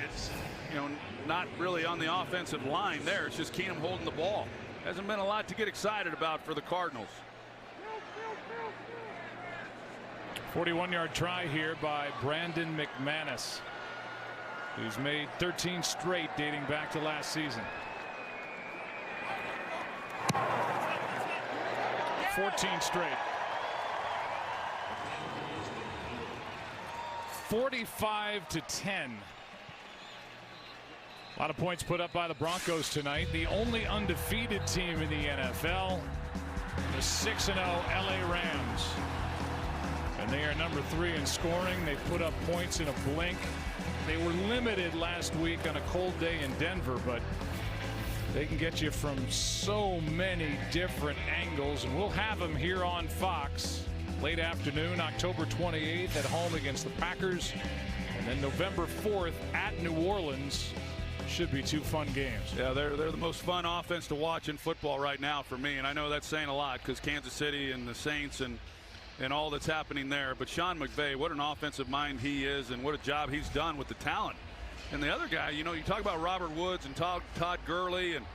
it's, you know, not really on the offensive line there. It's just Keenum holding the ball. Hasn't been a lot to get excited about for the Cardinals. 41-yard try here by Brandon McManus, who's made 13 straight dating back to last season. 14 straight. 45-10. A lot of points put up by the Broncos tonight. The only undefeated team in the NFL, the 6-0 LA Rams. And they are number 3 in scoring. They put up points in a blink. They were limited last week on a cold day in Denver, but they can get you from so many different angles. And we'll have them here on Fox late afternoon, October 28th at home against the Packers. And then November 4th at New Orleans. Should be 2 fun games. Yeah, they're the most fun offense to watch in football right now for me. And I know that's saying a lot because Kansas City and the Saints and all that's happening there. But Sean McVay, what an offensive mind he is, and what a job he's done with the talent. And the other guy, you know, you talk about Robert Woods and Todd Gurley and,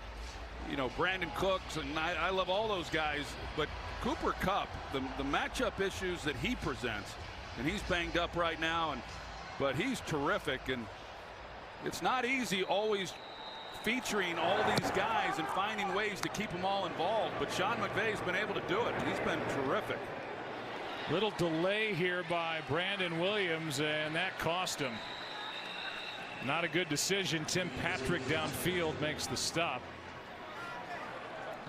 you know, Brandon Cooks, and I love all those guys. But Cooper Kupp, the matchup issues that he presents, and he's banged up right now, but he's terrific. And it's not easy always featuring all these guys and finding ways to keep them all involved. But Sean McVay's been able to do it, and he's been terrific. Little delay here by Brandon Williams, and that cost him. Not a good decision. Tim Patrick downfield makes the stop.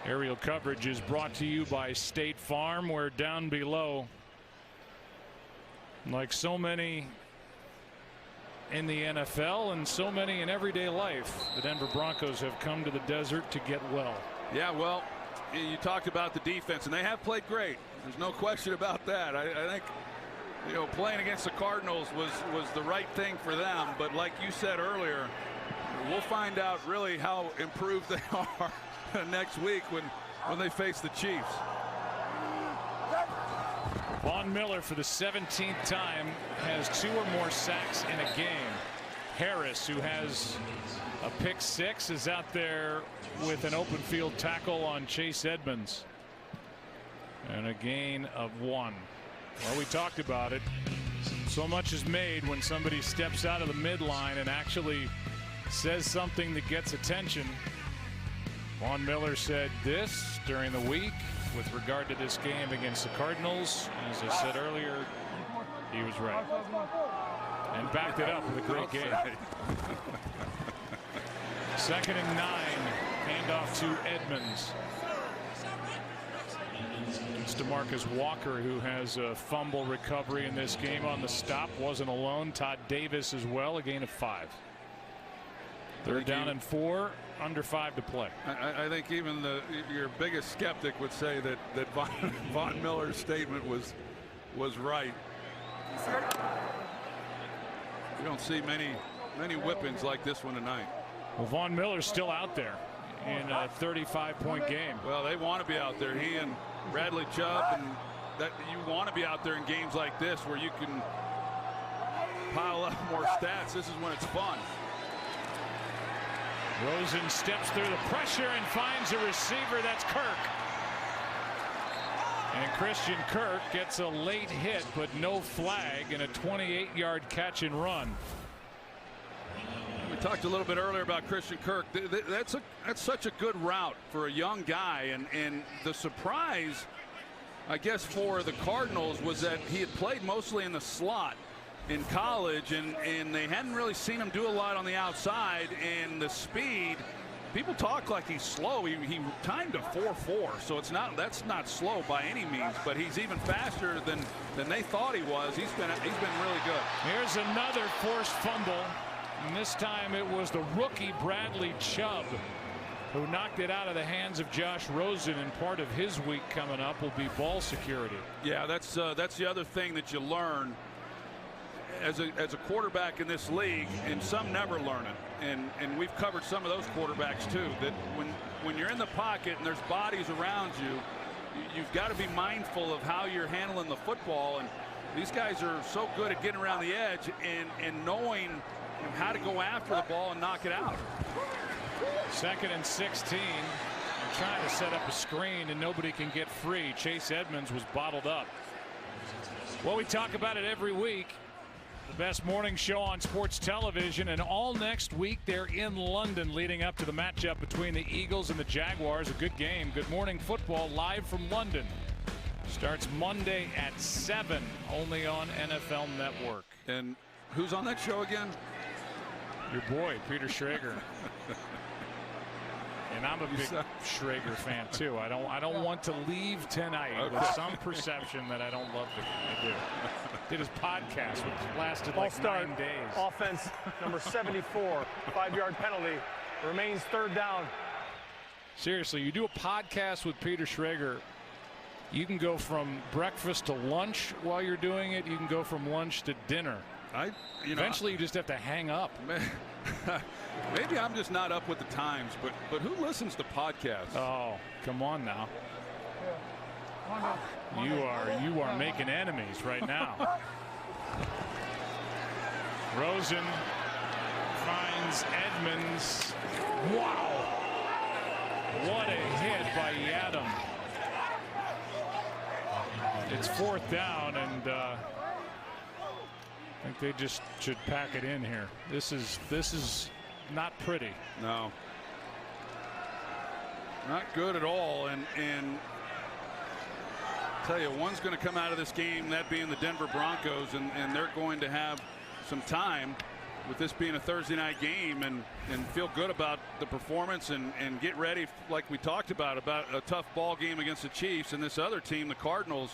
Aerial coverage is brought to you by State Farm, where down below, like so many in the NFL and so many in everyday life, the Denver Broncos have come to the desert to get well. Yeah, well, you talked about the defense, and they have played great. There's no question about that. I think, you know, playing against the Cardinals was the right thing for them. But like you said earlier, we'll find out really how improved they are next week when they face the Chiefs. Von Miller, for the 17th time, has 2 or more sacks in a game. Harris, who has a pick 6, is out there with an open field tackle on Chase Edmonds. And a gain of 1. Well, we talked about it. So much is made when somebody steps out of the midline and actually says something that gets attention. Von Miller said this during the week with regard to this game against the Cardinals. As I said earlier, he was right. And backed it up with a great game. 2nd and 9. Handoff to Edmonds. It's DeMarcus Walker, who has a fumble recovery in this game on the stop. Wasn't alone. Todd Davis as well, a gain of 5. 3rd down and 4, under 5 to play. I think even your biggest skeptic would say that Von Miller's statement was right. We don't see many whippings like this one tonight. Well, Von Miller's still out there in a 35-point game. Well, they want to be out there. He and Bradley Chubb, and that you want to be out there in games like this where you can pile up more stats. This is when it's fun. Rosen steps through the pressure and finds a receiver. That's Kirk. And Christian Kirk gets a late hit, but no flag, and a 28-yard catch and run. We talked a little bit earlier about Christian Kirk. That's such a good route for a young guy, and the surprise, I guess, for the Cardinals was that he had played mostly in the slot in college, and they hadn't really seen him do a lot on the outside. And the speed, people talk like he's slow. He timed a 4.4, so that's not slow by any means, but he's even faster than they thought he was. He's been really good. Here's another forced fumble, and this time it was the rookie Bradley Chubb who knocked it out of the hands of Josh Rosen, and part of his week coming up will be ball security. Yeah, that's the other thing that you learn as a quarterback in this league, and some never learn it, and we've covered some of those quarterbacks too, that when when you're in the pocket and there's bodies around you, you've got to be mindful of how you're handling the football. And these guys are so good at getting around the edge and knowing how to go after the ball and knock it out. 2nd and 16. They're trying to set up a screen and nobody can get free. Chase Edmonds was bottled up. Well, we talk about it every week. The best morning show on sports television, and all next week they're in London leading up to the matchup between the Eagles and the Jaguars. A good game. Good Morning Football live from London. Starts Monday at 7, only on NFL Network. And who's on that show again? Your boy, Peter Schrager. And I'm a big Schrager fan too. I don't want to leave tonight with some perception that I don't love the guy. Did his podcast, which lasted like 9 days. Offense number 74, 5-yard penalty. Remains 3rd down. Seriously, you do a podcast with Peter Schrager, you can go from breakfast to lunch while you're doing it. You can go from lunch to dinner. Eventually, you just have to hang up. Maybe I'm just not up with the times, but who listens to podcasts? Oh, come on now. You are making enemies right now. Rosen finds Edmonds. Wow. What a hit by Yadam. It's 4th down, and I think they just should pack it in here. This is not pretty. No. Not good at all. And tell you, one's going to come out of this game, that being the Denver Broncos, and they're going to have some time with this being a Thursday night game and feel good about the performance and get ready, like we talked about a tough ball game against the Chiefs. And this other team, the Cardinals,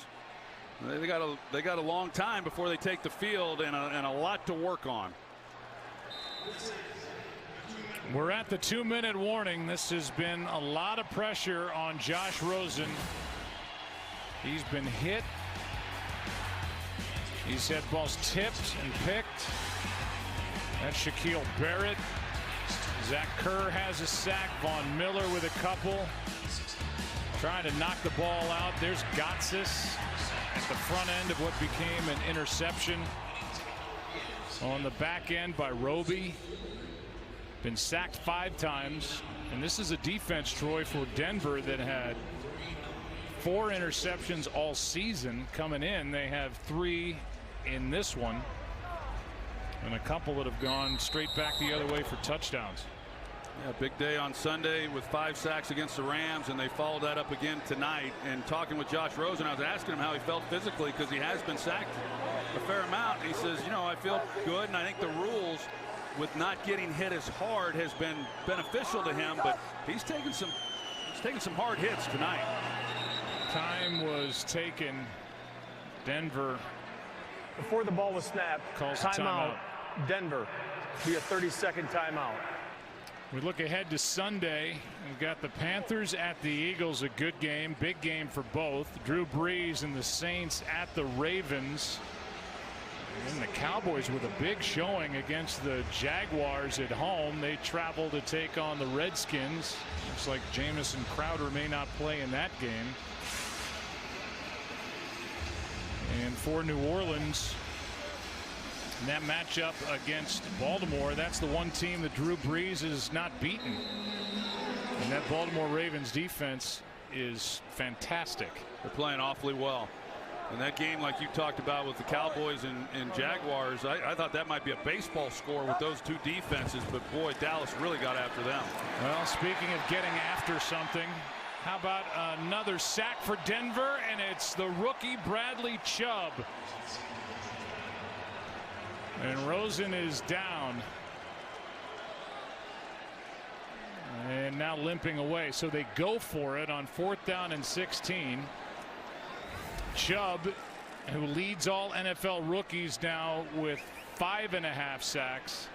they got a long time before they take the field and a lot to work on. We're at the 2-minute warning. This has been a lot of pressure on Josh Rosen. He's been hit. He's had balls tipped and picked. That's Shaquille Barrett. Zach Kerr has a sack. Von Miller with a couple. Trying to knock the ball out. There's Gotsis at the front end of what became an interception. On the back end by Roby. Been sacked 5 times. And this is a defense, Troy, for Denver that had 4 interceptions all season coming in. They have 3 in this one. And a couple that have gone straight back the other way for touchdowns. Yeah, big day on Sunday with 5 sacks against the Rams, and they followed that up again tonight. And talking with Josh Rosen, I was asking him how he felt physically because he has been sacked a fair amount. He says, I feel good, and I think the rules with not getting hit as hard has been beneficial to him, but he's taking some hard hits tonight. Time was taken. Denver, before the ball was snapped, calls timeout. Denver, be a 30-second timeout. We look ahead to Sunday. We've got the Panthers at the Eagles, a good game, big game for both. Drew Brees and the Saints at the Ravens. And the Cowboys with a big showing against the Jaguars at home. They travel to take on the Redskins. Looks like Jamison Crowder may not play in that game. And for New Orleans, in that matchup against Baltimore, that's the one team that Drew Brees is not beaten. And that Baltimore Ravens defense is fantastic. They're playing awfully well. And that game, like you talked about with the Cowboys and Jaguars, I thought that might be a baseball score with those 2 defenses. But, boy, Dallas really got after them. Well, speaking of getting after something, how about another sack for Denver? And it's the rookie Bradley Chubb. And Rosen is down. And now limping away. So they go for it on 4th down and 16. Chubb, who leads all NFL rookies now with 5.5 sacks,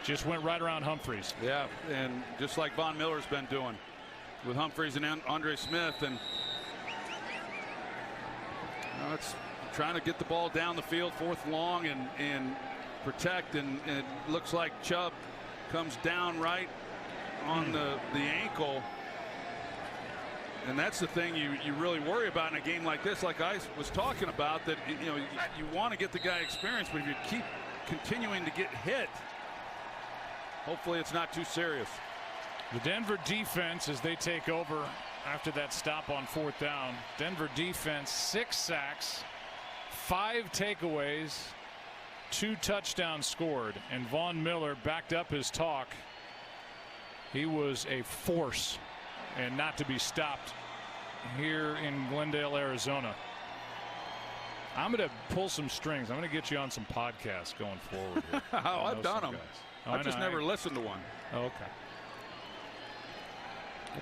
just went right around Humphries. Yeah, and just like Von Miller's been doing with Humphries and Andre Smith. And it's trying to get the ball down the field, 4th long, and protect. And it looks like Chubb comes down right on the ankle. And that's the thing you really worry about in a game like this, like I was talking about, that you want to get the guy experience, but if you keep continuing to get hit, hopefully it's not too serious. The Denver defense, as they take over after that stop on 4th down. Denver defense, 6 sacks, 5 takeaways, 2 touchdowns scored, and Von Miller backed up his talk. He was a force and not to be stopped here in Glendale, Arizona. I'm going to pull some strings. I'm going to get you on some podcasts going forward here. I've done them. I've just never listened to one. Oh, okay.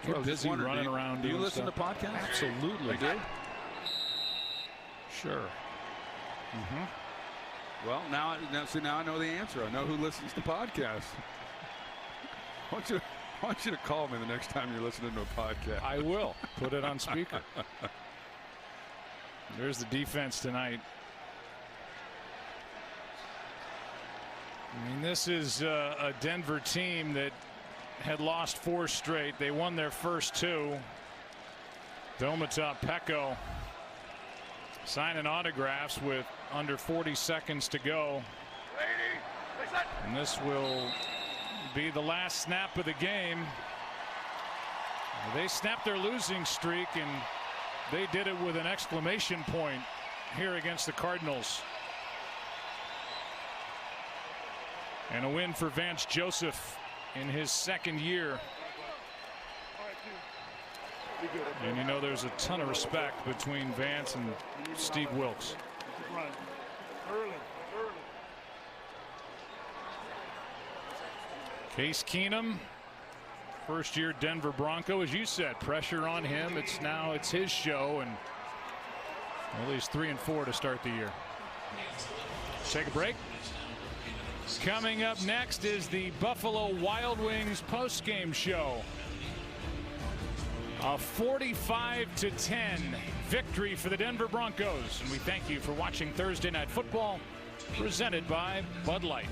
You're busy running around. Do you listen to podcasts? Absolutely. I do. Sure. Well, now I know the answer. I know who listens to podcasts. I want you to call me the next time you're listening to a podcast. I will. Put it on speaker. There's the defense tonight. I mean, this is a Denver team that had lost 4 straight. They won their first 2. Domata Peko signing autographs with under 40 seconds to go. And this will be the last snap of the game. They snapped their losing streak, and they did it with an exclamation point here against the Cardinals. And a win for Vance Joseph in his 2nd year. And you know there's a ton of respect between Vance and Steve Wilks. Case Keenum, first-year Denver Bronco, as you said, pressure on him. It's his show, and well, he's 3-4 to start the year. Take a break. Coming up next is the Buffalo Wild Wings postgame show. A 45-10 victory for the Denver Broncos, and we thank you for watching Thursday Night Football, presented by Bud Light.